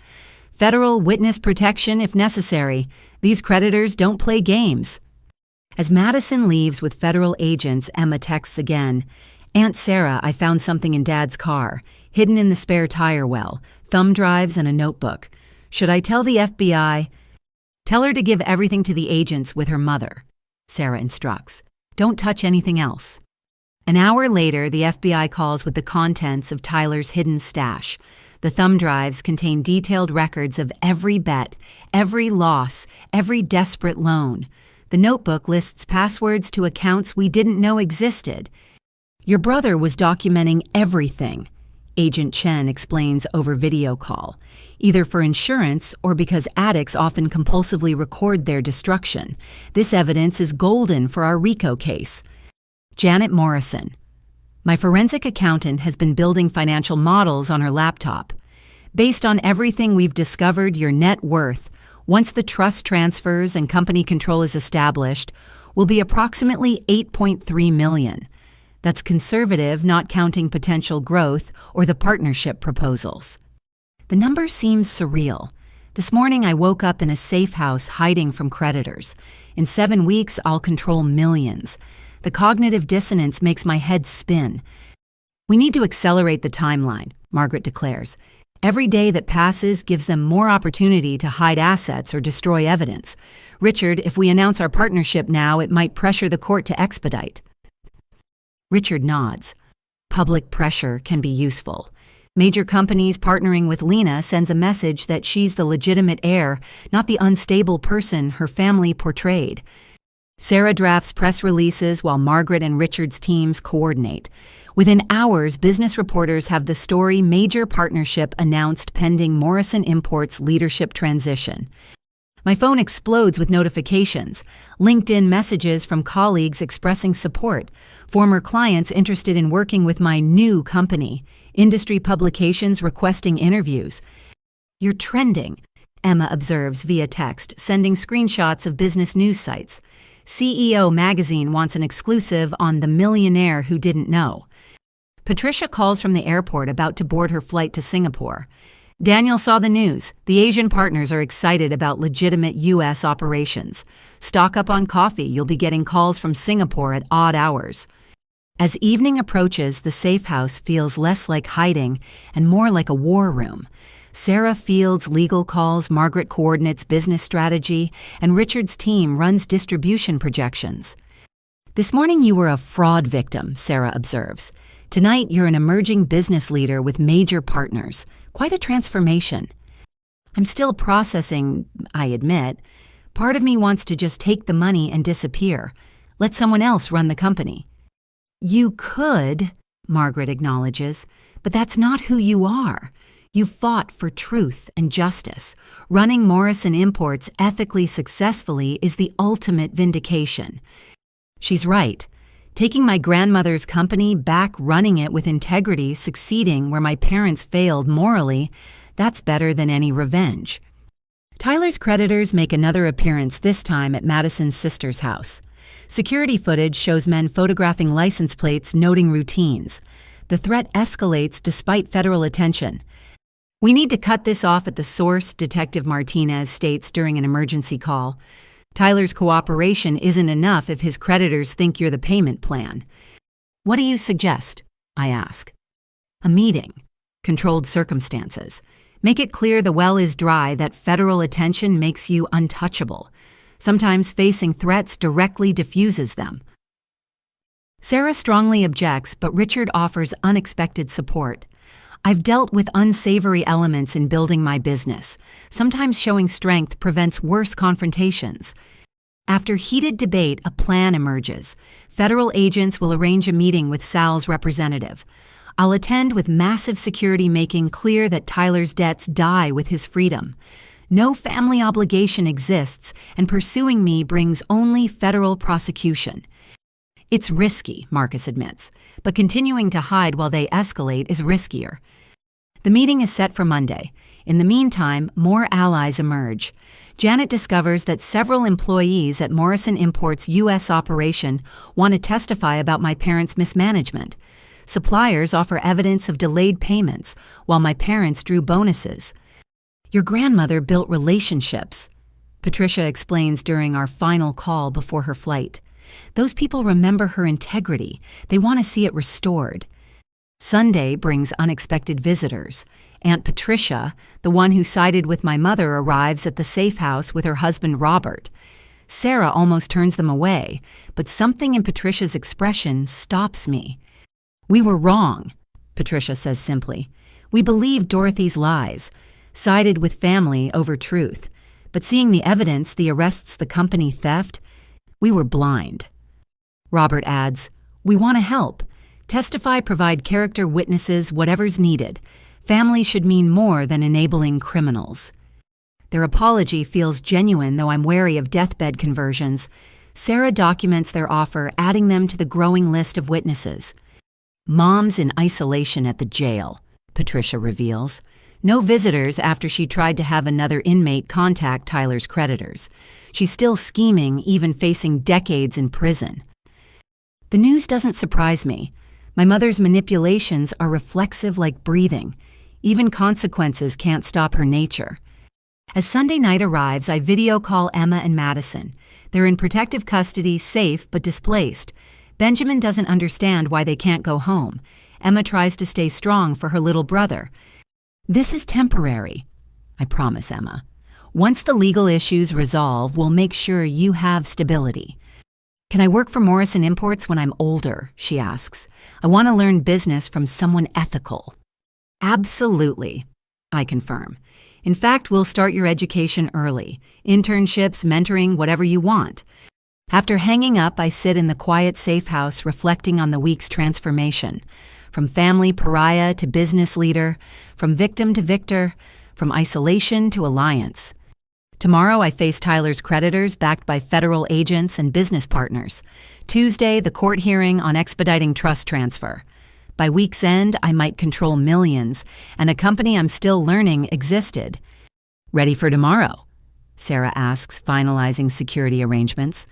[SPEAKER 1] Federal witness protection if necessary. These creditors don't play games. As Madison leaves with federal agents, Emma texts again. Aunt Sarah, I found something in Dad's car, hidden in the spare tire well, thumb drives and a notebook. Should I tell the FBI? Tell her to give everything to the agents with her mother, Sarah instructs. Don't touch anything else. An hour later, the FBI calls with the contents of Tyler's hidden stash. The thumb drives contain detailed records of every bet, every loss, every desperate loan. The notebook lists passwords to accounts we didn't know existed. Your brother was documenting everything, Agent Chen explains over video call, either for insurance or because addicts often compulsively record their destruction. This evidence is golden for our RICO case. Janet Morrison. My forensic accountant has been building financial models on her laptop. Based on everything we've discovered, your net worth, once the trust transfers and company control is established, will be approximately $8.3 million. That's conservative, not counting potential growth or the partnership proposals. The number seems surreal. This morning I woke up in a safe house hiding from creditors. In 7 weeks, I'll control millions. The cognitive dissonance makes my head spin. We need to accelerate the timeline, Margaret declares. Every day that passes gives them more opportunity to hide assets or destroy evidence. Richard, if we announce our partnership now, it might pressure the court to expedite. Richard nods. Public pressure can be useful. Major companies partnering with Lena sends a message that she's the legitimate heir, not the unstable person her family portrayed. Sarah drafts press releases while Margaret and Richard's teams coordinate. Within hours, business reporters have the story major partnership announced pending Morrison Imports leadership transition. My phone explodes with notifications, LinkedIn messages from colleagues expressing support, former clients interested in working with my new company, industry publications requesting interviews. You're trending. Emma observes via text, sending screenshots of business news sites. CEO Magazine wants an exclusive on the millionaire who didn't know. Patricia calls from the airport about to board her flight to Singapore. Daniel saw the news. The Asian partners are excited about legitimate U.S. operations. Stock up on coffee. You'll be getting calls from Singapore at odd hours. As evening approaches, the safe house feels less like hiding and more like a war room. Sarah fields legal calls, Margaret coordinates business strategy, and Richard's team runs distribution projections. This morning you were a fraud victim, Sarah observes. Tonight you're an emerging business leader with major partners. Quite a transformation. I'm still processing, I admit. Part of me wants to just take the money and disappear. Let someone else run the company. You could, Margaret acknowledges, but that's not who you are. You fought for truth and justice. Running Morrison Imports ethically successfully is the ultimate vindication. She's right. Taking my grandmother's company back, running it with integrity, succeeding where my parents failed morally, that's better than any revenge. Tyler's creditors make another appearance, this time at Madison's sister's house. Security footage shows men photographing license plates, noting routines. The threat escalates despite federal attention. We need to cut this off at the source, Detective Martinez states during an emergency call. Tyler's cooperation isn't enough if his creditors think you're the payment plan. What do you suggest? I ask. A meeting. Controlled circumstances. Make it clear the well is dry, that federal attention makes you untouchable. Sometimes facing threats directly diffuses them. Sarah strongly objects, but Richard offers unexpected support. I've dealt with unsavory elements in building my business. Sometimes showing strength prevents worse confrontations. After heated debate, a plan emerges. Federal agents will arrange a meeting with Sal's representative. I'll attend with massive security, making clear that Tyler's debts die with his freedom. No family obligation exists, and pursuing me brings only federal prosecution. It's risky, Marcus admits, but continuing to hide while they escalate is riskier. The meeting is set for Monday. In the meantime, more allies emerge. Janet discovers that several employees at Morrison Imports' U.S. operation want to testify about my parents' mismanagement. Suppliers offer evidence of delayed payments, while my parents drew bonuses. Your grandmother built relationships, Patricia explains during our final call before her flight. Those people remember her integrity. They want to see it restored. Sunday brings unexpected visitors. Aunt Patricia, the one who sided with my mother, arrives at the safe house with her husband Robert. Sarah almost turns them away, but something in Patricia's expression stops me. We were wrong, Patricia says simply. We believed Dorothy's lies, sided with family over truth. But seeing the evidence, the arrests, the company theft, we were blind. Robert adds, we want to help. Testify, provide character witnesses, whatever's needed. Family should mean more than enabling criminals. Their apology feels genuine, though I'm wary of deathbed conversions. Sarah documents their offer, adding them to the growing list of witnesses. Mom's in isolation at the jail, Patricia reveals. No visitors after she tried to have another inmate contact Tyler's creditors. She's still scheming, even facing decades in prison. The news doesn't surprise me. My mother's manipulations are reflexive like breathing. Even consequences can't stop her nature. As Sunday night arrives, I video call Emma and Madison. They're in protective custody, safe but displaced. Benjamin doesn't understand why they can't go home. Emma tries to stay strong for her little brother. This is temporary, I promise Emma. Once the legal issues resolve, we'll make sure you have stability. Can I work for Morrison Imports when I'm older? She asks. I want to learn business from someone ethical. Absolutely, I confirm. In fact, we'll start your education early. Internships, mentoring, whatever you want. After hanging up, I sit in the quiet safe house reflecting on the week's transformation. From family pariah to business leader, from victim to victor, from isolation to alliance. Tomorrow I face Tyler's creditors backed by federal agents and business partners. Tuesday, the court hearing on expediting trust transfer. By week's end, I might control millions, and a company I'm still learning existed. Ready for tomorrow? Sarah asks, finalizing security arrangements.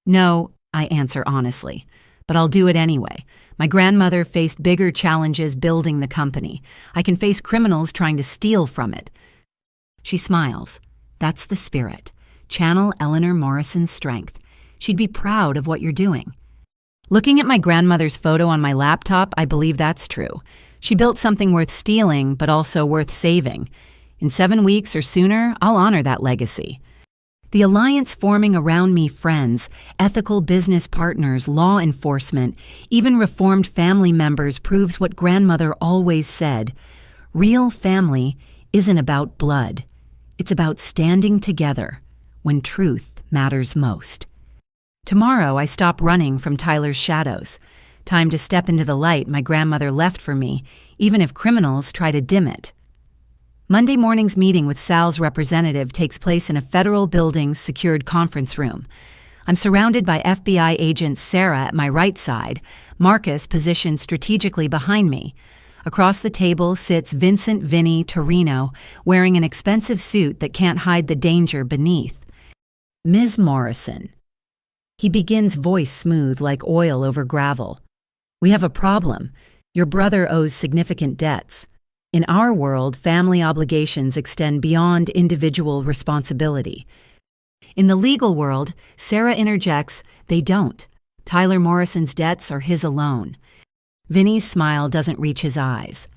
[SPEAKER 1] No, I answer honestly, but I'll do it anyway. My grandmother faced bigger challenges building the company. I can face criminals trying to steal from it. She smiles. That's the spirit. Channel Eleanor Morrison's strength. She'd be proud of what you're doing. Looking at my grandmother's photo on my laptop, I believe that's true. She built something worth stealing, but also worth saving. In 7 weeks or sooner, I'll honor that legacy. The alliance forming around me, friends, ethical business partners, law enforcement, even reformed family members, proves what grandmother always said. Real family isn't about blood. It's about standing together when truth matters most. Tomorrow, I stop running from Tyler's shadows. Time to step into the light my grandmother left for me, even if criminals try to dim it. Monday morning's meeting with Sal's representative takes place in a federal building's secured conference room. I'm surrounded by FBI agent Sarah at my right side, Marcus positioned strategically behind me. Across the table sits Vincent Vinny Torino, wearing an expensive suit that can't hide the danger beneath. Ms. Morrison. He begins, voice smooth like oil over gravel. We have a problem. Your brother owes significant debts. In our world, family obligations extend beyond individual responsibility. In the legal world, Sarah interjects, they don't. Tyler Morrison's debts are his alone. Vinny's smile doesn't reach his eyes.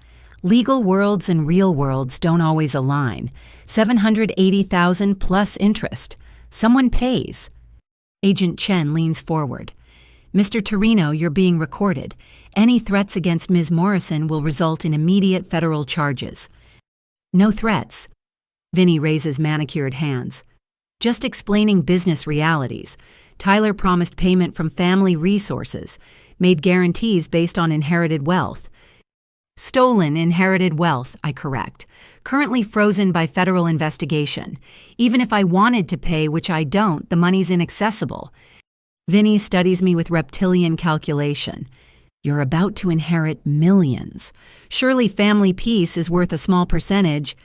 [SPEAKER 1] Legal worlds and real worlds don't always align. $780,000 plus interest. Someone pays. Agent Chen leans forward. Mr. Torino, you're being recorded. Any threats against Ms. Morrison will result in immediate federal charges. No threats. Vinny raises manicured hands. Just explaining business realities. Tyler promised payment from family resources, made guarantees based on inherited wealth. Stolen inherited wealth, I correct. Currently frozen by federal investigation. Even if I wanted to pay, which I don't, the money's inaccessible. Vinny studies me with reptilian calculation. You're about to inherit millions. Surely family peace is worth a small percentage.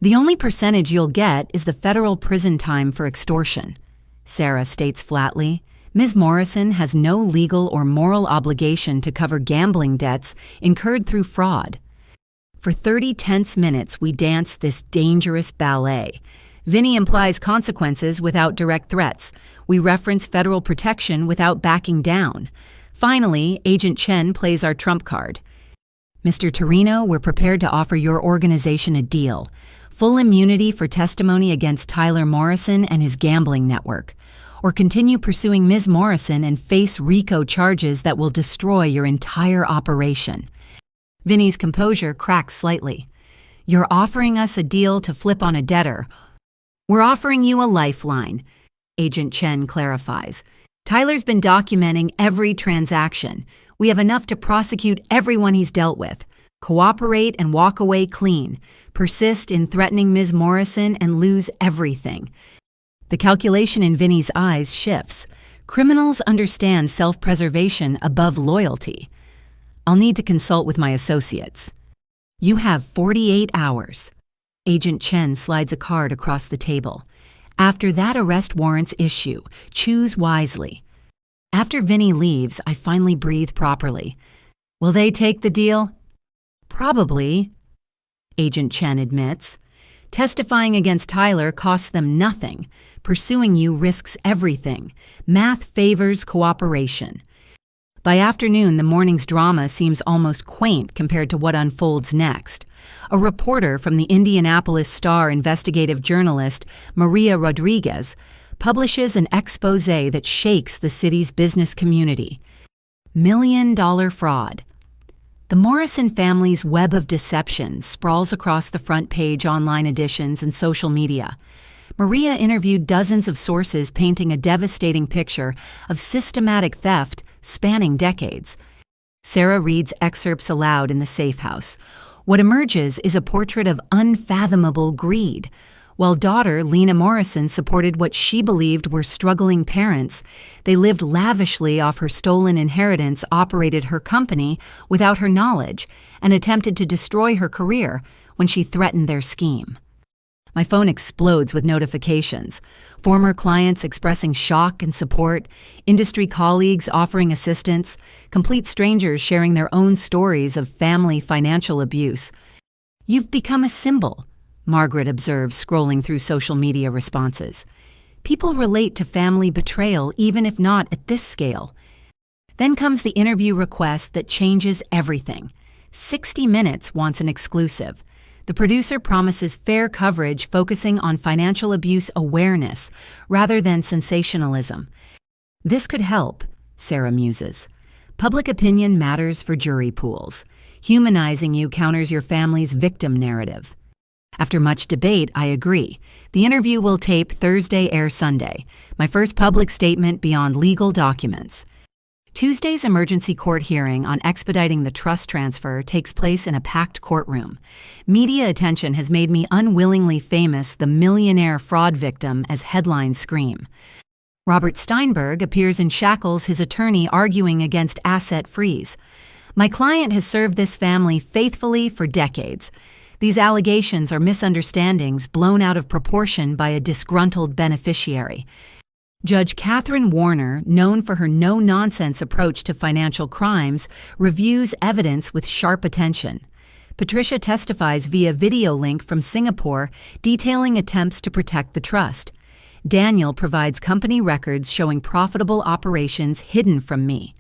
[SPEAKER 1] The only percentage you'll get is the federal prison time for extortion. Sarah states flatly, Ms. Morrison has no legal or moral obligation to cover gambling debts incurred through fraud. For 30 tense minutes, we dance this dangerous ballet. Vinny implies consequences without direct threats. We reference federal protection without backing down. Finally, Agent Chen plays our trump card. Mr. Torino, we're prepared to offer your organization a deal. Full immunity for testimony against Tyler Morrison and his gambling network. Or continue pursuing Ms. Morrison and face RICO charges that will destroy your entire operation. Vinny's composure cracks slightly. You're offering us a deal to flip on a debtor. We're offering you a lifeline, Agent Chen clarifies. Tyler's been documenting every transaction. We have enough to prosecute everyone he's dealt with. Cooperate and walk away clean. Persist in threatening Ms. Morrison and lose everything. The calculation in Vinny's eyes shifts. Criminals understand self-preservation above loyalty. I'll need to consult with my associates. You have 48 hours. Agent Chen slides a card across the table. After that arrest warrant's issue, choose wisely. After Vinny leaves, I finally breathe properly. Will they take the deal? Probably, Agent Chen admits. Testifying against Tyler costs them nothing. Pursuing you risks everything. Math favors cooperation. By afternoon, the morning's drama seems almost quaint compared to what unfolds next. A reporter from the Indianapolis Star investigative journalist, Maria Rodriguez, publishes an expose that shakes the city's business community. $1 million fraud. The Morrison family's web of deception sprawls across the front page, online editions, and social media. Maria interviewed dozens of sources painting a devastating picture of systematic theft spanning decades. Sarah reads excerpts aloud in the safe house. What emerges is a portrait of unfathomable greed. While daughter Lena Morrison supported what she believed were struggling parents, they lived lavishly off her stolen inheritance, operated her company without her knowledge, and attempted to destroy her career when she threatened their scheme. My phone explodes with notifications. Former clients expressing shock and support, industry colleagues offering assistance, complete strangers sharing their own stories of family financial abuse. "You've become a symbol," Margaret observes, scrolling through social media responses. "People relate to family betrayal even if not at this scale." Then comes the interview request that changes everything. 60 Minutes wants an exclusive. The producer promises fair coverage focusing on financial abuse awareness rather than sensationalism. "This could help," Sarah muses. "Public opinion matters for jury pools. Humanizing you counters your family's victim narrative." After much debate, I agree. The interview will tape Thursday, air Sunday. My first public statement beyond legal documents. Tuesday's emergency court hearing on expediting the trust transfer takes place in a packed courtroom. Media attention has made me unwillingly famous the millionaire fraud victim as headlines scream. Robert Steinberg appears in shackles, his attorney arguing against asset freeze. My client has served this family faithfully for decades. These allegations are misunderstandings blown out of proportion by a disgruntled beneficiary. Judge Catherine Warner, known for her no-nonsense approach to financial crimes, reviews evidence with sharp attention. Patricia testifies via video link from Singapore, detailing attempts to protect the trust. Daniel provides company records showing profitable operations hidden from me.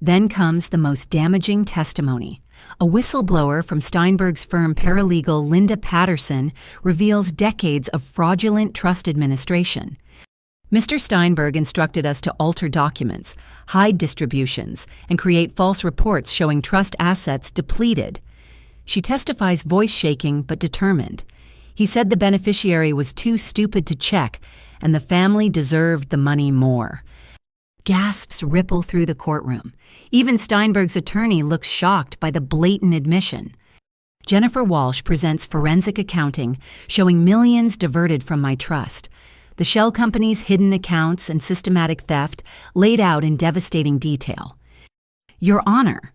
[SPEAKER 1] Then comes the most damaging testimony. A whistleblower from Steinberg's firm paralegal Linda Patterson reveals decades of fraudulent trust administration. Mr. Steinberg instructed us to alter documents, hide distributions, and create false reports showing trust assets depleted. She testifies voice shaking but determined. He said the beneficiary was too stupid to check, and the family deserved the money more. Gasps ripple through the courtroom. Even Steinberg's attorney looks shocked by the blatant admission. Jennifer Walsh presents forensic accounting showing millions diverted from my trust. The shell company's hidden accounts and systematic theft laid out in devastating detail. Your Honor.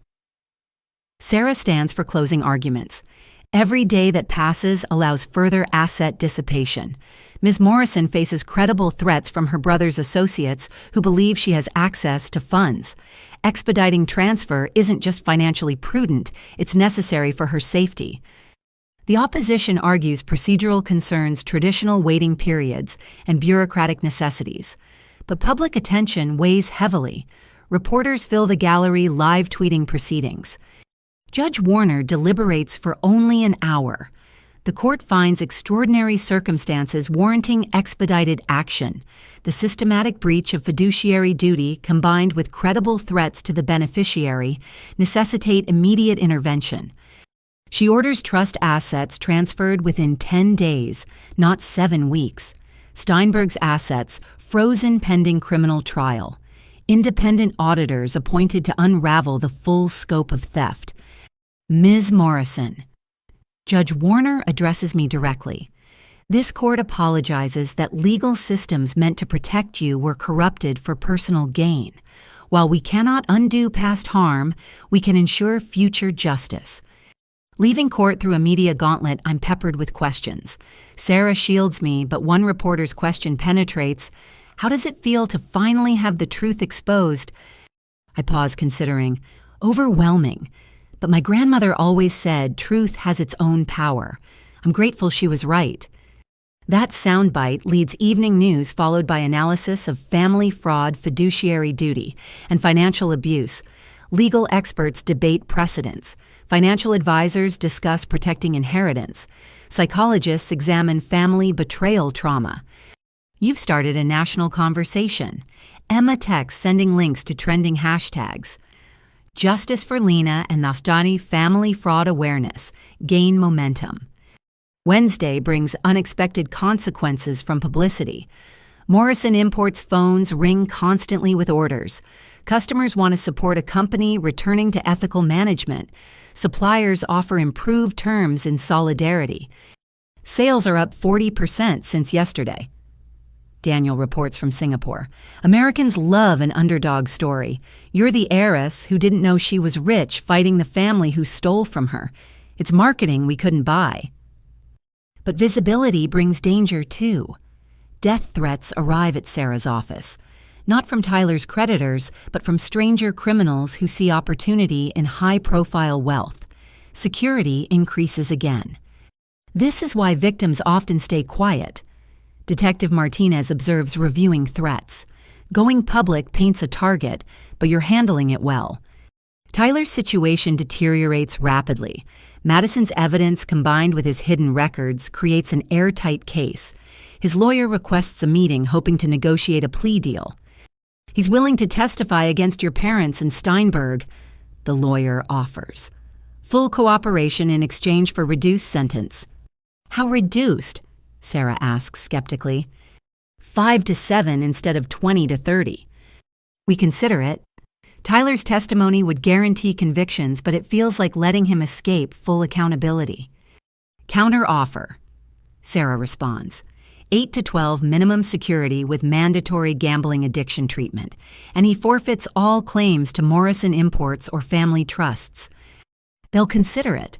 [SPEAKER 1] Sarah stands for closing arguments. Every day that passes allows further asset dissipation. Ms. Morrison faces credible threats from her brother's associates who believe she has access to funds. Expediting transfer isn't just financially prudent, it's necessary for her safety. The opposition argues procedural concerns, traditional waiting periods, and bureaucratic necessities. But public attention weighs heavily. Reporters fill the gallery live tweeting proceedings. Judge Warner deliberates for only an hour. The court finds extraordinary circumstances warranting expedited action. The systematic breach of fiduciary duty combined with credible threats to the beneficiary necessitate immediate intervention. She orders trust assets transferred within 10 days, not 7 weeks. Steinberg's assets frozen pending criminal trial. Independent auditors appointed to unravel the full scope of theft. Ms. Morrison. Judge Warner addresses me directly. This court apologizes that legal systems meant to protect you were corrupted for personal gain. While we cannot undo past harm, we can ensure future justice. Leaving court through a media gauntlet, I'm peppered with questions. Sarah shields me, but one reporter's question penetrates. How does it feel to finally have the truth exposed? I pause, considering. Overwhelming. But my grandmother always said truth has its own power. I'm grateful she was right. That soundbite leads evening news, followed by analysis of family fraud, fiduciary duty, and financial abuse. Legal experts debate precedents. Financial advisors discuss protecting inheritance. Psychologists examine family betrayal trauma. You've started a national conversation. Emma texts sending links to trending hashtags. Justice for Lena and Nastani family fraud awareness gain momentum. Wednesday brings unexpected consequences from publicity. Morrison Imports phones ring constantly with orders. Customers want to support a company returning to ethical management. Suppliers offer improved terms in solidarity. Sales are up 40% since yesterday. Daniel reports from Singapore. Americans love an underdog story. You're the heiress who didn't know she was rich fighting the family who stole from her. It's marketing we couldn't buy. But visibility brings danger too. Death threats arrive at Sarah's office, not from Tyler's creditors, but from stranger criminals who see opportunity in high-profile wealth. Security increases again. This is why victims often stay quiet. Detective Martinez observes reviewing threats. Going public paints a target, but you're handling it well. Tyler's situation deteriorates rapidly. Madison's evidence combined with his hidden records creates an airtight case. His lawyer requests a meeting hoping to negotiate a plea deal. He's willing to testify against your parents and Steinberg, the lawyer offers. Full cooperation in exchange for reduced sentence. How reduced? Sarah asks skeptically. 5 to 7 instead of 20 to 30. We consider it. Tyler's testimony would guarantee convictions, but it feels like letting him escape full accountability. Counter offer. Sarah responds. 8 to 12 minimum security with mandatory gambling addiction treatment, and he forfeits all claims to Morrison Imports or family trusts. They'll consider it.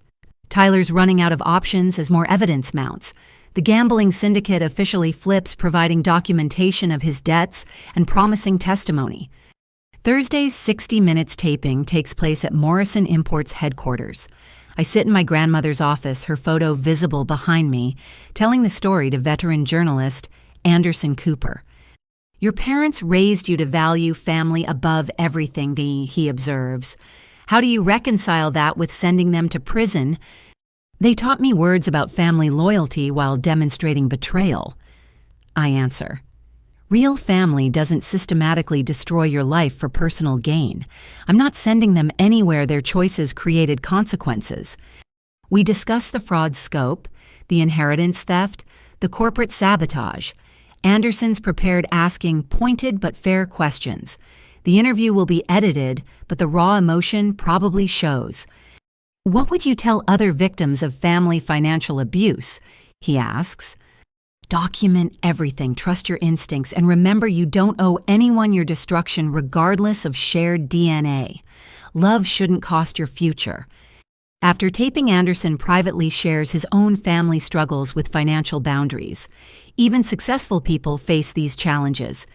[SPEAKER 1] Tyler's running out of options as more evidence mounts. The gambling syndicate officially flips, providing documentation of his debts and promising testimony. Thursday's 60 Minutes taping takes place at Morrison Imports headquarters. I sit in my grandmother's office, her photo visible behind me, telling the story to veteran journalist Anderson Cooper. Your parents raised you to value family above everything, he observes. How do you reconcile that with sending them to prison? They taught me words about family loyalty while demonstrating betrayal. I answer. Real family doesn't systematically destroy your life for personal gain. I'm not sending them anywhere their choices created consequences. We discuss the fraud scope, the inheritance theft, the corporate sabotage. Anderson's prepared asking pointed but fair questions. The interview will be edited, but the raw emotion probably shows. What would you tell other victims of family financial abuse? He asks. Document everything, trust your instincts, and remember you don't owe anyone your destruction regardless of shared DNA. Love shouldn't cost your future. After taping, Anderson privately shares his own family struggles with financial boundaries. Even successful people face these challenges.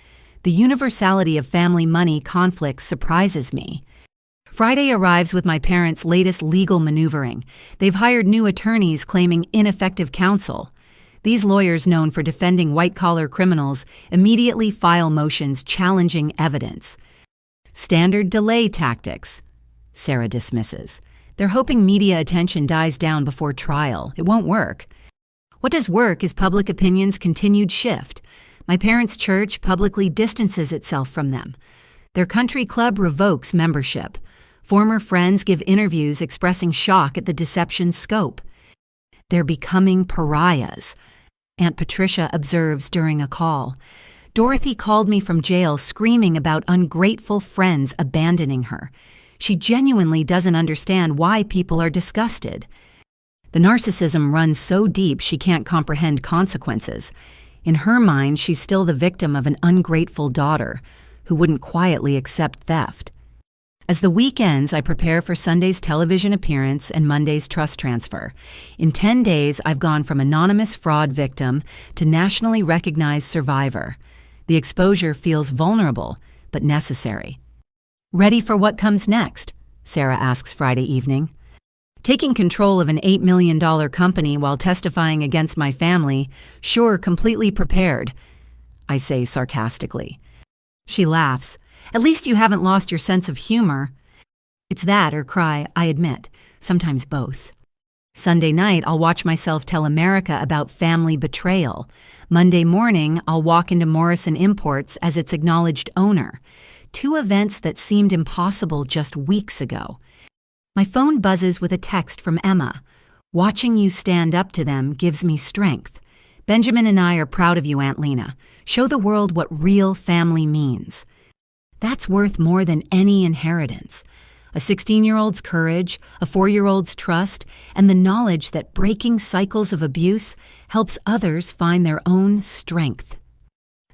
[SPEAKER 1] The universality of family money conflicts surprises me. Friday arrives with my parents' latest legal maneuvering. They've hired new attorneys claiming ineffective counsel. These lawyers, known for defending white-collar criminals, immediately file motions challenging evidence. Standard delay tactics, Sarah dismisses. They're hoping media attention dies down before trial. It won't work. What does work is public opinion's continued shift. My parents' church publicly distances itself from them. Their country club revokes membership. Former friends give interviews expressing shock at the deception's scope. They're becoming pariahs. Aunt Patricia observes during a call. Dorothy called me from jail screaming about ungrateful friends abandoning her. She genuinely doesn't understand why people are disgusted. The narcissism runs so deep she can't comprehend consequences. In her mind, she's still the victim of an ungrateful daughter who wouldn't quietly accept theft. As the week ends, I prepare for Sunday's television appearance and Monday's trust transfer. In 10 days, I've gone from anonymous fraud victim to nationally recognized survivor. The exposure feels vulnerable, but necessary. Ready for what comes next? Sarah asks Friday evening. Taking control of an $8 million company while testifying against my family, sure, completely prepared, I say sarcastically. She laughs. At least you haven't lost your sense of humor. It's that or cry, I admit, sometimes both. Sunday night, I'll watch myself tell America about family betrayal. Monday morning, I'll walk into Morrison Imports as its acknowledged owner. 2 events that seemed impossible just weeks ago. My phone buzzes with a text from Emma. Watching you stand up to them gives me strength. Benjamin and I are proud of you, Aunt Lena. Show the world what real family means. That's worth more than any inheritance. A 16-year-old's courage, a 4-year-old's trust, and the knowledge that breaking cycles of abuse helps others find their own strength.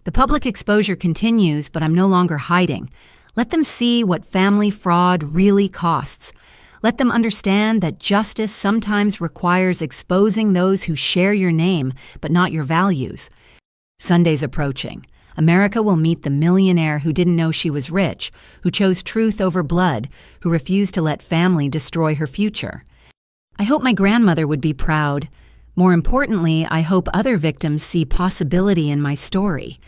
[SPEAKER 1] The public exposure continues, but I'm no longer hiding. Let them see what family fraud really costs. Let them understand that justice sometimes requires exposing those who share your name but not your values. Sunday's approaching. America will meet the millionaire who didn't know she was rich, who chose truth over blood, who refused to let family destroy her future. I hope my grandmother would be proud. More importantly, I hope other victims see possibility in my story.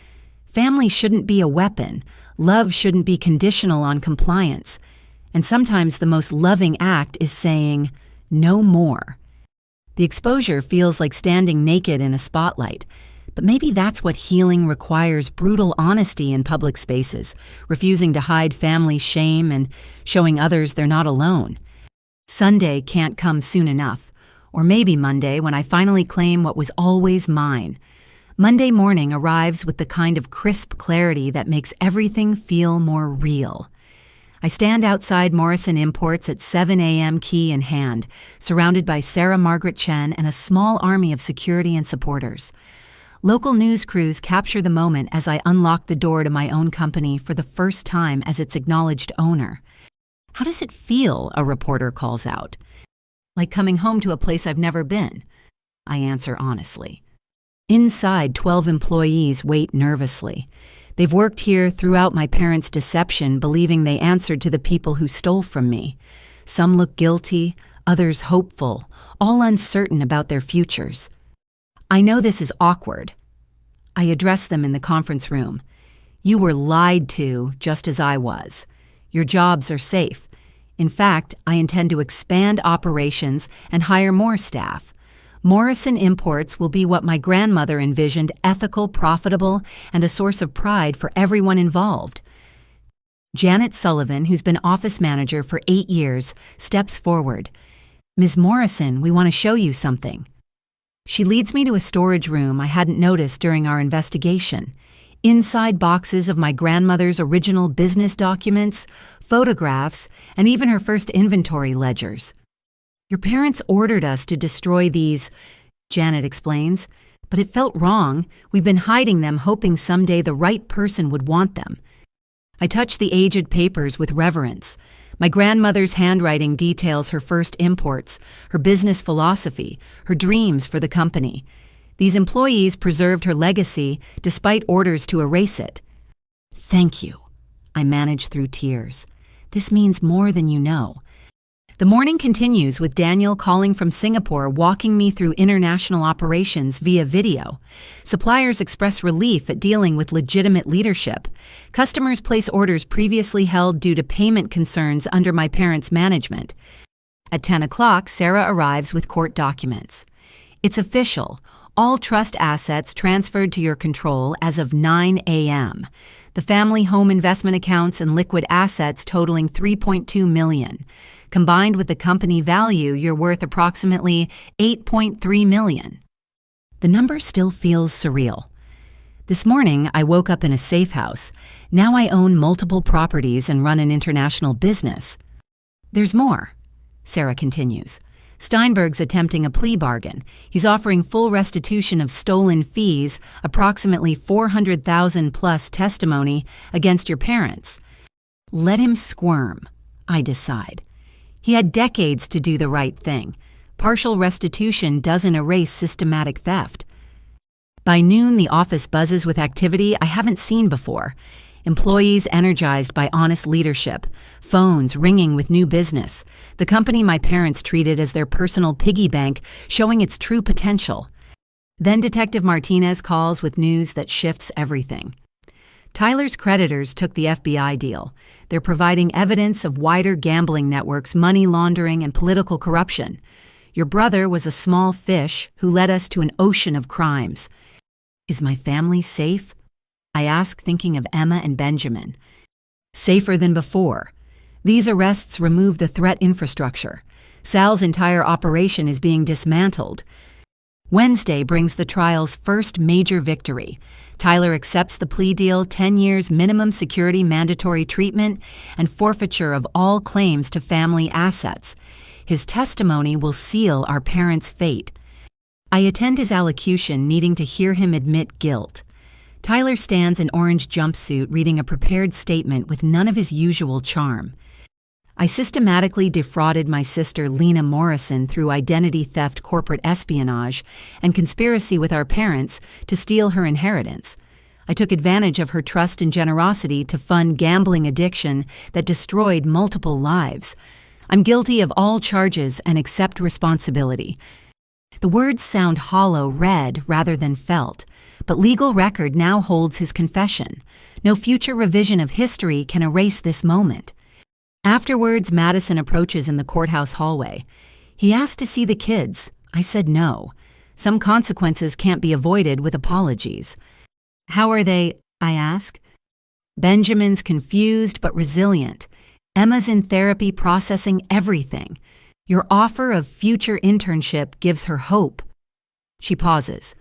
[SPEAKER 1] Family shouldn't be a weapon. Love shouldn't be conditional on compliance. And sometimes the most loving act is saying, no more. The exposure feels like standing naked in a spotlight. But maybe that's what healing requires: brutal honesty in public spaces, refusing to hide family shame and showing others they're not alone. Sunday can't come soon enough, or maybe Monday when I finally claim what was always mine. Monday morning arrives with the kind of crisp clarity that makes everything feel more real. I stand outside Morrison Imports at 7 a.m. key in hand, surrounded by Sarah Margaret Chen and a small army of security and supporters. Local news crews capture the moment as I unlock the door to my own company for the first time as its acknowledged owner. How does it feel? A reporter calls out. Like coming home to a place I've never been, I answer honestly. Inside, 12 employees wait nervously. They've worked here throughout my parents' deception, believing they answered to the people who stole from me. Some look guilty, others hopeful, all uncertain about their futures. I know this is awkward. I address them in the conference room. You were lied to, just as I was. Your jobs are safe. In fact, I intend to expand operations and hire more staff. Morrison Imports will be what my grandmother envisioned: ethical, profitable, and a source of pride for everyone involved. Janet Sullivan, who's been office manager for 8 years, steps forward. Ms. Morrison, we want to show you something. She leads me to a storage room I hadn't noticed during our investigation. Inside, boxes of my grandmother's original business documents, photographs, and even her first inventory ledgers. Your parents ordered us to destroy these, Janet explains, but it felt wrong. We've been hiding them, hoping someday the right person would want them. I touch the aged papers with reverence. My grandmother's handwriting details her first imports, her business philosophy, her dreams for the company. These employees preserved her legacy despite orders to erase it. Thank you. I manage through tears. This means more than you know. The morning continues with Daniel calling from Singapore, walking me through international operations via video. Suppliers express relief at dealing with legitimate leadership. Customers place orders previously held due to payment concerns under my parents' management. At 10 o'clock, Sarah arrives with court documents. It's official. All trust assets transferred to your control as of 9 a.m. The family home investment accounts and liquid assets totaling $3.2 million. Combined with the company value, you're worth approximately $8.3 million. The number still feels surreal. This morning, I woke up in a safe house. Now I own multiple properties and run an international business. There's more, Sarah continues. Steinberg's attempting a plea bargain. He's offering full restitution of stolen fees, approximately $400,000 plus testimony against your parents. Let him squirm, I decide. He had decades to do the right thing. Partial restitution doesn't erase systematic theft. By noon, the office buzzes with activity I haven't seen before. Employees energized by honest leadership, phones ringing with new business, the company my parents treated as their personal piggy bank showing its true potential. Then Detective Martinez calls with news that shifts everything. Tyler's creditors took the FBI deal. They're providing evidence of wider gambling networks, money laundering, and political corruption. Your brother was a small fish who led us to an ocean of crimes. Is my family safe? I ask, thinking of Emma and Benjamin. Safer than before. These arrests remove the threat infrastructure. Sal's entire operation is being dismantled. Wednesday brings the trial's first major victory. Tyler accepts the plea deal: 10 years minimum security mandatory treatment and forfeiture of all claims to family assets. His testimony will seal our parents' fate. I attend his allocution, needing to hear him admit guilt. Tyler stands in orange jumpsuit reading a prepared statement with none of his usual charm. I systematically defrauded my sister Lena Morrison through identity theft, corporate espionage, and conspiracy with our parents to steal her inheritance. I took advantage of her trust and generosity to fund gambling addiction that destroyed multiple lives. I'm guilty of all charges and accept responsibility. The words sound hollow, read rather than felt, but legal record now holds his confession. No future revision of history can erase this moment. Afterwards, Madison approaches in the courthouse hallway. He asked to see the kids. I said no. Some consequences can't be avoided with apologies. How are they? I ask. Benjamin's confused but resilient. Emma's in therapy processing everything. Your offer of future internship gives her hope. She pauses.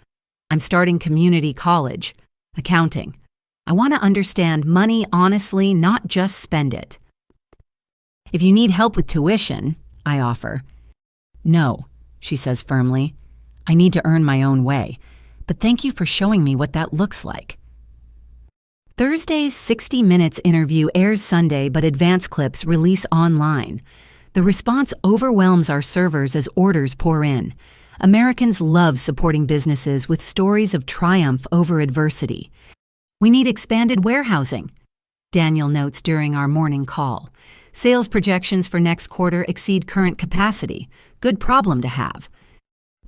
[SPEAKER 1] I'm starting community college. Accounting. I want to understand money honestly, not just spend it. If you need help with tuition, I offer. No, she says firmly. I need to earn my own way. But thank you for showing me what that looks like. Thursday's 60 Minutes interview airs Sunday, but advance clips release online. The response overwhelms our servers as orders pour in. Americans love supporting businesses with stories of triumph over adversity. We need expanded warehousing, Daniel notes during our morning call. Sales projections for next quarter exceed current capacity. Good problem to have.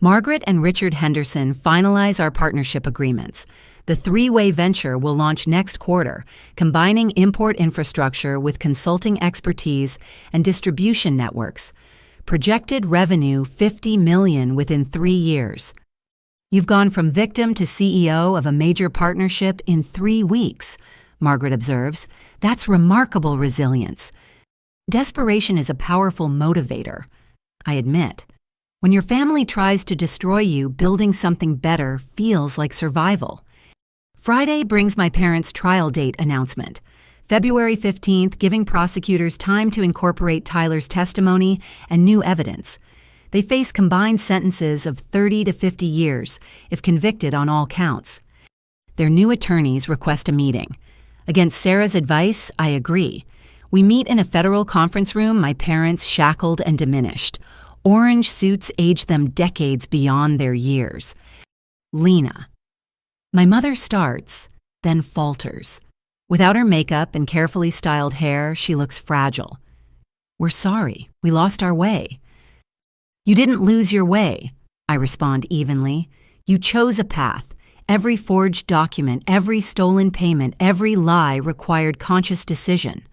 [SPEAKER 1] Margaret and Richard Henderson finalize our partnership agreements. The three-way venture will launch next quarter, combining import infrastructure with consulting expertise and distribution networks. Projected revenue $50 million within 3 years. You've gone from victim to CEO of a major partnership in 3 weeks, Margaret observes. That's remarkable resilience. Desperation is a powerful motivator. I admit. When your family tries to destroy you, building something better feels like survival. Friday brings my parents' trial date announcement. February 15th, giving prosecutors time to incorporate Tyler's testimony and new evidence. They face combined sentences of 30 to 50 years if convicted on all counts. Their new attorneys request a meeting. Against Sarah's advice, I agree. We meet in a federal conference room, my parents shackled and diminished. Orange suits age them decades beyond their years. Lena. My mother starts, then falters. Without her makeup and carefully styled hair, she looks fragile. We're sorry, we lost our way. You didn't lose your way, I respond evenly. You chose a path. Every forged document, every stolen payment, every lie required conscious decision.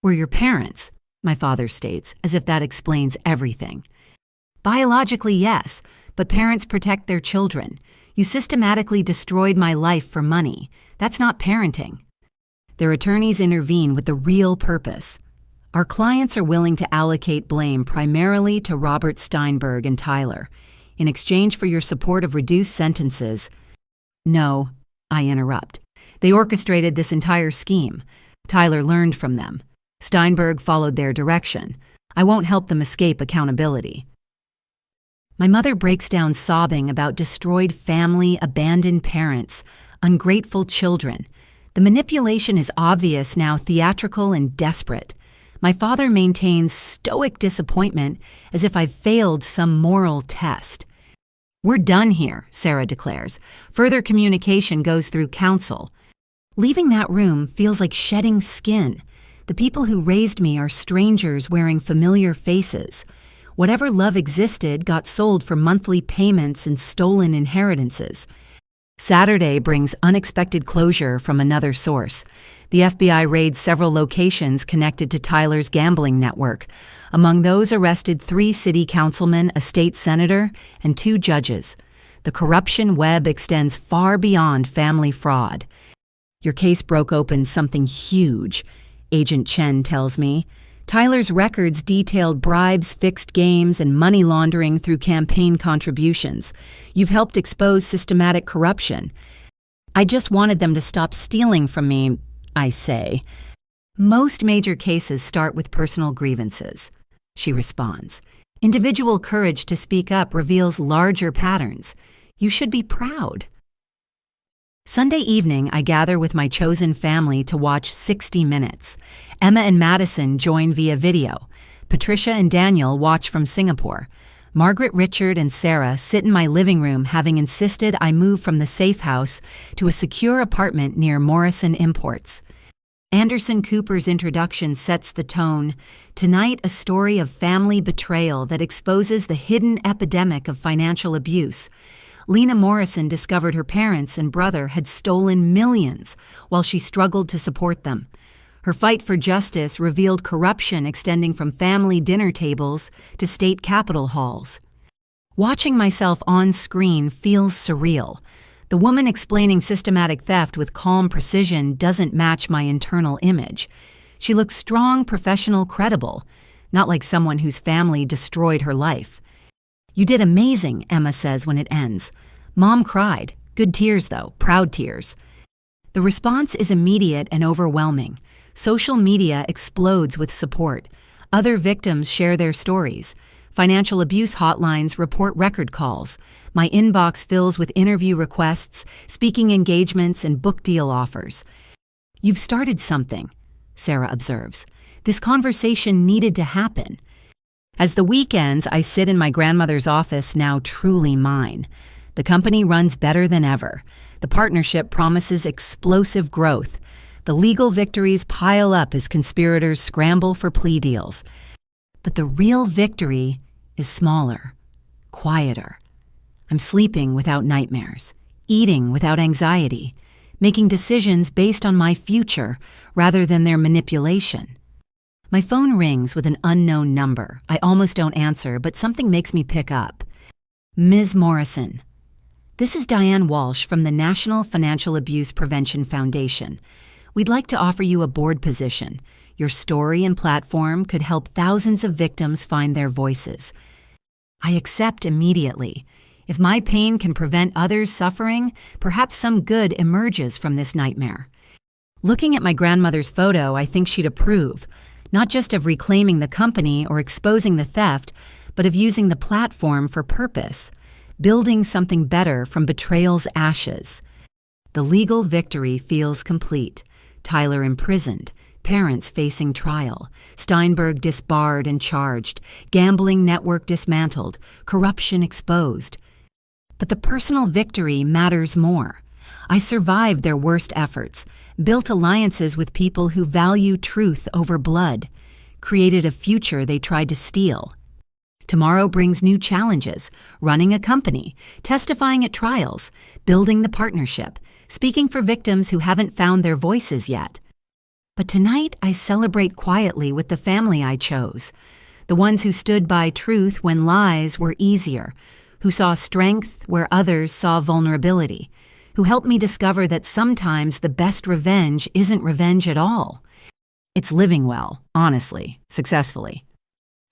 [SPEAKER 1] We're your parents, my father states, as if that explains everything. Biologically, yes, but parents protect their children. You systematically destroyed my life for money. That's not parenting. Their attorneys intervene with the real purpose. Our clients are willing to allocate blame primarily to Robert Steinberg and Tyler, in exchange for your support of reduced sentences. No, I interrupt. They orchestrated this entire scheme. Tyler learned from them. Steinberg followed their direction. I won't help them escape accountability. My mother breaks down sobbing about destroyed family, abandoned parents, ungrateful children. The manipulation is obvious now, theatrical and desperate. My father maintains stoic disappointment as if I've failed some moral test. We're done here, Sarah declares. Further communication goes through counsel. Leaving that room feels like shedding skin. The people who raised me are strangers wearing familiar faces. Whatever love existed got sold for monthly payments and stolen inheritances. Saturday brings unexpected closure from another source. The FBI raids several locations connected to Tyler's gambling network. Among those arrested 3 city councilmen, a state senator, and 2 judges. The corruption web extends far beyond family fraud. Your case broke open something huge, Agent Chen tells me. Tyler's records detailed bribes, fixed games, and money laundering through campaign contributions. You've helped expose systematic corruption. I just wanted them to stop stealing from me, I say. Most major cases start with personal grievances, she responds. Individual courage to speak up reveals larger patterns. You should be proud. Sunday evening, I gather with my chosen family to watch 60 Minutes. Emma and Madison join via video. Patricia and Daniel watch from Singapore. Margaret, Richard, and Sarah sit in my living room, having insisted I move from the safe house to a secure apartment near Morrison Imports. Anderson Cooper's introduction sets the tone. Tonight, a story of family betrayal that exposes the hidden epidemic of financial abuse. Lena Morrison discovered her parents and brother had stolen millions while she struggled to support them. Her fight for justice revealed corruption extending from family dinner tables to state capitol halls. Watching myself on screen feels surreal. The woman explaining systematic theft with calm precision doesn't match my internal image. She looks strong, professional, credible, not like someone whose family destroyed her life. "You did amazing," Emma says when it ends. Mom cried. Good tears, though, proud tears. The response is immediate and overwhelming. Social media explodes with support. Other victims share their stories. Financial abuse hotlines report record calls. My inbox fills with interview requests, speaking engagements, and book deal offers. "You've started something," Sarah observes. "This conversation needed to happen." As the week ends, I sit in my grandmother's office, now truly mine. The company runs better than ever. The partnership promises explosive growth. The legal victories pile up as conspirators scramble for plea deals. But the real victory is smaller, quieter. I'm sleeping without nightmares, eating without anxiety, making decisions based on my future rather than their manipulation. My phone rings with an unknown number. I almost don't answer, but something makes me pick up. Ms. Morrison. This is Diane Walsh from the National Financial Abuse Prevention Foundation. We'd like to offer you a board position. Your story and platform could help thousands of victims find their voices. I accept immediately. If my pain can prevent others suffering, perhaps some good emerges from this nightmare. Looking at my grandmother's photo, I think she'd approve, not just of reclaiming the company or exposing the theft, but of using the platform for purpose, building something better from betrayal's ashes. The legal victory feels complete. Tyler imprisoned, parents facing trial, Steinberg disbarred and charged, gambling network dismantled, corruption exposed. But the personal victory matters more. I survived their worst efforts, built alliances with people who value truth over blood, created a future they tried to steal. Tomorrow brings new challenges: running a company, testifying at trials, building the partnership, speaking for victims who haven't found their voices yet. But tonight I celebrate quietly with the family I chose, the ones who stood by truth when lies were easier, who saw strength where others saw vulnerability, who helped me discover that sometimes the best revenge isn't revenge at all. It's living well, honestly, successfully.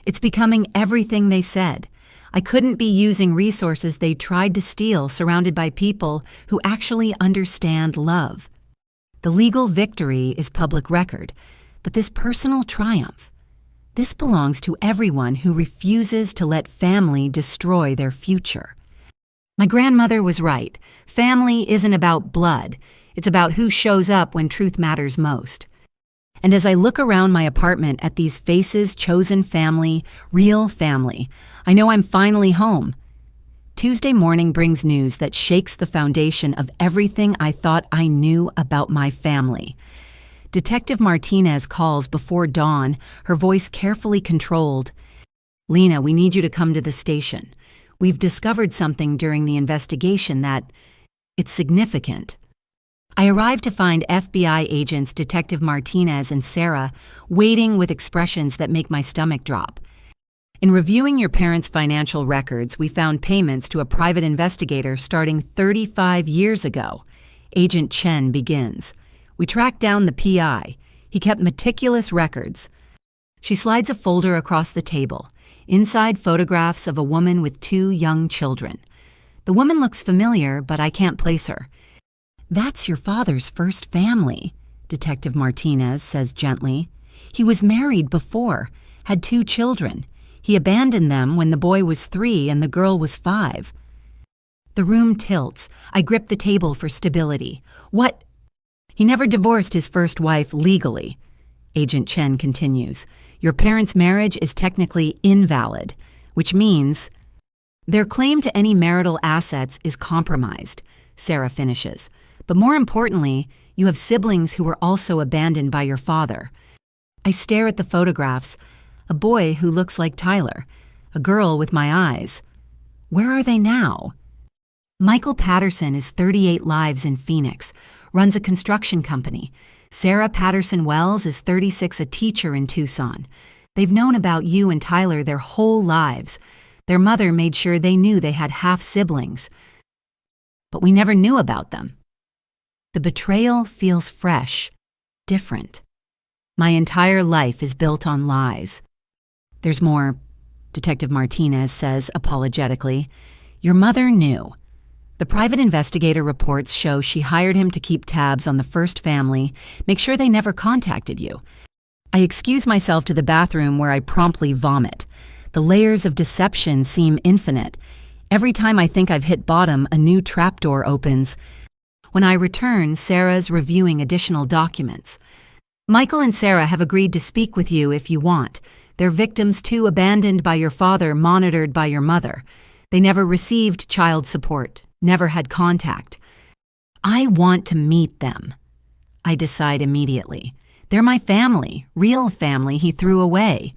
[SPEAKER 1] It's becoming everything they said. I couldn't be using resources they tried to steal, surrounded by people who actually understand love. The legal victory is public record, but this personal triumph, this belongs to everyone who refuses to let family destroy their future. My grandmother was right. Family isn't about blood. It's about who shows up when truth matters most. And as I look around my apartment at these faces, chosen family, real family, I know I'm finally home. Tuesday morning brings news that shakes the foundation of everything I thought I knew about my family. Detective Martinez calls before dawn, her voice carefully controlled. "Lena, we need you to come to the station. We've discovered something during the investigation it's significant." I arrived to find FBI agents Detective Martinez and Sarah waiting with expressions that make my stomach drop. "In reviewing your parents' financial records, we found payments to a private investigator starting 35 years ago." Agent Chen begins. "We tracked down the PI. He kept meticulous records." She slides a folder across the table. Inside, photographs of a woman with 2 young children. The woman looks familiar, but I can't place her. "That's your father's first family," Detective Martinez says gently. "He was married before, had 2 children. He abandoned them when the boy was 3 and the girl was 5. The room tilts. I grip the table for stability. What? He never divorced his first wife legally. Agent Chen continues. Your parents' marriage is technically invalid, which means their claim to any marital assets is compromised, Sarah finishes. But more importantly, you have siblings who were also abandoned by your father. I stare at the photographs. A boy who looks like Tyler. A girl with my eyes. Where are they now? Michael Patterson is 38 Lives in Phoenix, runs a construction company. Sarah Patterson Wells is 36, a teacher in Tucson. They've known about you and Tyler their whole lives. Their mother made sure they knew they had half-siblings. But we never knew about them. The betrayal feels fresh, different. My entire life is built on lies. There's more, Detective Martinez says apologetically. Your mother knew. The private investigator reports show she hired him to keep tabs on the first family, make sure they never contacted you. I excuse myself to the bathroom where I promptly vomit. The layers of deception seem infinite. Every time I think I've hit bottom, a new trapdoor opens. When I return, Sarah's reviewing additional documents. Michael and Sarah have agreed to speak with you if you want. They're victims too, abandoned by your father, monitored by your mother. They never received child support, never had contact. I want to meet them. I decide immediately. They're my family, real family he threw away.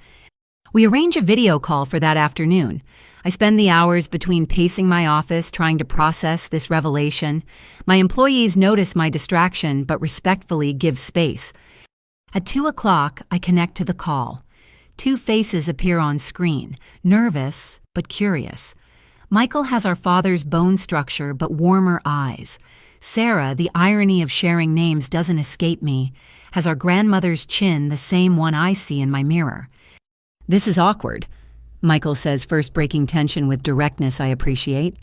[SPEAKER 1] We arrange a video call for that afternoon. I spend the hours between pacing my office trying to process this revelation. My employees notice my distraction but respectfully give space. At 2 o'clock, I connect to the call. Two faces appear on screen, nervous but curious. Michael has our father's bone structure but warmer eyes. Sarah, the irony of sharing names doesn't escape me, has our grandmother's chin, the same one I see in my mirror. This is awkward, Michael says, first breaking tension with directness I appreciate.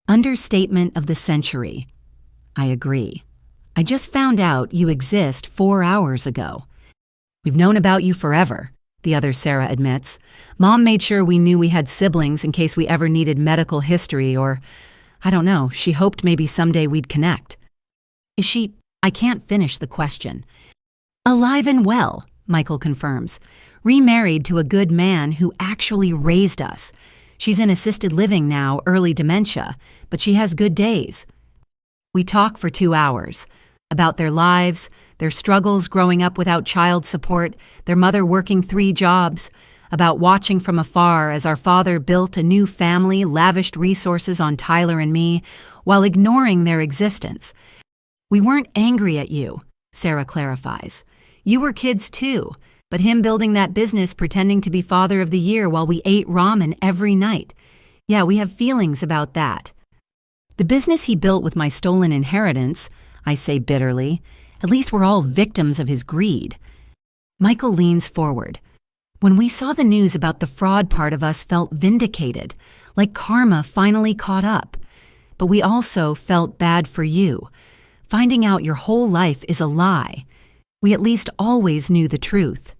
[SPEAKER 1] Understatement of the century. I agree. I just found out you exist 4 hours ago. We've known about you forever, the other Sarah admits. Mom made sure we knew we had siblings in case we ever needed medical history or, I don't know, she hoped maybe someday we'd connect. Is she? I can't finish the question. Alive and well, Michael confirms. Remarried to a good man who actually raised us. She's in assisted living now, early dementia, but she has good days. We talk for 2 hours about their lives, their struggles growing up without child support, their mother working 3 jobs, about watching from afar as our father built a new family, lavished resources on Tyler and me, while ignoring their existence. We weren't angry at you, Sarah clarifies. You were kids too, but him building that business pretending to be father of the year while we ate ramen every night. Yeah, we have feelings about that. The business he built with my stolen inheritance, I say bitterly. At least we're all victims of his greed. Michael leans forward. When we saw the news about the fraud, part of us felt vindicated, like karma finally caught up. But we also felt bad for you. Finding out your whole life is a lie. We at least always knew the truth.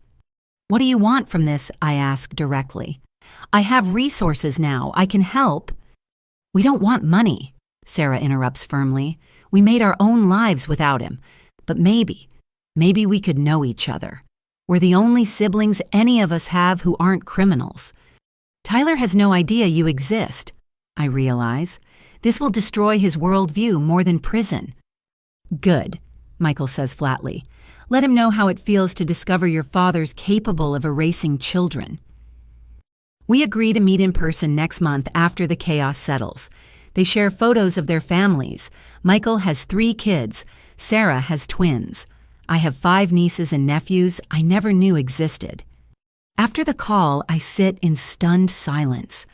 [SPEAKER 1] What do you want from this? I ask directly. I have resources now. I can help. We don't want money, Sarah interrupts firmly. We made our own lives without him. But maybe we could know each other. We're the only siblings any of us have who aren't criminals. Tyler has no idea you exist, I realize. This will destroy his worldview more than prison. Good, Michael says flatly. Let him know how it feels to discover your father's capable of erasing children. We agree to meet in person next month after the chaos settles. They share photos of their families. Michael has 3 kids. Sarah has twins. I have 5 nieces and nephews I never knew existed. After the call, I sit in stunned silence.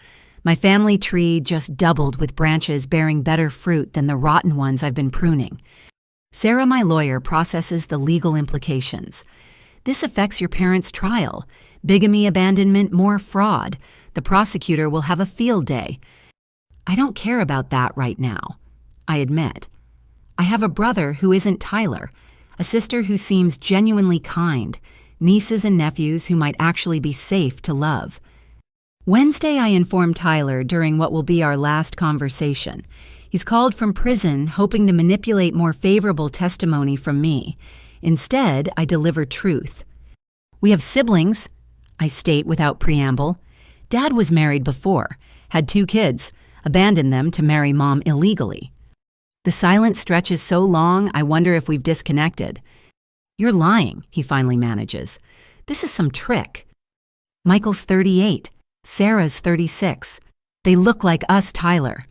[SPEAKER 1] My family tree just doubled with branches bearing better fruit than the rotten ones I've been pruning. Sarah, my lawyer, processes the legal implications. This affects your parents' trial. Bigamy, abandonment, more fraud. The prosecutor will have a field day. I don't care about that right now, I admit. I have a brother who isn't Tyler, a sister who seems genuinely kind, nieces and nephews who might actually be safe to love. Wednesday, I inform Tyler during what will be our last conversation. He's called from prison, hoping to manipulate more favorable testimony from me. Instead, I deliver truth. We have siblings, I state without preamble. Dad was married before, had 2 kids, abandoned them to marry Mom illegally. The silence stretches so long, I wonder if we've disconnected. You're lying, he finally manages. This is some trick. Michael's 38. Sarah's 36. They look like us, Tyler.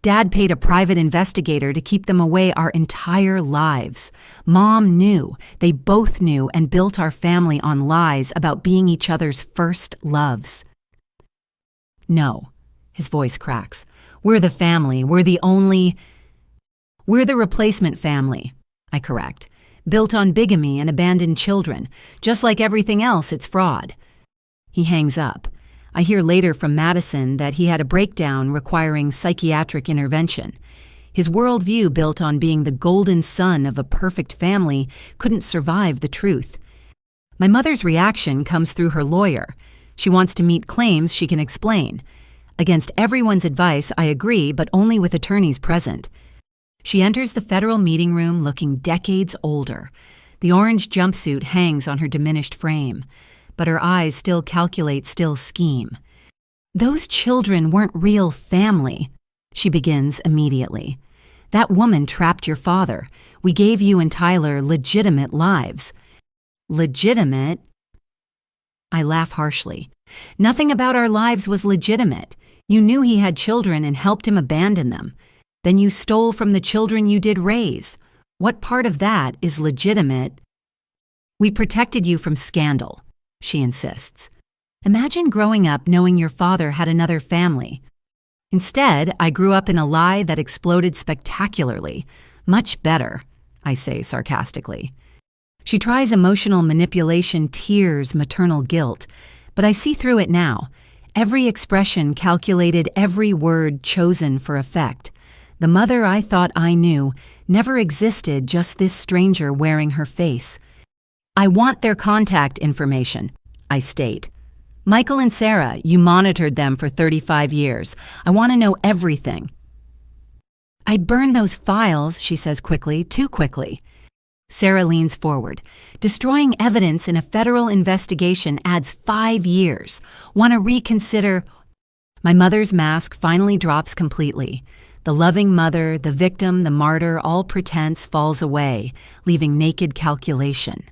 [SPEAKER 1] Dad paid a private investigator to keep them away our entire lives. Mom knew, they both knew, and built our family on lies about being each other's first loves. No, his voice cracks. We're the family. We're the replacement family, I correct. Built on bigamy and abandoned children. Just like everything else, it's fraud. He hangs up. I hear later from Madison that he had a breakdown requiring psychiatric intervention. His worldview, built on being the golden son of a perfect family, couldn't survive the truth. My mother's reaction comes through her lawyer. She wants to meet claims she can explain. Against everyone's advice, I agree, but only with attorneys present. She enters the federal meeting room looking decades older. The orange jumpsuit hangs on her diminished frame, but her eyes still calculate, still scheme. Those children weren't real family, she begins immediately. That woman trapped your father. We gave you and Tyler legitimate lives. Legitimate? I laugh harshly. Nothing about our lives was legitimate. You knew he had children and helped him abandon them. Then you stole from the children you did raise. What part of that is legitimate? We protected you from scandal, she insists. Imagine growing up knowing your father had another family. Instead, I grew up in a lie that exploded spectacularly. Much better, I say sarcastically. She tries emotional manipulation, tears, maternal guilt, but I see through it now. Every expression calculated, every word chosen for effect. The mother I thought I knew never existed, just this stranger wearing her face. I want their contact information, I state. Michael and Sarah, you monitored them for 35 years. I want to know everything. I burned those files, she says quickly, too quickly. Sarah leans forward. Destroying evidence in a federal investigation adds 5 years. Want to reconsider? My mother's mask finally drops completely. The loving mother, the victim, the martyr, all pretense falls away, leaving naked calculation.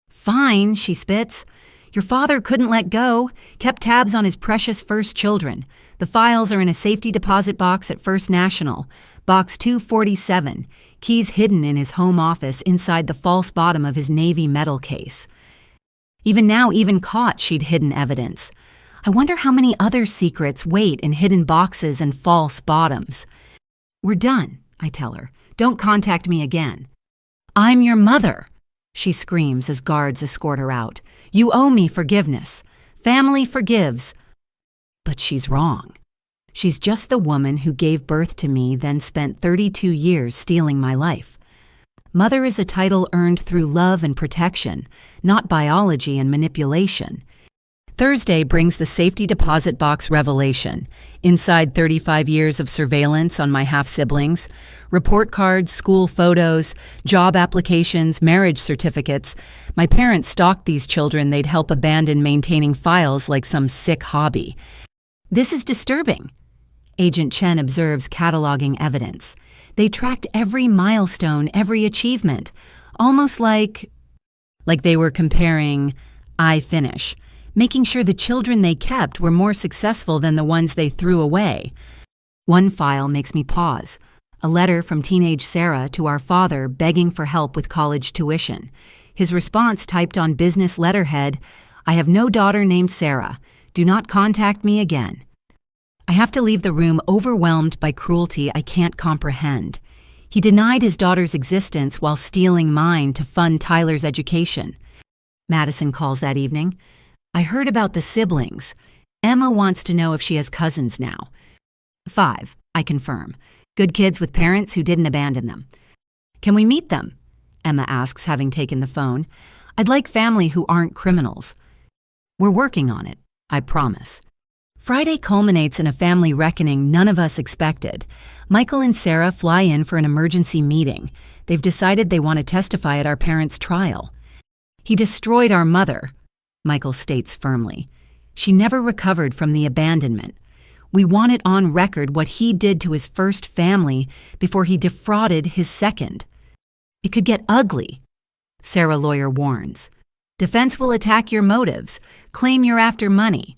[SPEAKER 1] Fine, she spits. Your father couldn't let go, kept tabs on his precious first children. The files are in a safety deposit box at First National, box 247, keys hidden in his home office inside the false bottom of his Navy medal case. Even now, even caught, she'd hidden evidence. I wonder how many other secrets wait in hidden boxes and false bottoms. We're done, I tell her. Don't contact me again. I'm your mother, she screams as guards escort her out. You owe me forgiveness. Family forgives. But she's wrong. She's just the woman who gave birth to me, then spent 32 years stealing my life. Mother is a title earned through love and protection, not biology and manipulation. Thursday brings the safety deposit box revelation. Inside 35 years of surveillance on my half-siblings, report cards, school photos, job applications, marriage certificates. My parents stalked these children they'd help abandon, maintaining files like some sick hobby. This is disturbing. Agent Chen observes, cataloging evidence. They tracked every milestone, every achievement, almost like they were comparing I finish, making sure the children they kept were more successful than the ones they threw away. One file makes me pause. A letter from teenage Sarah to our father begging for help with college tuition. His response typed on business letterhead, I have no daughter named Sarah. Do not contact me again. I have to leave the room overwhelmed by cruelty I can't comprehend. He denied his daughter's existence while stealing mine to fund Tyler's education. Madison calls that evening. I heard about the siblings. Emma wants to know if she has cousins now. 5, I confirm. Good kids with parents who didn't abandon them. Can we meet them? Emma asks, having taken the phone. I'd like family who aren't criminals. We're working on it, I promise. Friday culminates in a family reckoning none of us expected. Michael and Sarah fly in for an emergency meeting. They've decided they want to testify at our parents' trial. "He destroyed our mother," Michael states firmly. "She never recovered from the abandonment. We want it on record what he did to his first family before he defrauded his second." "It could get ugly," Sarah lawyer warns. "Defense will attack your motives, claim you're after money."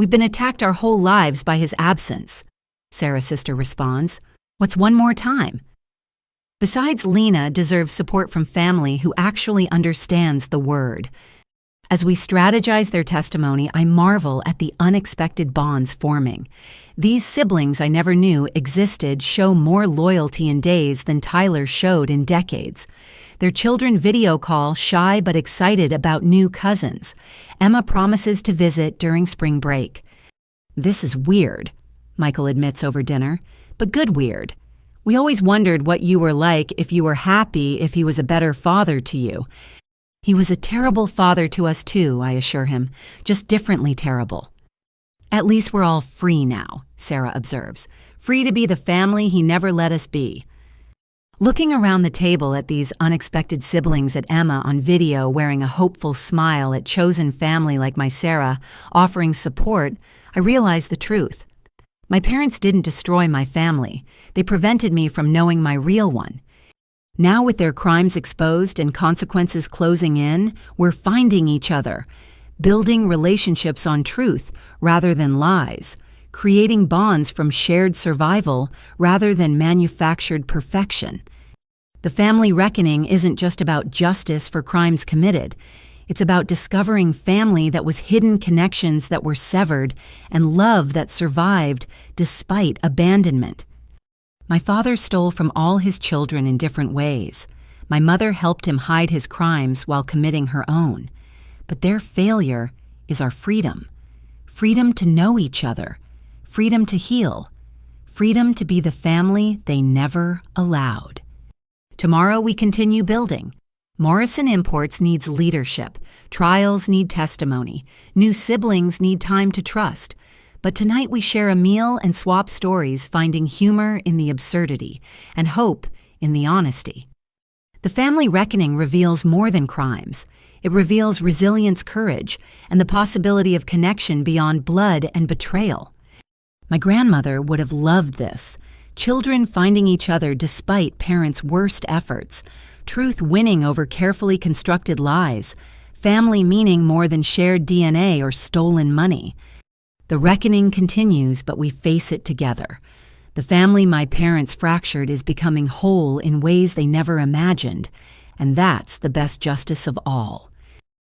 [SPEAKER 1] "We've been attacked our whole lives by his absence," Sarah's sister responds. "What's one more time?" Besides, Lena deserves support from family who actually understands the word. As we strategize their testimony, I marvel at the unexpected bonds forming. These siblings I never knew existed show more loyalty in days than Tyler showed in decades. Their children video call shy but excited about new cousins. Emma promises to visit during spring break. "This is weird," Michael admits over dinner, "but good weird. We always wondered what you were like, if you were happy, if he was a better father to you." "He was a terrible father to us too," I assure him, "just differently terrible." "At least we're all free now," Sarah observes. "Free to be the family he never let us be." Looking around the table at these unexpected siblings at Emma on video wearing a hopeful smile at chosen family like my Sarah, offering support, I realize the truth. My parents didn't destroy my family. They prevented me from knowing my real one. Now with their crimes exposed and consequences closing in, we're finding each other, building relationships on truth rather than lies, creating bonds from shared survival rather than manufactured perfection. The family reckoning isn't just about justice for crimes committed. It's about discovering family that was hidden, connections that were severed, and love that survived despite abandonment. My father stole from all his children in different ways. My mother helped him hide his crimes while committing her own. But their failure is our freedom. Freedom to know each other. Freedom to heal. Freedom to be the family they never allowed. Tomorrow we continue building. Morrison Imports needs leadership. Trials need testimony. New siblings need time to trust. But tonight we share a meal and swap stories, finding humor in the absurdity and hope in the honesty. The family reckoning reveals more than crimes. It reveals resilience, courage, and the possibility of connection beyond blood and betrayal. My grandmother would have loved this. Children finding each other despite parents' worst efforts. Truth winning over carefully constructed lies. Family meaning more than shared DNA or stolen money. The reckoning continues, but we face it together. The family my parents fractured is becoming whole in ways they never imagined, and that's the best justice of all.